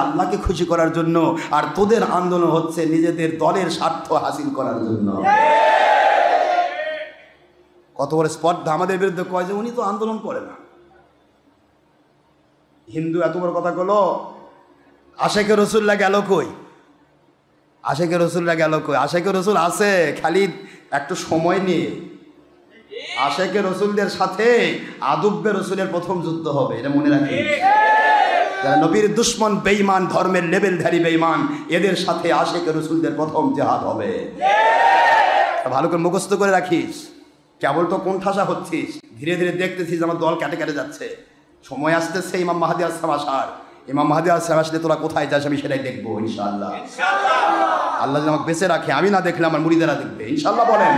আল্লাহকে খুশি করার জন্য, আর তোদের আন্দোলন হচ্ছে নিজেদের দলের স্বার্থ হাসিল করার জন্য। কত বড় স্পর্ধা আমাদের বিরুদ্ধে, কয় যে উনি তো আন্দোলন করে না। হিন্দু এত বড় কথা বলো, আশেকে রসুল্লাহ গেল কই? আশেকে রসুল্লাহ গেল কই? আশেকে রসুল আছে, খালি একটু সময় নিয়ে। আশেকে রসুলদের সাথে আদুব্বে রসুলের প্রথম যুদ্ধ হবে, এটা মনে রাখি। যারা নবীর দুশ্মন বেঈমান, ধর্মের লেবেলধারী বেঈমান, এদের সাথে আশেকে রসুলদের প্রথম জিহাদ হবে। ভালো করে মুখস্থ করে রাখিস। কেবল তো কোন ঠাসা হচ্ছিস, ধীরে ধীরে দেখতেছিস আমার দল কেটে কেটে যাচ্ছে। সময় আসতেছে ইমাম মাহদী আসসালাম আসার। ইমাম মাহদী আসসালাম আসলে তোরা কোথায় যাস আমি সেটাই দেখবো ইনশাআল্লাহ। আল্লাহ যদি আমাকে বেঁচে রাখে, আমি না দেখলে আমার মুরিদেরা দেখবে ইনশাআল্লাহ। বলেন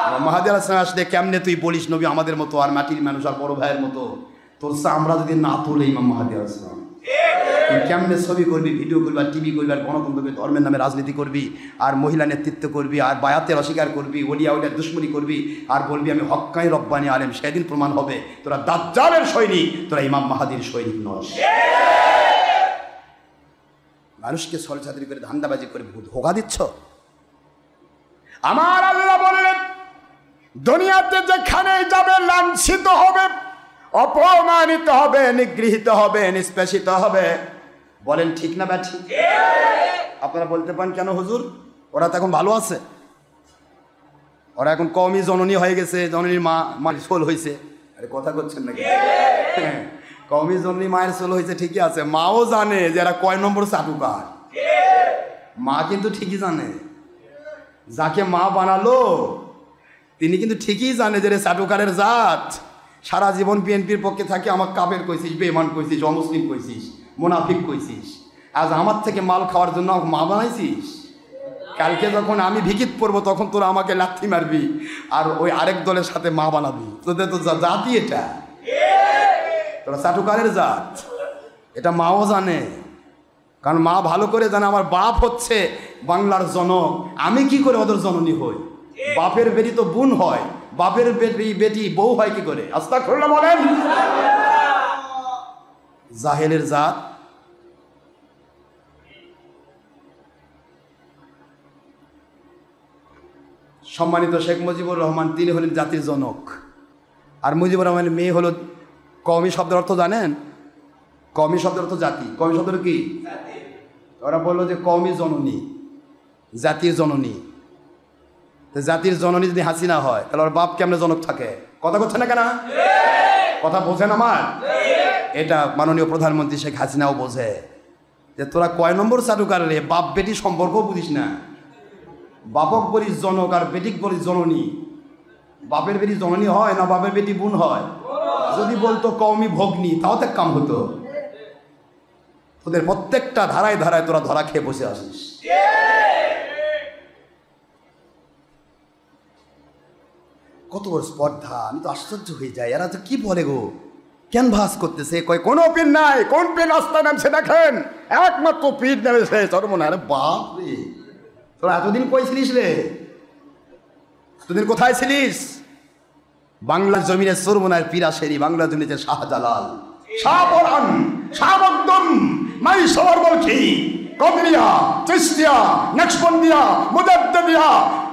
ইমাম মাহদী আসসালাম আসলে কেমনে তুই বলিস নবী আমাদের মতো আর মাটির মানুষ আর বড় ভাইয়ের মতো, তোর আমরা যদি না তোলে ইমাম মাহদী আসসালাম, তুই কেমনে ছবি করবি, ভিডিও করবি, আর টিভি করবি, আর গণতন্ত্র করবি, ধর্মের নামে রাজনীতি করবি, আর মহিলা নেতৃত্ব করবি, আর বায়াতের অস্বীকার করবি, ওলিয়া উলিয়ার দুশ্মনী করবি, আর বলবি আমি হক্কাই রব্বানি আলেম। সেদিন প্রমাণ হবে তোরা দাজ্জালের সৈনিক, তোরা ইমাম মাহাদির সৈনিক নস। মানুষকে ছলছাতুরি করে ধান্দাবাজি করে ধোঁকা দিচ্ছ। আমার আল্লাহ বললেন দুনিয়াতে যেখানে যাবে লাঞ্ছিত হবে, অপমানিত হবে, নিগৃহীত হবে, নিষ্পেষিত হবে। বলেন ঠিক না ব্যাঠি? আপনারা বলতে পারেন কেন হুজুর? ওরা তো এখন ভালো আছে, ওরা এখন কমই জননী হয়ে গেছে, জননীর মায়ের সোল হয়েছে। আরে কথা করছেন নাকি? কমই জননী মায়ের সোল হয়েছে, ঠিকই আছে। মাও জানে যে এরা কয় নম্বর চাটুকার। মা কিন্তু ঠিকই জানে, যাকে মা বানালো তিনি কিন্তু ঠিকই জানে যে রে চাটুকারের জাত। সারা জীবন বিএনপির পক্ষে থাকে, আমার কাফের কইছিস, বেঈমান কইছিস, অমুসলিম কইছিস, মুনাফিক কইছিস, আজ আমার থেকে মাল খাওয়ার জন্য মা বানাইছিস। কালকে যখন আমি ভিকিত পড়বো তখন তোরা আমাকে লাথি মারবি আর ওই আরেক দলের সাথে মা বানাবি। তোদের তো জাতি এটা, তোরা চাটুকারের জাত, এটা মাও জানে। কারণ মা ভালো করে জানে আমার বাপ হচ্ছে বাংলার জনক, আমি কি করে ওদের জননী হই? বাপের বেটি তো বোন হয়, বাপের বেটি বউ হয় কি করে? আস্তাগফিরুল্লাহ বলেন। জাহেলের জাত। সম্মানিত শেখ মুজিবুর রহমান, তিনি হলেন জাতির জনক, আর মুজিবুর রহমানের মেয়ে হলো কওমি শব্দের অর্থ জানেন? কওমি শব্দের অর্থ জাতি। কওমি শব্দের কি? ওরা বললো যে কওমি জননী, জাতির জননী। তো জাতির জননী যদি হাসিনা হয় তাহলে ওর বাপ কেমনে জনক থাকে? কথা করছে না কেন? কথা বোঝেন আমার? এটা মাননীয় প্রধানমন্ত্রী শেখ হাসিনাও বোঝে যে তোরা কয় নম্বর চাটুকার রে, বাপ বেটি সম্পর্ক বুঝিস না। বাপক বলিস জনক আর বেটিক বলিস জননী। বাপের বেটি জননী হয় না বাপের বেটি বোন হয়? যদি বলতো কওমি ভগ্নী তাও তো কাম হতো। তোদের প্রত্যেকটা ধারায় ধারায় তোরা ধরা খেয়ে বসে আসিস। কত বড় স্পর্ধা! আমি তো আশ্চর্য হয়ে যাই, এরা তো কি বলে গো, ক্যানভাস করতেছে। কয় কোনো পীর নাই, কোন পীর রাস্তায় নামছে দেখেন, একমাত্র পীর নেমেছে চরমনা। আরে বাপ রে, তোরা এতদিন কই ছিলিস রে? এতদিন কোথায় ছিলিস? বাংলার জমিনে চরমনার পীরাশেরি, বাংলার জমিনে শাহজালাল, শাহপরান, শাহবদ্দম, মাই সবরবলখি, কদরিয়া, চিশতিয়া, নকশবন্দিয়া, মুজাদ্দিদিয়া,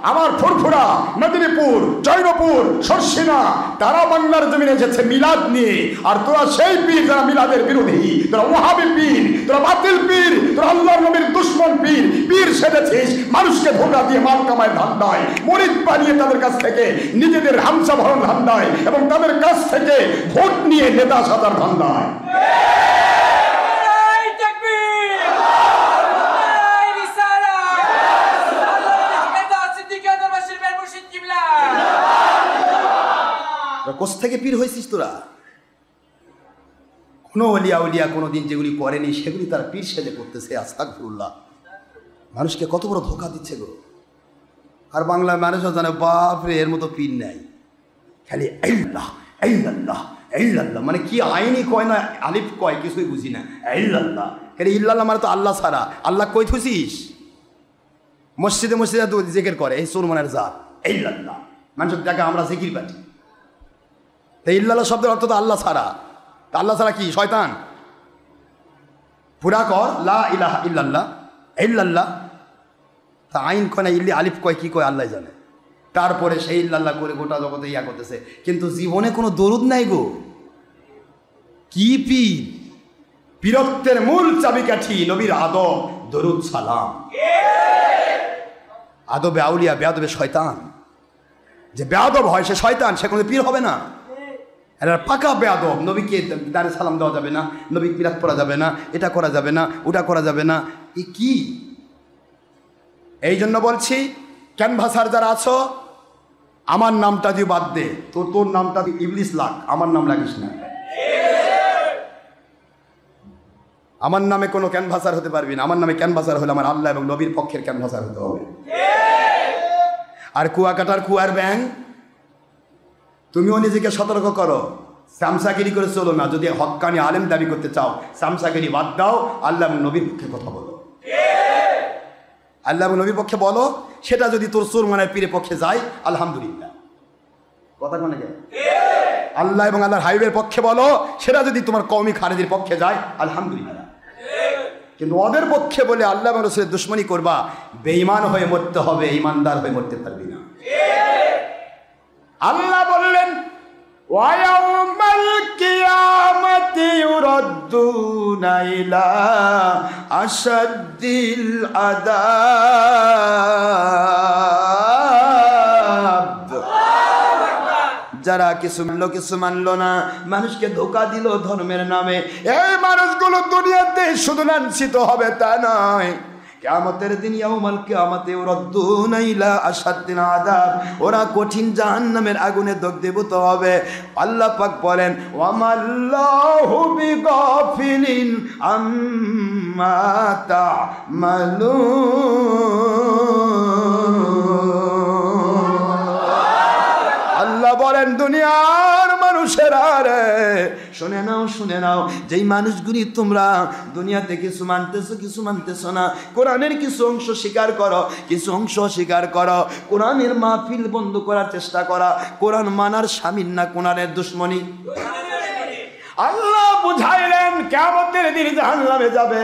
আমার ফুরফুরা, মেদিনীপুর, জৈনপুর, শর্ষিনা, তারা বাংলার জমিনে এসেছে মিলাদ নিয়ে। আর তোরা সেই পীর যারা মিলাদের বিরোধী, তোরা ওয়াহাবি পীর, তোরা বাতিল পীর, তোরা আল্লাহর নবীর দুশমন পীর। পীর সেজেছিস মানুষকে ধোঁকা দিয়ে মাল কামায় ধান্দায়, মুরিদ বানিয়ে তাদের কাছ থেকে নিজেদের হামসা ভরণ ধান্দায়, এবং তাদের কাছ থেকে ভোট নিয়ে নেতা সাজার ধান্দায়। কোথ থেকে পীর হয়েছিস তোরা? কোনো ওলিয়া উলিয়া কোনোদিন যেগুলি করেনি সেগুলি তারা পীর সেজে করতেছে। আস্তাগফিরুল্লাহ। মানুষকে কত বড় ধোঁকা দিচ্ছে গো। আর বাংলার মানুষও জানে বাপ রে, এর মতো পীর নাই, খালি আল্লাহ আল্লাহ ইল্লাল্লাহ মানে কি আইনি কয় না আলিফ কয় কিছুই বুঝি না। ইল্লাল্লাহ এর ইল্লাল্লাহ মানে তো আল্লাহ ছাড়া। আল্লাহ কই থুছিস? মসজিদে মসজিদে তো জিকির করে এই সুরমানের জাত ইল্লাল্লাহ। মানুষের দেখে আমরা জিকির পাঠি। তো ইল্লাল্লাহ শব্দের অর্থ তো আল্লাহ ছাড়া। তা আল্লাহ ছাড়া কি শয়তান? পুরা কর লা ইলাহা ইল্লাল্লাহ ইল্লাল্লাহ। তা আইন কয় না ইল্লি আলিফ কয় কি কয় আল্লাহ জানে। তারপরে সেই ইল্লাল্লাহ করে গোটা জগতে ইয়া করতেছে, কিন্তু জীবনে কোনো দরুদ নাই গো। কি পীর? পীরত্বের মূল চাবিকাঠি নবীর আদব, দরুদ সালাম। আদবে আউলিয়া, বেয়াদবে শয়তান। যে বেয়াদব হয় সে শয়তান, সে কোনো পীর হবে না। এরা পাকা বেয়াদব। নবীকে দাঁড়ে সালাম দেওয়া যাবে না, নবী পিরাত পড়া যাবে না, এটা করা যাবে না, ওটা করা যাবে না। এ কি? এই জন্য বলছি ক্যানভাসার যারা আছো, আমার নামটা দিয়ে বাদ দে। তোর নামটা ইবলিস লাগ, আমার নাম লাগিস না। আমার নামে কোনো ক্যানভাসার হতে পারবি না। আমার নামে ক্যানভাসার হলে আমার আল্লাহ এবং নবীর পক্ষের ক্যানভাসার হতে হবে। আর কুয়াকাটার কুয়ার ব্যাং, তুমিও নিজেকে সতর্ক করো। সামসাগিরি করে চলো না। যদি হক্কানি আলেম দাবি করতে চাও, সামসাগিরি বাদ দাও, আল্লাহ এবং নবীর পক্ষে কথা বলো। আল্লাহ এবং নবীর পক্ষে বলো। সেটা যদি তোর সুরমানের পীরের পক্ষে যায়, আলহামদুলিল্লাহ। কথা কোনে গে? আল্লাহ এবং আল্লাহর হাবিবের পক্ষে বলো। সেটা যদি তোমার কওমি খারেজির পক্ষে যায়, আলহামদুলিল্লাহ। কিন্তু ওদের পক্ষে বলে আল্লাহ এবং রাসূলের দুশমনি করবা, বেঈমান হয়ে মরতে হবে, ঈমানদার হয়ে মরতে পারবি না। আল্লাহ বললেন ওয়া ইয়াউমাল কিয়ামাতি ইউরাদ্দুনা ইলা আশাদ্দিল আযাব। যারা কিছু মানলো না, মানুষকে ধোঁকা দিল ধর্মের নামে, এই মানুষগুলো দুনিয়াতে শুধু লাঞ্ছিত হবে তা নয়, কিয়ামতের দিন ইয়াউমাল কিয়ামাতে ইউরাদ্দুনা ইলা আশাদ্দিল আযাব, ওরা কঠিন জাহান্নামের আগুনে দগ্ধীভূত হবে। আল্লাহ পাক বলেন ওয়ামাল্লাহু বিগাফিলিন আম্মা তা'মালুন। আল্লাহ বলেন দুনিয়ার মানুষেরা রে শুনে নাও, যেই মানুষগুলি তোমরা দুনিয়াতে কিছু মানতেছো না, কোরআনের কিছু অংশ স্বীকার করো, কিছু অংশ স্বীকার করো, কোরআনের মাহফিল বন্ধ করার চেষ্টা করা, কোরআন মানার শামিল না কোরআনের দুশমনি। আল্লাহ বুঝাইলেন কিয়ামতের দিন জাহান্নামে যাবে,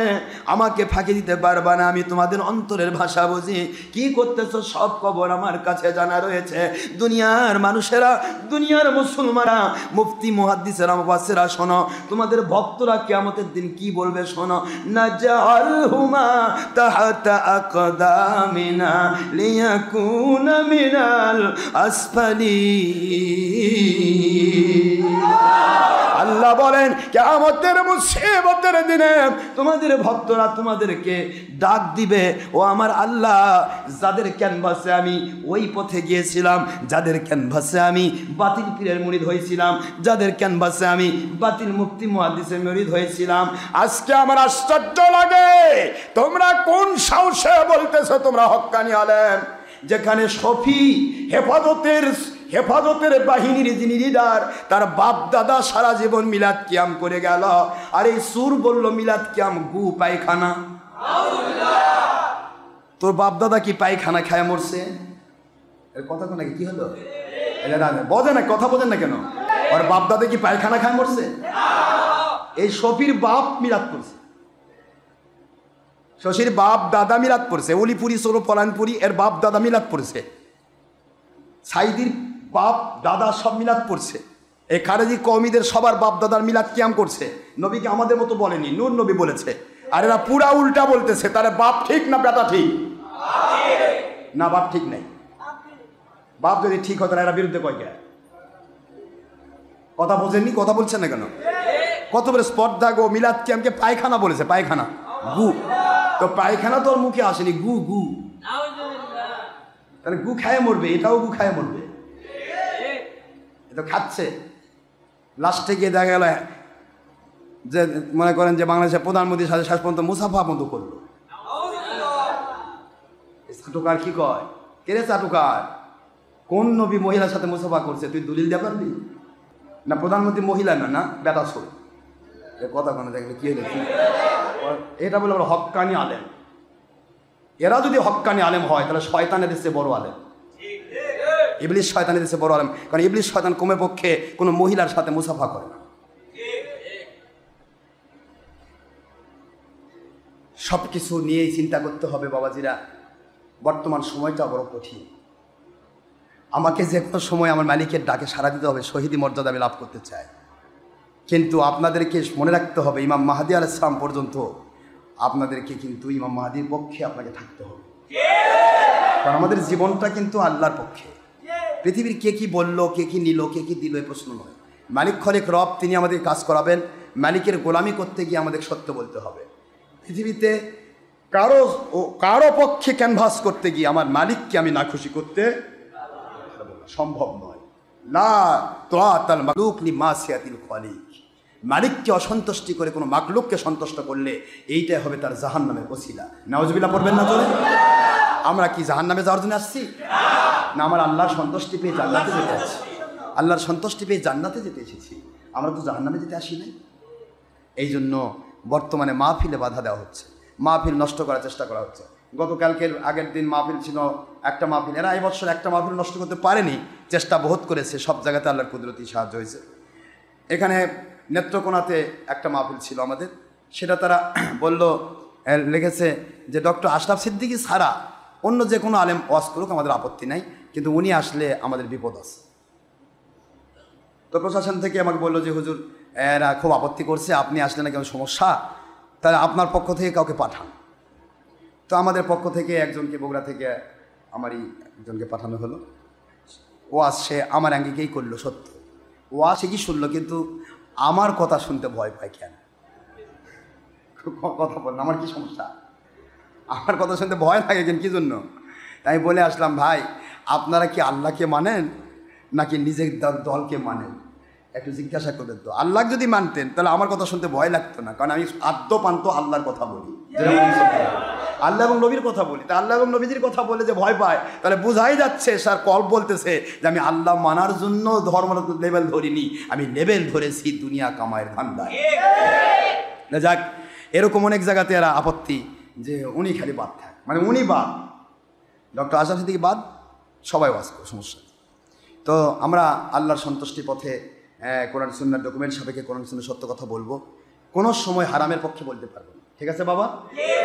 আমাকে ফাঁকি দিতে পারবা না, আমি তোমাদের অন্তরের ভাষা বুঝি। কি করতেছো সব খবর আমার কাছে জানা রয়েছে। দুনিয়ার মানুষেরা, দুনিয়ার মুসলমানরা, মুফতি মুহাদ্দিসেরা, মুফাসসিররা শোনো, তোমাদের ভক্তরা কিয়ামতের দিন কি বলবে শোনো। নাজআলহুমা তাহতা আকদামিনা লিয়াকুনা মিনাল আসফালিন। আল্লাহ বলেন কিয়ামতের মুসিবতের দিনে তোমাদের ভক্তরা তোমাদেরকে ডাক দিবে, ও আমার আল্লাহ, যাদের ক্যানভাসে আমি ওই পথে গিয়েছিলাম, যাদের ক্যানভাসে আমি বাতিল পীরের মুরিদ হয়েছিলাম, যাদের ক্যানভাসে আমি বাতিল মুফতি মুহাদ্দিসের মুরিদ হয়েছিলাম, আজকে আমার আশ্চর্য লাগে তোমরা কোন সাহসে বলতেছো তোমরা হক্কানি আলেম, যেখানে শফি হেফাজতের বাহিনীর যিনি লিডার, তার বাপ দাদা সারা জীবন মিলাদ কিয়াম করে গেল, আর এই সুর বলল মিলাদ কিয়াম গু পায়খানা। তোর বাপ দাদা কি পায়খানা খায় মরছে? এর কথা কোন কি হলো? বোঝে না, কথা বোঝেন না কেন? ওর বাপ দাদা কি পায়খানা খায় মরছে? এই শফির বাপ মিলাদ করছে, শশীর বাপ দাদা মিলাদ পড়ছে, অলিপুরি সরো পলানপুরি এর বাপ দাদা মিলাদ পড়ছে, সাইদির বাপ দাদা সব মিলাদ পড়ছে, এই খারেজি কওমিদের সবার বাপ দাদার মিলাদ কিয়াম করছে। নবীকে আমাদের মতো বলেনি, নূর নবী বলেছে। আর এরা পুরা উল্টা বলতেছে, তার বাপ ঠিক না বেটা ঠিক না? বাপ ঠিক নাই। বাপ যদি ঠিক হতো এরা বিরুদ্ধে কয় কে? কথা বোঝেননি? কথা বলছেন না কেন? কত বলে স্পর্ধা গো, মিলাদ কিয়ামকে পায়খানা বলেছে, পায়খানা গু। তো পায়খানা তোর মুখে আসেনি, গু গু, তাহলে গু খায় মরবে, এটাও গু খায় মরবে। এটা খাচ্ছে। লাস্টে গিয়ে দেখা গেল যে মনে করেন যে বাংলাদেশের প্রধানমন্ত্রীর সাথে শেষ পর্যন্ত মুসাফা মতো করলো। চাটুকার কি কয়? কে রে চাটুকার? কোন নবী মহিলার সাথে মুসাফা করছে? তুই দলিল দিতে পারবি? না প্রধানমন্ত্রী মহিলা না, না বেটা ছোট কথা কোনো দেখলে কি হলো, এটা বলে আমরা হক্কানি আলেম। এরা যদি হক্কানি আলেম হয় তাহলে শয়তানের দেশে বড় আলেম, ইবলিস শয়তানের দেশে বড় আলেম। কারণ ইবলিস শয়তান কমে পক্ষে কোনো মহিলার সাথে মুসাফা করে না। সব কিছু নিয়েই চিন্তা করতে হবে বাবাজিরা। বর্তমান সময়টা বড় কঠিন। আমাকে যে কোনো সময় আমার মালিকের ডাকে সাড়া দিতে হবে, শহীদি মর্যাদা আমি লাভ করতে চাই। কিন্তু আপনাদেরকে মনে রাখতে হবে ইমাম মাহদী আলাইহিস সালাম পর্যন্ত আপনাদেরকে কিন্তু ইমাম মাহদীর পক্ষে আপনাকে থাকতে হবে। কারণ আমাদের জীবনটা কিন্তু আল্লাহর পক্ষে। পৃথিবীর কে কি বললো, কে কি নিল, কে কি দিল, এই প্রশ্ন নয়। মালিক খলিক রব, তিনি আমাদের কাজ করাবেন। মালিকের গোলামি করতে গিয়ে আমাদের সত্য বলতে হবে। পৃথিবীতে কারো পক্ষে ক্যানভাস করতে গিয়ে আমার মালিককে আমি না খুশি করতে সম্ভব নয়। লা তুআতাল মাখলুক লিমাসিয়াতিল খালিক। মালিককে অসন্তুষ্টি করে কোনো মাখলুককে সন্তুষ্ট করলে এইটাই হবে তার জাহান্নামের ওসিলা। নাউজুবিল্লাহ পড়বেন না চলে? আমরা কি জাহান্নামে যাওয়ার জন্য আসছি? না, আমার আল্লাহর সন্তুষ্টি পেয়ে জান্নাতে যেতে আসছি। আল্লাহর সন্তুষ্টি পেয়ে জান্নাতে যেতে এসেছি, আমরা তো জাহান্নামে যেতে আসি নাই। এই জন্য বর্তমানে মাহফিলে বাধা দেওয়া হচ্ছে, মাহফিল নষ্ট করার চেষ্টা করা হচ্ছে। গতকালকের আগের দিন মাহফিল ছিল একটা মাহফিল, এরা এই বছর একটা মাহফিল নষ্ট করতে পারেনি, চেষ্টা বহুত করেছে। সব জায়গাতে আল্লাহর কুদরতি সাহায্য হয়েছে। এখানে নেত্রকোনাতে একটা মাহফিল ছিল আমাদের, সেটা তারা বলল, লিখেছে যে ডক্টর আশরাফ সিদ্দিকী ছাড়া অন্য যে কোনো আলেম ওয়াজ করুক আমাদের আপত্তি নাই, কিন্তু উনি আসলে আমাদের বিপদ আছে। তো প্রশাসন থেকে আমাকে বললো যে হুজুর এরা খুব আপত্তি করছে, আপনি আসলে নাকি সমস্যা, তাহলে আপনার পক্ষ থেকে কাউকে পাঠান। তো আমাদের পক্ষ থেকে একজনকে, বগুড়া থেকে আমারই একজনকে পাঠানো হলো। ওয়াজ সে আমার আঙ্গিকেই করলো, সত্য ওয়াজ সে কি শুনলো, কিন্তু আমার কথা শুনতে ভয় পায়। কেন কথা বল, আমার কি সমস্যা? আমার কথা শুনতে ভয় লাগে কেন, কী জন্য? তাই বলে আসলাম, ভাই আপনারা কি আল্লাহকে মানেন নাকি নিজের দলকে মানেন? একটু জিজ্ঞাসা করবেন তো। আল্লাহ যদি মানতেন তাহলে আমার কথা শুনতে ভয় লাগতো না, কারণ আমি আদ্যপান্ত আল্লাহর কথা বলি, আল্লাহ এবং নবীর কথা বলি। তা আল্লাহ এবং নবীজির কথা বলে যে ভয় পায়, তাহলে বোঝাই যাচ্ছে স্যার কল বলতেছে যে আমি আল্লাহ মানার জন্য ধর্ম লেভেল ধরিনি, আমি লেভেল ধরেছি দুনিয়া কামায়ের ধান্দায়। যাক, এরকম অনেক জায়গাতে এরা আপত্তি যে উনি খালি বাদ থাক, মানে উনি বাদ, ডক্টর আশরাফ সিদ্দিকী বাদ, সবাই ওয়াজ করে, সমস্যা। তো আমরা আল্লাহর সন্তুষ্টি পথে কোরআন সুন্নাহর ডকুমেন্ট সাপেক্ষে কোরআন সুন্নাহ সত্য কথা বলবো। কোনো সময় হারামের পক্ষে বলতে পারবো না, ঠিক আছে বাবা?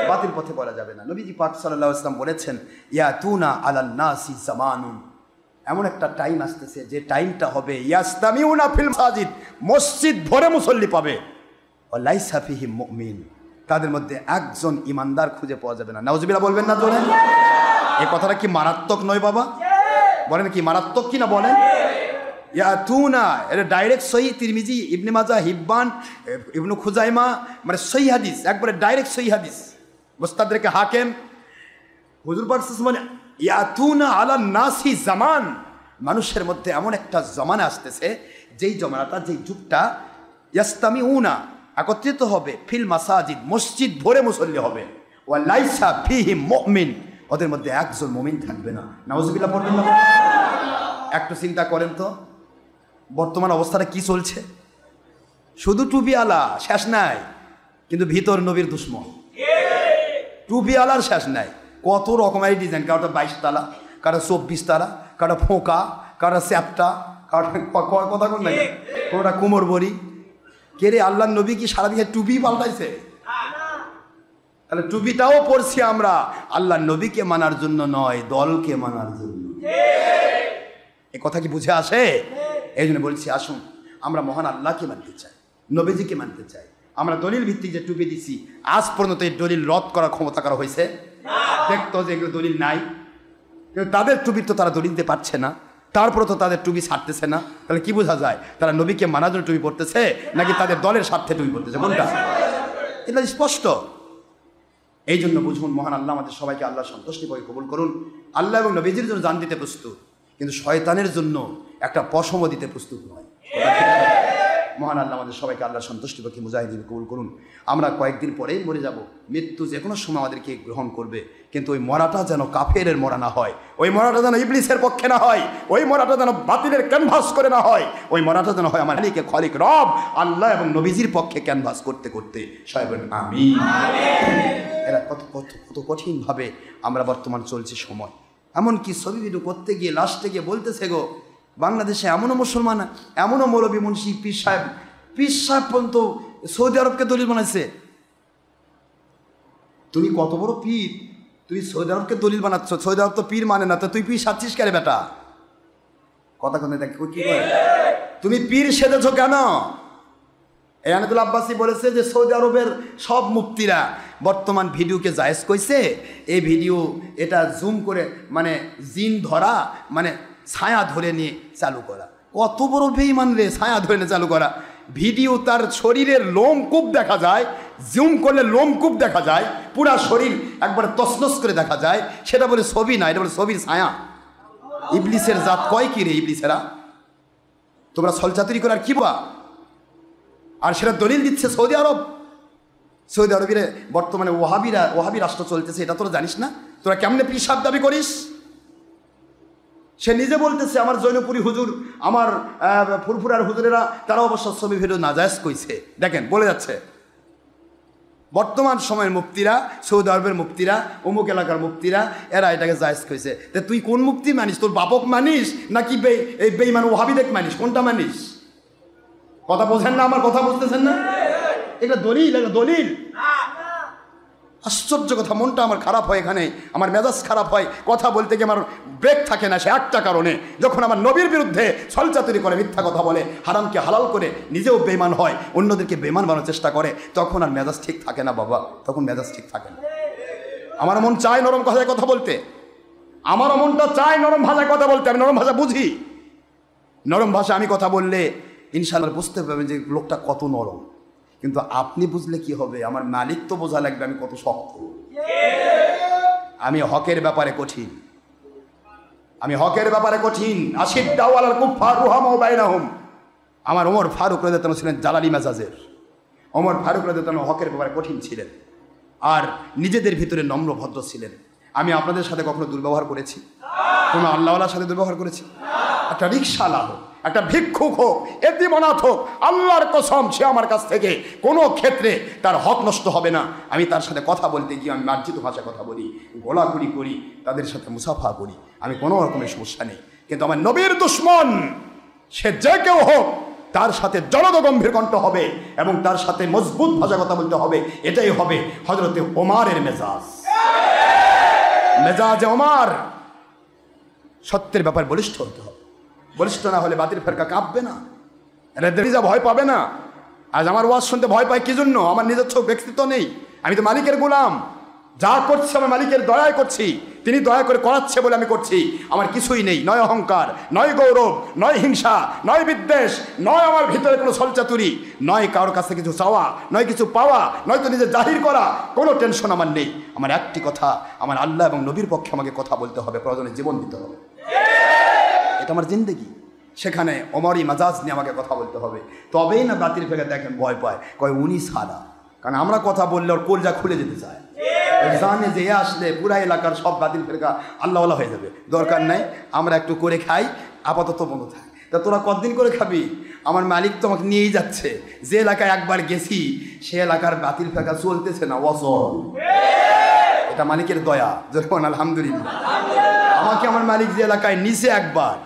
বাতিল পথে বলা যাবে না। নবীজি পাক সাল্লাল্লাহু আলাইহি ওয়াসাল্লাম বলেছেন, ইয়াতুনা আলান নাসি জামানুন, এমন একটা টাইম আসতেছে যে টাইমটা হবে ইয়াস্তামিউনা ফিল মাসাজিদ, মসজিদ ভরে মুসল্লি পাবে, ওয়া লাইসা ফিহি মুমিন, তাদের মধ্যে একজন ইমানদার খুঁজে পাওয়া যাবে না। নাউজুবিল্লাহ বলবেন না জোরে? এই কথাটা কি মারাত্মক নয় বাবা? বলেন কি মারাত্মক কি না বলেন? ইয়াতুনা, এটা ডাইরেক্ট সহিহ তিরমিজি, ইবনে মাজাহ, হিব্বান, ইবনু খুজাইমা, মানে সহিহ হাদিস, একবারে ডাইরেক্ট সহিহ হাদিস, মুস্তাদরিকে হাকিম। হুজুর পাক সাল্লাল্লাহু আলাইহি ওয়াসাল্লাম ইয়াতুনা আলা নাসি জামান, মানুষের মধ্যে এমন একটা জমানা আসতেছে, যেই জমানাটা, যেই যুগটা ইয়াস্তামিউনা, একত্রিত হবে, ফিল মাসাজিদ, মসজিদ ভরে মুসল্লি হবে, ওয়া লাইসা ফিহি মুমিন, ওদের মধ্যে একজন মুমিন থাকবে না। নাউজুবিল্লাহ পড়বেন না? একটু চিন্তা করেন তো বর্তমান অবস্থাটা কি চলছে। শুধু টুপিওয়ালা শেষ নাই, কিন্তু ভিতর নবীর দুশ্মন। টুপিওয়ালার শেষ নাই, কত রকমের ডিজাইন, কারোটা 22 তালা, কারো 24 তালা, কারো ফোঁকা, কারো চ্যাপটা, কারো কথা কোন নাই, কোনোটা কুমোর বড়ি। কে রে, আল্লাহর নবী কি সারাদিকে টুপি পাল্টাইছে? তাহলে টুপিটাও পরছি আমরা আল্লাহর নবীকে মানার জন্য নয়, দলকে মানার জন্য। এ কথা কি বুঝে আসে? এই জন্য বলছি, আসুন আমরা মহান আল্লাহকে মানতে চাই, নবীজিকে মানতে চাই। আমরা দলিল ভিত্তিক যে টুপি দিছি, আজ পর্যন্ত এই দলিল রদ করার ক্ষমতা কারো হয়েছে? দেখতো যে এগুলো দলিল নাই, কিন্তু তাদের টুপির তো তারা দলিল দিতে পারছে না, তারপরে তো তাদের টুপি ছাড়তেছে না। তাহলে কি বোঝা যায়, তারা নবীকে মানার জন্য টুপি পড়তেছে নাকি তাদের দলের স্বার্থে টুপি পড়তেছে? কোনটা? এটা স্পষ্ট। এই জন্য বুঝুন, মহান আল্লাহ আমাদের সবাইকে আল্লাহ সন্তুষ্টি করে কবুল করুন। আল্লাহ এবং নবীজির জন্য জান দিতে প্রস্তুত, কিন্তু শয়তানের জন্য একটা পশমও দিতে প্রস্তুত নয়। মহান আল্লাহ আমাদের সবাইকে আল্লাহ সন্তুষ্টি পক্ষে মুজাহিদিন কবুল করুন। আমরা কয়েকদিন পরেই মরে যাব, মৃত্যু যে কোনো সময় আমাদেরকে গ্রহণ করবে, কিন্তু ওই মরাটা যেন কাফেরের মরা না হয়, ওই মরাটা যেন ইবলিসের পক্ষে না হয়, ওই মরাটা যেন বাতিলের ক্যানভাস করে না হয়, ওই মরাটা যেন হয় আমার মালিক খলিক রব আল্লাহ এবং নবীজির পক্ষে ক্যানভাস করতে করতে সবাই বলেন আমিন। এরা কত কত কত কঠিনভাবে আমরা বর্তমান চলছে সময়, এমনকি ছবি ভিডিও করতে গিয়ে লাস্টে গিয়ে বলতেছে গো বাংলাদেশে এমনও মুসলমান, এমনও মৌলবী মুন্সি পীর সাহেব পর্যন্ত সৌদি আরবকে দলিল বানাইছে। তুমি কত বড় পীর, তুই সৌদি আরবকে দলিল বানাচ্ছ, সৌদি আরব তো পীর মানে না, তো তুই পীর সাচ্ছিস কেন বেটা? কথা কথা দেখ কি করে তুমি পীর সেজেছ কেন? এই আনাদুল আব্বাসী বলেছে যে সৌদি আরবের সব মুফতিরা বর্তমান ভিডিওকে জায়েজ কইছে, এই ভিডিও এটা জুম করে মানে জিন ধরা মানে ছায়া ধরে নিয়ে চালু করা। কত বড় বেঈমান রে, ছায়া ধরে নিয়ে চালু করা ভিডিও, তার শরীরের লোমকূপ দেখা যায়, জুম করলে লোমকূপ দেখা যায়, পুরা শরীর একবারে তছনছ করে দেখা যায়, সেটা বলে ছবি না, এটা বলে ছবির ছায়া। ইবলিসের জাত কয় কি রে ইবলিসেরা, তোমরা ছলচাতুরি করার কি বা? আর সেটা দলিল দিচ্ছে সৌদি আরব। সৌদি আরবের বর্তমানে ওয়াহাবি রাষ্ট্র চলতেছে, এটা তোরা জানিস না? তোরা কেমনে পিসাব দাবি করিস? সে নিজে বলতেছে আমার জৈনপুরী হুজুর, আমার ফুরফুরার হুজুরেরা তারা অবশ্য ছবি ভিডিও নাজায়েজ কইছে। দেখেন বলে যাচ্ছে বর্তমান সময়ের মুফতিরা, সৌদি আরবের মুফতিরা, অমুক এলাকার মুফতিরা, এরা এটাকে জায়েজ কইছে। তা তুই কোন মুফতি মানিস? তোর বাপক মানিস নাকি এই বেঈমান ওয়াহাবিদেক মানিস? কোনটা মানিস? কথা বোঝেন না? আমার কথা বুঝতেছেন না? এটা দলিল, এটা দলিল। আশ্চর্য কথা, মনটা আমার খারাপ হয়, এখানে আমার মেজাজ খারাপ হয়, কথা বলতে গিয়ে আমার ব্রেক থাকে না। সে একটা কারণে, যখন আমার নবীর বিরুদ্ধে ছলচাতুরি করে, মিথ্যা কথা বলে, হারামকে হালাল করে, নিজেও বেঈমান হয়, অন্যদেরকে বেঈমান বানানোর চেষ্টা করে, তখন আর মেজাজ ঠিক থাকে না বাবা, তখন মেজাজ ঠিক থাকে না। আমার মন চায় নরম ভাষায় কথা বলতে, আমারও মনটা চায় নরম ভাষায় কথা বলতে, আমি নরম ভাষা বুঝি। নরম ভাষা আমি কথা বললে ইনশাআল্লাহ বুঝতে পারবেন যে লোকটা কত নরম। কিন্তু আপনি বুঝলে কি হবে? আমার মালিক তো বোঝা লাগবে আমি কত শক্ত। আমি হকের ব্যাপারে কঠিন, আমি হকের ব্যাপারে কঠিন। আশিদ্দাউ আলাল কুফফার রুহামাউ বাইনাহুম। আমার ওমর ফারুক রাদিয়াল্লাহু আনহু ছিলেন জালালি মেজাজের। ওমর ফারুক রাদিয়াল্লাহু আনহু হকের ব্যাপারে কঠিন ছিলেন, আর নিজেদের ভিতরে নম্র ভদ্র ছিলেন। আমি আপনাদের সাথে কখনো দুর্ব্যবহার করেছি? কোনো আল্লাহওয়ালার সাথে দুর্ব্যবহার করেছি? একটা রিক্সাওয়ালা হোক, একটা ভিক্ষুক হোক, এতিমনাথ হোক, আল্লাহর কসম সে আমার কাছ থেকে কোনো ক্ষেত্রে তার হক নষ্ট হবে না। আমি তার সাথে কথা বলতে গিয়ে আমি মার্জিত ভাষায় কথা বলি, গোলাগুলি করি, তাদের সাথে মুসাফা করি, আমি কোনো রকমের সমস্যা নেই। কিন্তু আমার নবীর দুশমন সে যে কেউ হোক, তার সাথে জলদ গম্ভীর কণ্ঠ হবে এবং তার সাথে মজবুত ভাষা কথা বলতে হবে। এটাই হবে হযরতে ওমরের মেজাজ। মেজাজে ওমর সত্যের ব্যাপার বলিষ্ঠ হতে হবে। বলিষ্ঠ না হলে বাতিল ফেরকা কাঁপবে না, রেদা ভয় পাবে না। আজ আমার ওয়াজ শুনতে ভয় পায় কি জন্য? আমার নিজস্ব ব্যক্তিত্ব নেই, আমি তো মালিকের গোলাম। যা করছি আমি মালিকের দয়ায় করছি, তিনি দয়া করে করাচ্ছে বলে আমি করছি। আমার কিছুই নেই, নয় অহংকার, নয় গৌরব, নয় হিংসা, নয় বিদ্বেষ, নয় আমার ভিতরে কোনো ছলচাতুরি, নয় কারোর কাছে কিছু চাওয়া, নয় কিছু পাওয়া, নয়তো নিজে জাহির করা, কোনো টেনশন আমার নেই। আমার একটি কথা, আমার আল্লাহ এবং নবীর পক্ষে আমাকে কথা বলতে হবে, প্রয়োজনে জীবন দিতে হবে, এটা আমার জিন্দেগি। সেখানে ওমরই মাজাজ নিয়ে আমাকে কথা বলতে হবে, তবেই না বাতিল ফেরকা দেখেন ভয় পায়, কয় উনি সাদা। কারণ আমরা কথা বললে ওর কলজা খুলে যেতে চায়, জানে যে এ আসলে পুরা এলাকার সব বাতিল ফেরকা আল্লাহওয়ালা হয়ে যাবে। দরকার নাই, আমরা একটু করে খাই, আপাতত বন্ধ থাকে। তা তোরা কতদিন করে খাবি? আমার মালিক তো আমাকে নিয়েই যাচ্ছে। যে এলাকায় একবার গেছি সে এলাকার বাতিল ফেরকা চলতেছে না, অচল। এটা মালিকের দয়া, যখন আলহামদুলিল্লাহ। আমাকে আমার মালিক যে এলাকায় নিচে একবার,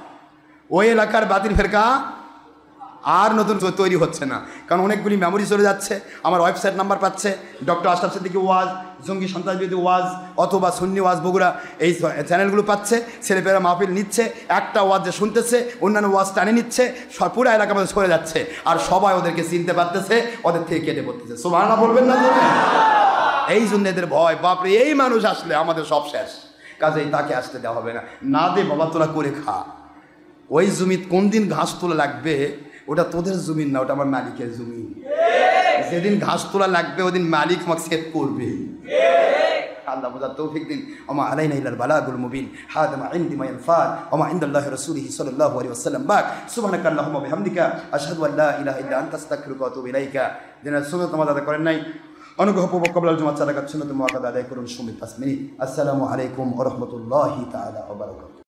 ওই এলাকার বাতিল ফেরকা আর নতুন তৈরি হচ্ছে না, কারণ অনেকগুলি মেমোরি চলে যাচ্ছে। আমার ওয়েবসাইট নাম্বার পাচ্ছে, ডক্টর আশরাফ সিদ্দিকী ওয়াজ, জঙ্গি সন্ত্রাসবিরোধী ওয়াজ অথবা সুন্নি ওয়াজ বগুড়া, এই চ্যানেলগুলো পাচ্ছে। ছেলেপেরা মাহফিল নিচ্ছে, একটা ওয়াজ যে শুনতেছে অন্যান্য ওয়াজ টানে নিচ্ছে, পুরো এলাকার মধ্যে সরে যাচ্ছে, আর সবাই ওদেরকে চিনতে পারতেছে, ওদের থেকে কেটে পড়তেছে। সুবহানাল্লাহ বলবেন না? এই জন্য এদের ভয়, বাপরে এই মানুষ আসলে আমাদের সব শেষ, কাজেই তাকে আসতে দেওয়া হবে না। না দে বাবা, তোরা করে খা। ওই জমিত কোন দিন ঘাস তোলা লাগবে ওটা তোদের জমিন না, ওটা আমার মালিকের জমিন। যেদিন ঘাস তোলা লাগবে ওদিন মালিক আমাকে সেভ করবে। আল্লাহ বোঝার তৌফিক দিন। ওমা আলাইনা ইল্লাল বালাগুল মুবিন। হাদা মা ইনদি মা ইয়ানফা'ু ওয়া মা ইনদাল্লাহি রাসূলিহি সাল্লাল্লাহু আলাইহি ওয়াসাল্লাম বাক। সুবহানাকা আল্লাহুম্মা ওয়া বিহামদিকা আশহাদু আল্লা ইলাহা ইল্লা আনতা আস্তাগফিরুকা ওয়া আতুবু ইলাইকা। যারা সুন্নাত নামাজ আদায় করেন নাই, অনুগ্রহপূর্বক ক্বাবলাল জুমআত সাদাকাত সুন্নাত মুআক্কাদা আদায় করুন 5 মিনিট। আসসালামু আলাইকুম ওয়া রাহমাতুল্লাহি তাআলা ওয়া বারাকাতুহু।